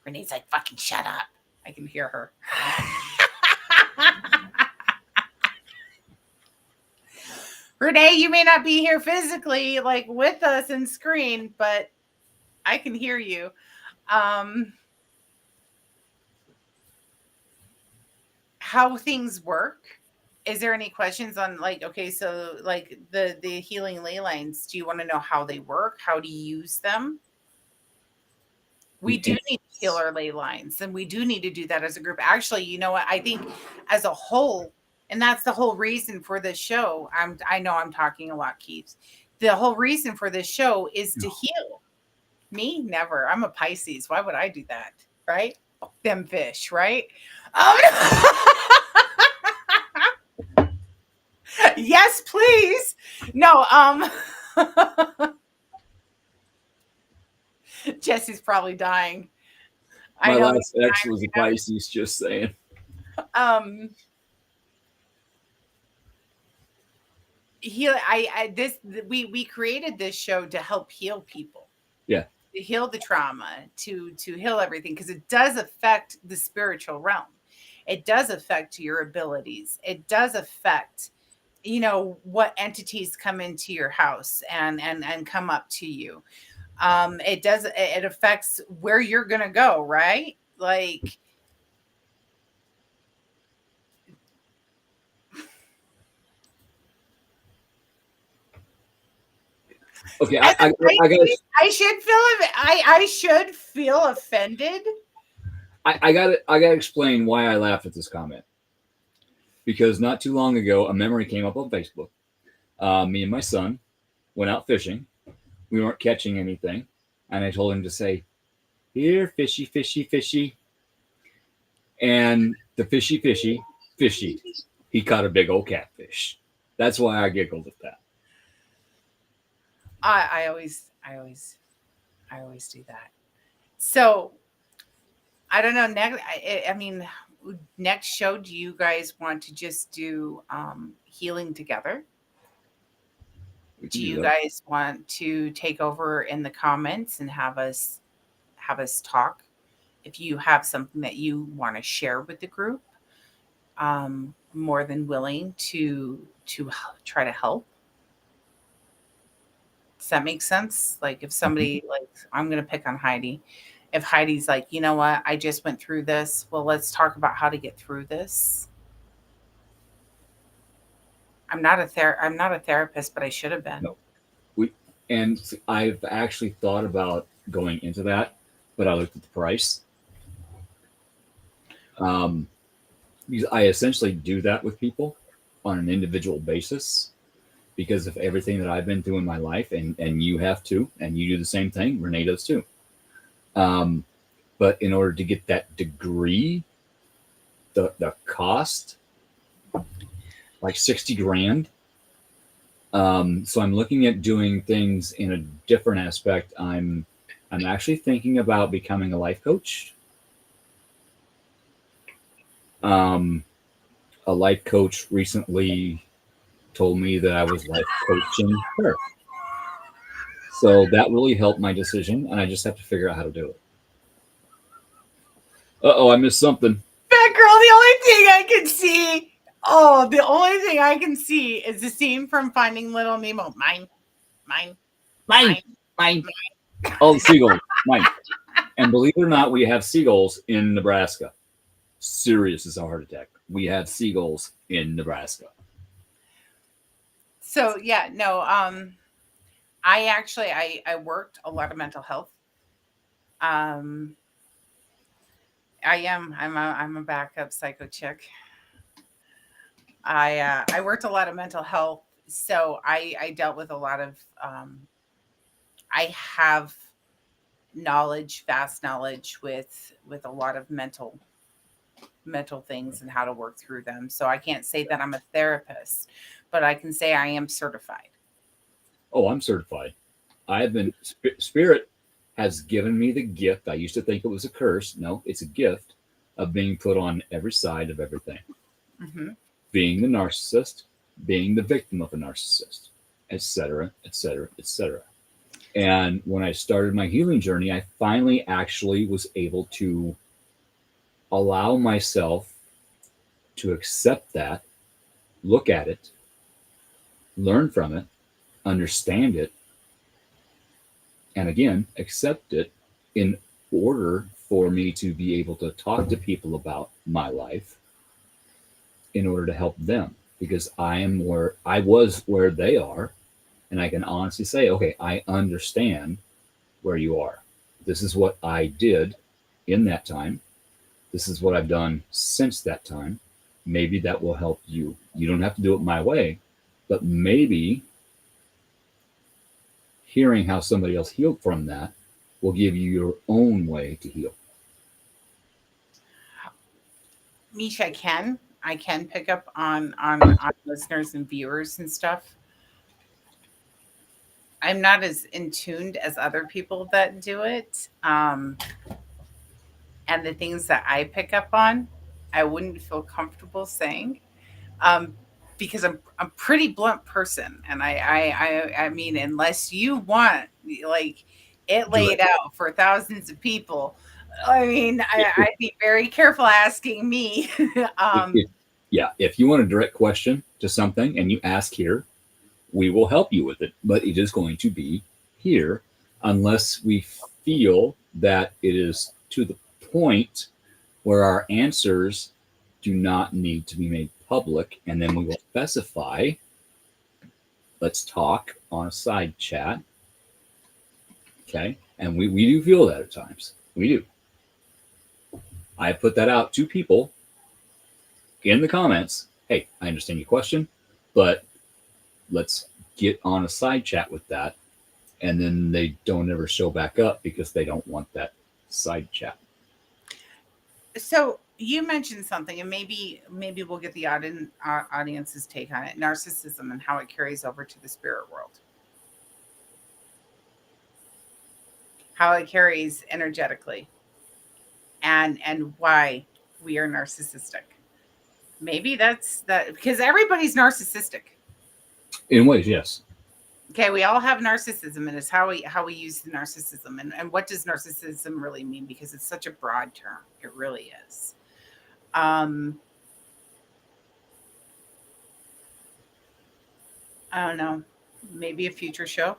Speaker 7: Renee's like, fucking shut up. I can hear her. Renee, you may not be here physically, like with us in screen, but I can hear you. How things work. Is there any questions on like, okay, so like the healing ley lines, do you want to know how they work? How to use them? We do need to heal our ley lines, and we do need to do that as a group. Actually, you know what? I think as a whole, and that's the whole reason for this show. I know I'm talking a lot, Keith. The whole reason for this show is to heal. Me, never. I'm a Pisces. Why would I do that? Right? Them fish, right? Yes, please. No, Jesse's probably dying.
Speaker 6: My
Speaker 7: I know.
Speaker 6: last ex was a Pisces, just saying.
Speaker 7: Heal. We created this show to help heal people.
Speaker 6: Yeah.
Speaker 7: To heal the trauma, to heal everything, because it does affect the spiritual realm. It does affect your abilities. It does affect, you know, what entities come into your house and come up to you. It affects where you're gonna go, right? Like,
Speaker 6: Okay,
Speaker 7: I
Speaker 6: I
Speaker 7: should feel offended.
Speaker 6: I gotta explain why I laughed at this comment. Because not too long ago, a memory came up on Facebook. Me and my son went out fishing. We weren't catching anything, and I told him to say, "Here, fishy, fishy, fishy," and the fishy, fishy, fishy. He caught a big old catfish. That's why I giggled at that.
Speaker 7: I always do that. So I don't know. Next show, do you guys want to just do healing together? Do you guys want to take over in the comments and have us talk? If you have something that you want to share with the group, more than willing to try to help. Does that make sense? Like, if somebody, like, I'm going to pick on Heidi. If Heidi's like, you know what, I just went through this. Well, let's talk about how to get through this. I'm not a therapist, but I should have been.
Speaker 6: No. And I've actually thought about going into that, but I looked at the price. Because I essentially do that with people on an individual basis because of everything that I've been through in my life, and you have too, and you do the same thing. Renee does too. But in order to get that degree, the cost, like 60 grand. So I'm looking at doing things in a different aspect. I'm actually thinking about becoming a life coach. A life coach recently told me that I was life coaching her. So that really helped my decision, and I just have to figure out how to do it. Uh-oh, I missed something.
Speaker 7: Fat girl, the only thing I can see, is the scene from Finding Little Nemo. Mine.
Speaker 6: Oh, the seagulls. Mine. And believe it or not, we have seagulls in Nebraska. Serious as a heart attack. We have seagulls in Nebraska.
Speaker 7: So yeah, no, I worked a lot of mental health. I'm a backup psycho chick. I worked a lot of mental health, so I dealt with a lot of I have vast knowledge with a lot of mental things and how to work through them. So I can't say that I'm a therapist, but I can say I am certified.
Speaker 6: Oh, I'm certified. I have been Spirit has given me the gift. I used to think it was a curse. No, it's a gift of being put on every side of everything.
Speaker 7: Mm-hmm.
Speaker 6: Being the narcissist, being the victim of a narcissist, etc., etc., etc. And when I started my healing journey, I finally actually was able to allow myself to accept that, look at it, learn from it, understand it, and again, accept it in order for me to be able to talk to people about my life in order to help them, because I was where they are, and I can honestly say, okay, I understand where you are. This is what I did in that time. This is what I've done since that time. Maybe that will help you. You don't have to do it my way, but maybe hearing how somebody else healed from that will give you your own way to heal.
Speaker 7: Misha, I can pick up on listeners and viewers and stuff. I'm not as in tuned as other people that do it. And the things that I pick up on, I wouldn't feel comfortable saying. Um, because I'm pretty blunt person, and I mean, unless you want like it laid
Speaker 6: Direct.
Speaker 7: out for thousands of people, I mean, I'd be very careful asking me.
Speaker 6: If, if, yeah, if you want a direct question to something and you ask here, we will help you with it, but it is going to be here unless we feel that it is to the point where our answers do not need to be made public, and then we will specify, let's talk on a side chat. Okay. And we do feel that at times. We do. I put that out to people in the comments. Hey, I understand your question, but let's get on a side chat with that. And then they don't ever show back up because they don't want that side chat.
Speaker 7: So you mentioned something, and maybe we'll get the audience's take on it: narcissism and how it carries over to the spirit world, how it carries energetically, and why we are narcissistic. Maybe that's that, because everybody's narcissistic.
Speaker 6: In ways, yes.
Speaker 7: Okay, we all have narcissism, and it's how we use the narcissism, and what does narcissism really mean? Because it's such a broad term. It really is. Um, I don't know. Maybe a future show.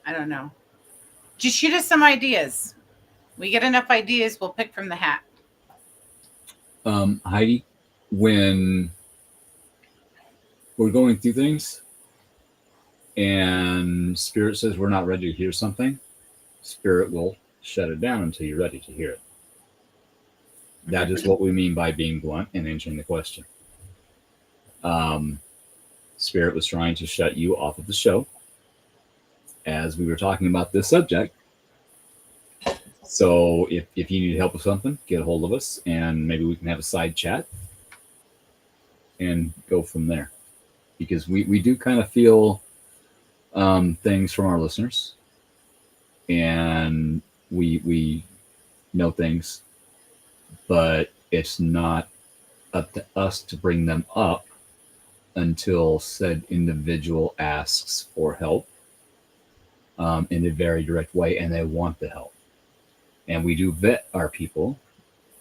Speaker 7: I don't know. Just shoot us some ideas. We get enough ideas, we'll pick from the hat.
Speaker 6: Heidi, when we're going through things and spirit says we're not ready to hear something, spirit will shut it down until you're ready to hear it. That is what we mean by being blunt and answering the question. Spirit was trying to shut you off of the show as we were talking about this subject. So if you need help with something, get a hold of us and maybe we can have a side chat and go from there. Because we do kind of feel things from our listeners, and we know things, but it's not up to us to bring them up until said individual asks for help in a very direct way and they want the help. And we do vet our people.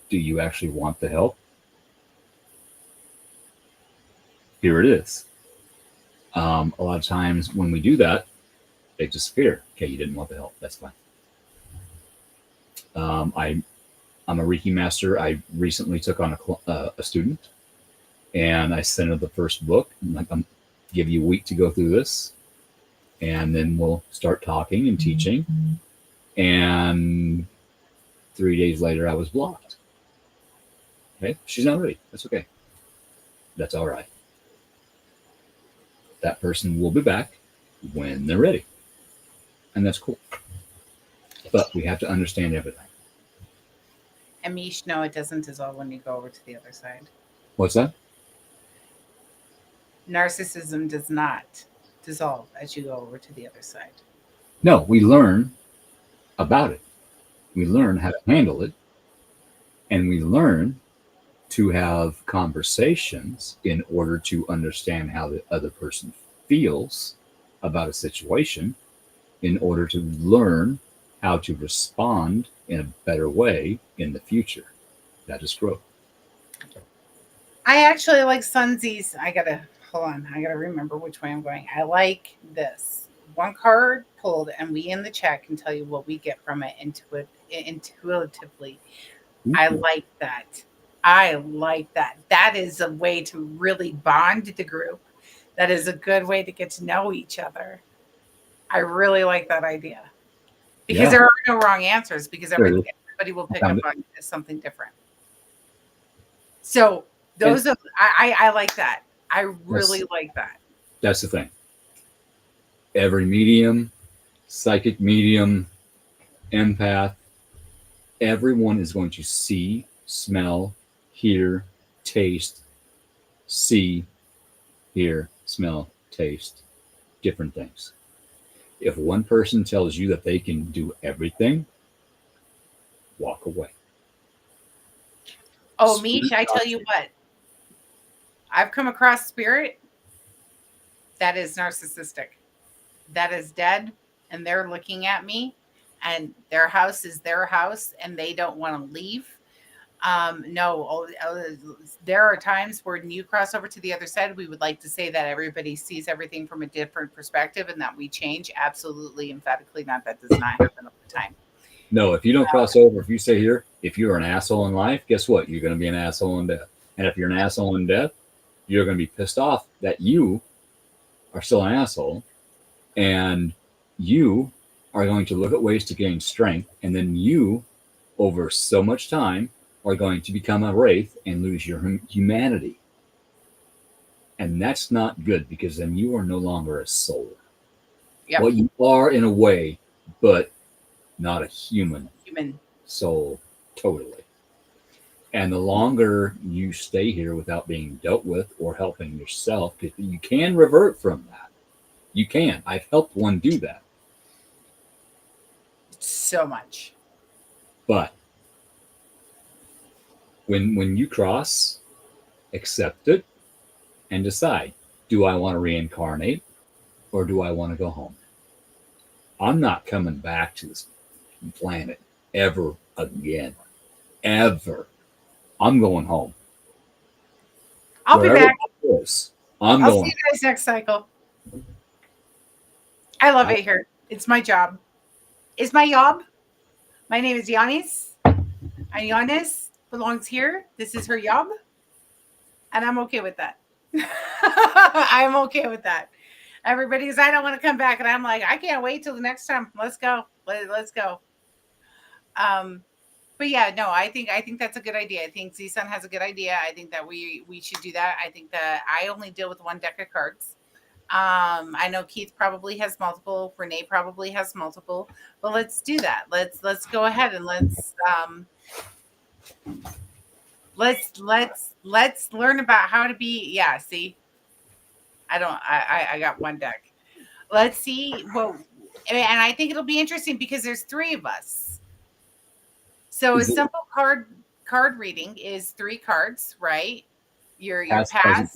Speaker 6: Do you actually want the help? Here it is. A lot of times when we do that, they disappear. Okay, you didn't want the help. That's fine. I'm a Reiki master. I recently took on a student, and I sent her the first book. I'm give you a week to go through this, and then we'll start talking and teaching. And 3 days later, I was blocked. Okay, she's not ready. That's okay. That's all right. That person will be back when they're ready, and that's cool. But we have to understand everything.
Speaker 7: And Mish, no, it doesn't dissolve when you go over to the other side.
Speaker 6: What's that?
Speaker 7: Narcissism does not dissolve as you go over to the other side.
Speaker 6: No, we learn about it. We learn how to handle it, and we learn to have conversations in order to understand how the other person feels about a situation, in order to learn how to respond in a better way in the future. That is growth.
Speaker 7: I actually like Sunzi's. I gotta hold on. I gotta remember which way I'm going. I like this one card pulled, and we in the chat can tell you what we get from it intuitively. I like that. I like that. That is a way to really bond the group. That is a good way to get to know each other. I really like that idea because
Speaker 6: Yeah,
Speaker 7: there are no wrong answers because
Speaker 6: there it is.
Speaker 7: everybody will pick
Speaker 6: Found
Speaker 7: up
Speaker 6: it.
Speaker 7: on something different. So those are I like that. I really like that.
Speaker 6: That's the thing. Every medium, psychic medium, empath, everyone is going to see, smell, hear, taste, see, hear, smell, taste different things. If one person tells you that they can do everything, walk away.
Speaker 7: Oh, Meech, I tell you what, I've come across spirit that is narcissistic. That is dead, and they're looking at me, and their house is their house, and they don't want to leave. No, there are times when you cross over to the other side. We would like to say that everybody sees everything from a different perspective and that we change. Absolutely, emphatically, not that does not happen all the time.
Speaker 6: No, if you don't cross over, if you stay here, if you're an asshole in life, guess what? You're going to be an asshole in death. And if you're an asshole in death, you're going to be pissed off that you are still an asshole, and you are going to look at ways to gain strength, and then you, over so much time, are going to become a wraith and lose your humanity. And that's not good, because then you are no longer a soul.
Speaker 7: Yep.
Speaker 6: Well, you are in a way, but not a human soul, totally. And the longer you stay here without being dealt with or helping yourself, because you can revert from that. You can. I've helped one do that.
Speaker 7: So much.
Speaker 6: But when you cross, accept it and decide, do I want to reincarnate or do I want to go home? I'm not coming back to this planet ever again. Ever. I'm going home.
Speaker 7: I'll be back.
Speaker 6: I'll
Speaker 7: see you guys next cycle. I love it here. It's my job. It's my job. My name is Yanis. And Yanis belongs here. This is her job. And I'm okay with that. I'm okay with that. Everybody says, I don't want to come back. And I'm like, I can't wait till the next time. Let's go. Let's go. But yeah, no, I think that's a good idea. I think Z-Sun has a good idea. I think that we should do that. I think that I only deal with one deck of cards. I know Keith probably has multiple. Renee probably has multiple. But let's do that. Let's go ahead and let's learn about how to be. Yeah, see, I got one deck. Let's see. Well, and I think it'll be interesting because there's three of us. So a simple card reading is 3 cards, right? Your past.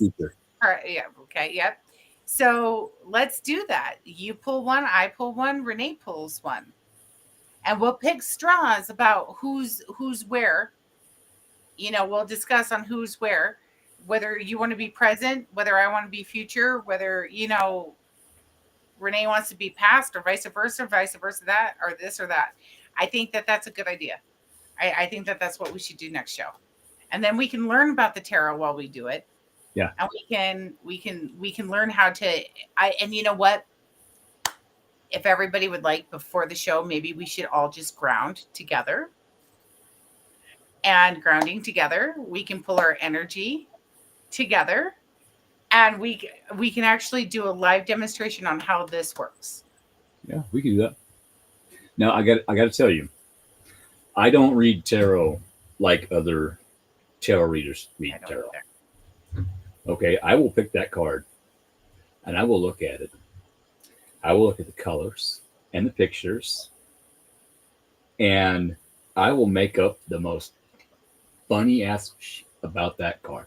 Speaker 7: Yeah. Okay. Yep. So let's do that. You pull one, I pull one, Renee pulls one, and we'll pick straws about who's where. You know, we'll discuss on who's where, whether you want to be present, whether I want to be future, whether Renee wants to be past, or vice versa, that, or this or that. I think that that's a good idea. I think that that's what we should do next show, and then we can learn about the tarot while we do it.
Speaker 6: Yeah,
Speaker 7: and we can learn how to. And you know what? If everybody would like, before the show, maybe we should all just ground together. And grounding together, we can pull our energy together, and we can actually do a live demonstration on how this works.
Speaker 6: Yeah, we can do that. Now, I got to tell you, I don't read tarot like other tarot readers read tarot. Okay, I will pick that card and I will look at it. I will look at the colors and the pictures, and I will make up the most funny ass about that card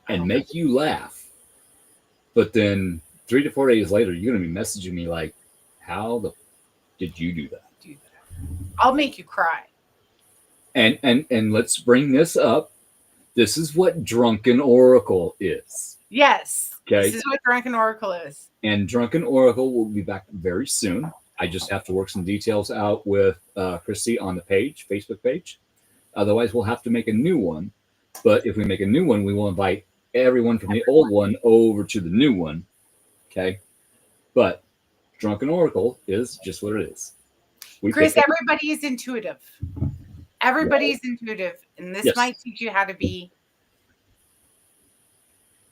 Speaker 6: and make you laugh. But then 3 to 4 days later, you're gonna be messaging me like, "How the did you do that?"
Speaker 7: I'll make you cry.
Speaker 6: And let's bring this up. This is what Drunken Oracle is.
Speaker 7: Yes.
Speaker 6: Okay.
Speaker 7: This is what Drunken Oracle is.
Speaker 6: And Drunken Oracle will be back very soon. I just have to work some details out with Christy on the page, Facebook page. Otherwise, we'll have to make a new one. But if we make a new one, we will invite everyone from the old one over to the new one. Okay. But Drunken Oracle is just what it is.
Speaker 7: Chris, everybody is intuitive. Everybody is intuitive. And this might teach you how to be.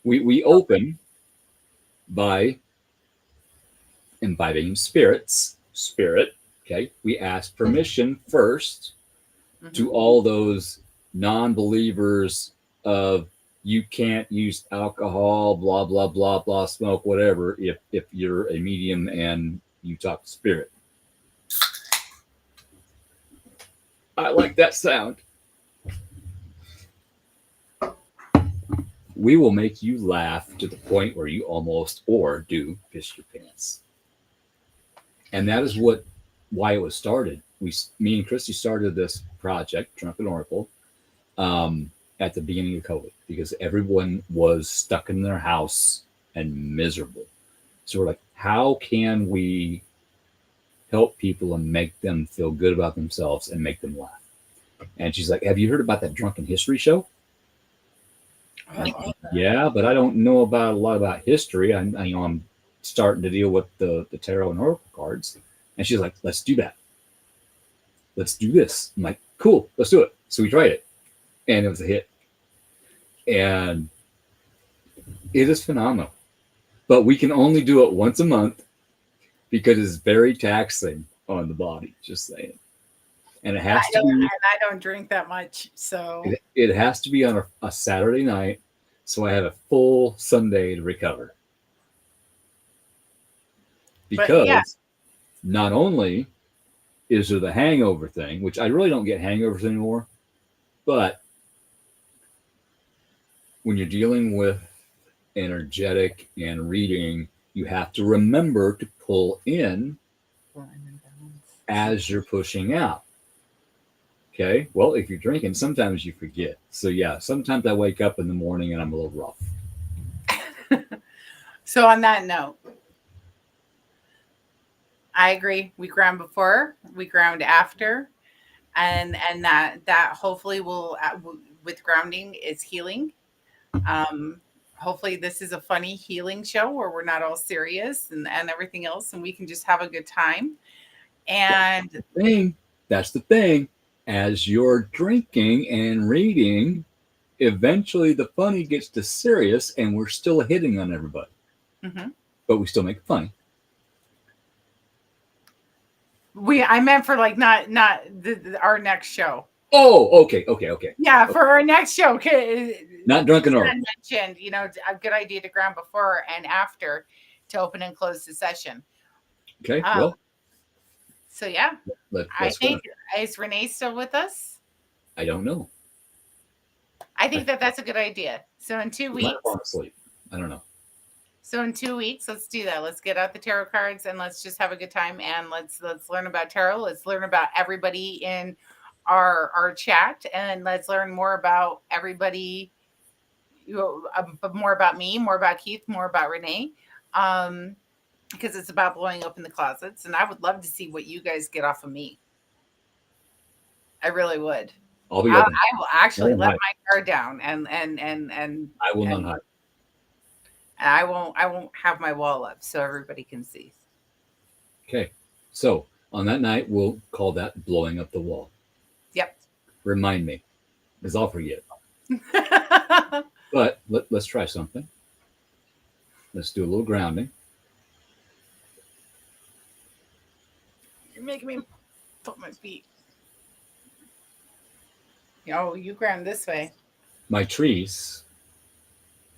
Speaker 6: We open by inviting spirit. Okay. We ask permission first to all those non-believers of you can't use alcohol, blah, blah, blah, blah, smoke, whatever, if you're a medium and you talk to spirit. I like that sound. We will make you laugh to the point where you almost or do piss your pants. And that is why it was started. Me and Christy started this project, Drunken Oracle, at the beginning of COVID because everyone was stuck in their house and miserable. So we're like, how can we help people and make them feel good about themselves and make them laugh? And she's like, have you heard about that Drunken History show? Yeah, but I don't know about a lot about history. I'm starting to deal with the tarot and oracle cards. And she's like, let's do that. Let's do this. I'm like, cool, let's do it. So we tried it. And it was a hit. And it is phenomenal. But we can only do it once a month because it's very taxing on the body, just saying. And it has to be.
Speaker 7: And I don't drink that much. So
Speaker 6: it has to be on a Saturday night. So I have a full Sunday to recover. Because not only is there the hangover thing, which I really don't get hangovers anymore, but when you're dealing with energetic and reading, you have to remember to pull in as you're pushing out. Okay. Well, if you're drinking, sometimes you forget. So yeah, sometimes I wake up in the morning and I'm a little rough.
Speaker 7: So on that note, I agree. We ground before, we ground after, and that hopefully will with grounding is healing. Hopefully this is a funny healing show where we're not all serious and everything else, and we can just have a good time. And
Speaker 6: that's the thing. As you're drinking and reading, eventually the funny gets to serious, and we're still hitting on everybody.
Speaker 7: Mm-hmm.
Speaker 6: But we still make it funny.
Speaker 7: I meant for like not our next show.
Speaker 6: Oh, okay.
Speaker 7: Yeah,
Speaker 6: okay.
Speaker 7: For our next show.
Speaker 6: Not Drunken Oracle.
Speaker 7: Mentioned, a good idea to ground before and after to open and close the session.
Speaker 6: Okay, well.
Speaker 7: So yeah,
Speaker 6: I think
Speaker 7: is Renee still with us?
Speaker 6: I don't know.
Speaker 7: I think that's a good idea. So in 2 weeks,
Speaker 6: asleep. I don't know.
Speaker 7: So in 2 weeks, let's do that. Let's get out the tarot cards and let's just have a good time and let's learn about tarot. Let's learn about everybody in our chat and let's learn more about everybody. More about me, more about Keith, more about Renee. Because it's about blowing open the closets, and I would love to see what you guys get off of me. I really would.
Speaker 6: I'll be open.
Speaker 7: I will actually let my guard down, and
Speaker 6: I will not hide.
Speaker 7: And I won't have my wall up so everybody can see.
Speaker 6: Okay, so on that night we'll call that blowing up the wall.
Speaker 7: Yep.
Speaker 6: Remind me, because I'll forget. But let's try something. Let's do a little grounding.
Speaker 7: You're making me put my feet. Oh, you ground this way.
Speaker 6: My trees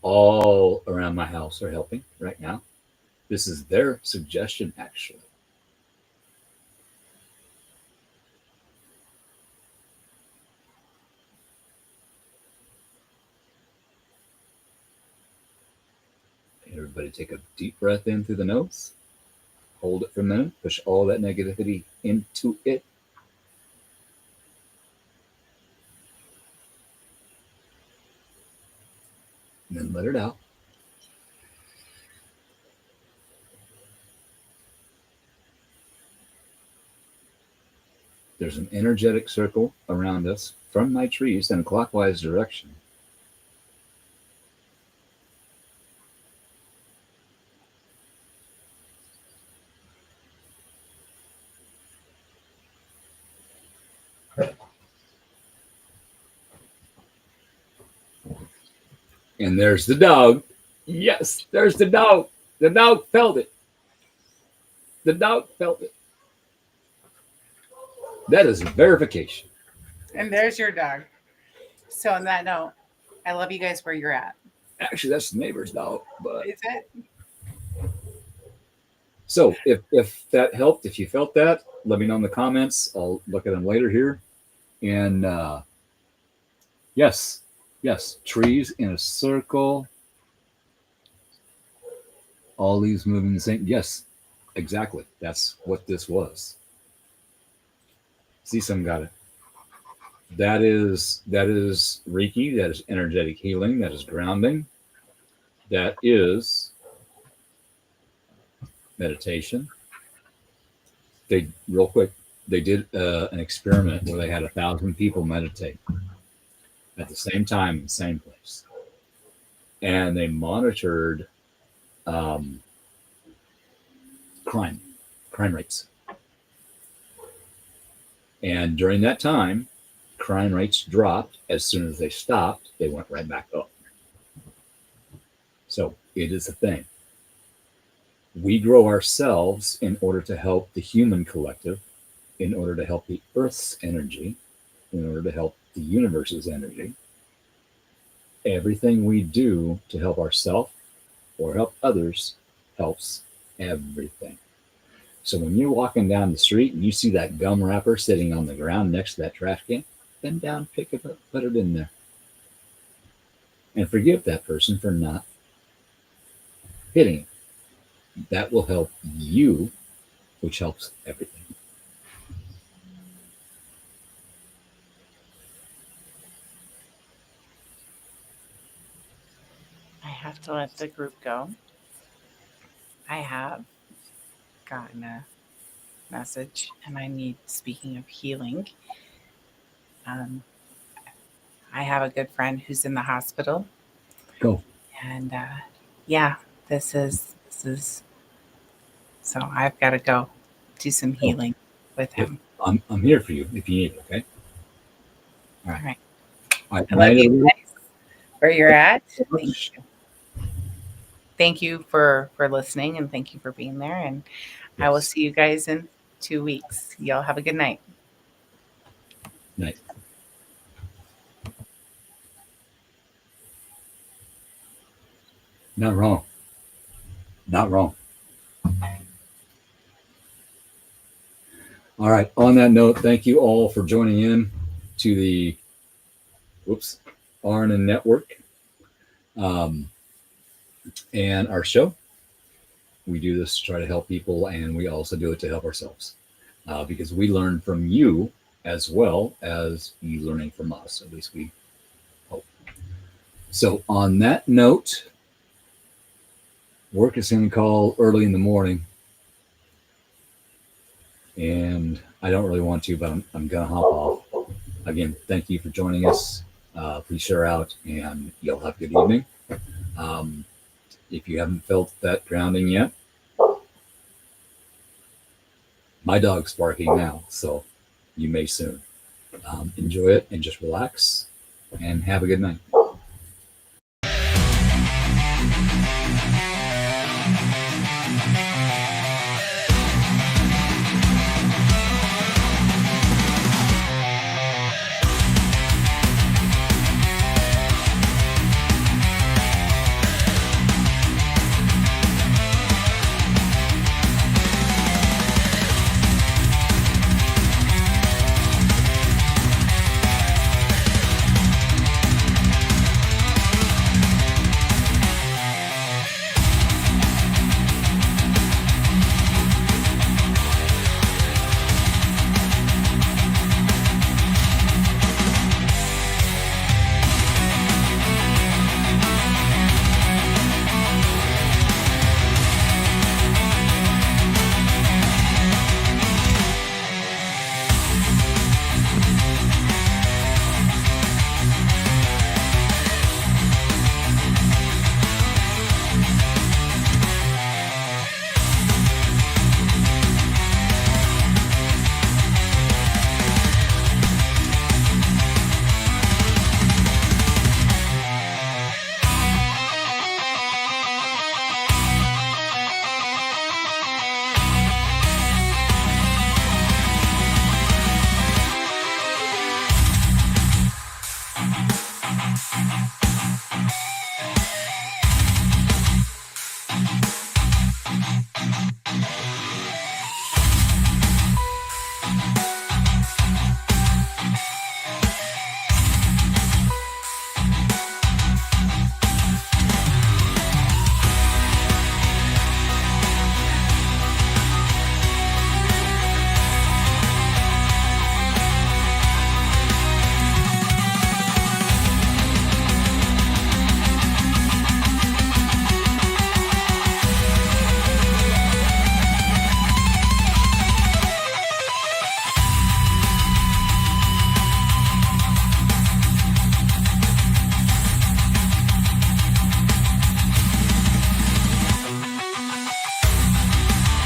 Speaker 6: all around my house are helping right now. This is their suggestion, actually. Everybody take a deep breath in through the nose. Hold it for a minute. Push all that negativity into it. And then let it out. There's an energetic circle around us from my trees in a clockwise direction. And there's the dog. Yes, there's the dog. The dog felt it. The dog felt it. That is verification.
Speaker 7: And there's your dog. So on that note, I love you guys where you're at.
Speaker 6: Actually, that's the neighbor's dog. But
Speaker 7: Is it?
Speaker 6: so if that helped, if you felt that, let me know in the comments. I'll look at them later here. And yes, trees in a circle. All these moving the same. Yes, exactly. That's what this was. See, some got it. That is Reiki. That is energetic healing. That is grounding. That is meditation. They real quick. They did an experiment where they had 1,000 people meditate at the same time in the same place, and they monitored crime rates. And during that time, crime rates dropped. As soon as they stopped, they went right back up. So it is a thing. We grow ourselves in order to help the human collective, in order to help the Earth's energy, in order to help the universe's energy. Everything we do to help ourselves or help others helps everything. So when you're walking down the street and you see that gum wrapper sitting on the ground next to that trash can, bend down, pick it up, put it in there. And forgive that person for not hitting it. That will help you, which helps everything.
Speaker 7: I have to let the group go. I have gotten a message, and I need, speaking of healing, I have a good friend who's in the hospital.
Speaker 6: Go.
Speaker 7: And yeah, this is so I've got to go do some healing with him.
Speaker 6: I'm here for you if you need it, okay?
Speaker 7: All right.
Speaker 6: All right.
Speaker 7: I love you guys where you're at. Thank you. Thank you for listening, and thank you for being there. And I will see you guys in 2 weeks. Y'all have a good night.
Speaker 6: Night. Not wrong. Not wrong. All right. On that note, thank you all for joining in to the RNN Network and our show. We do this to try to help people, and we also do it to help ourselves because we learn from you as well as you learning from us. At least we hope. So on that note, work is going to call early in the morning. And I don't really want to, but I'm going to hop off. Again, thank you for joining us. Please share out, and you'll have a good evening. If you haven't felt that grounding yet, my dog's barking now, so you may soon. Enjoy it and just relax and have a good night.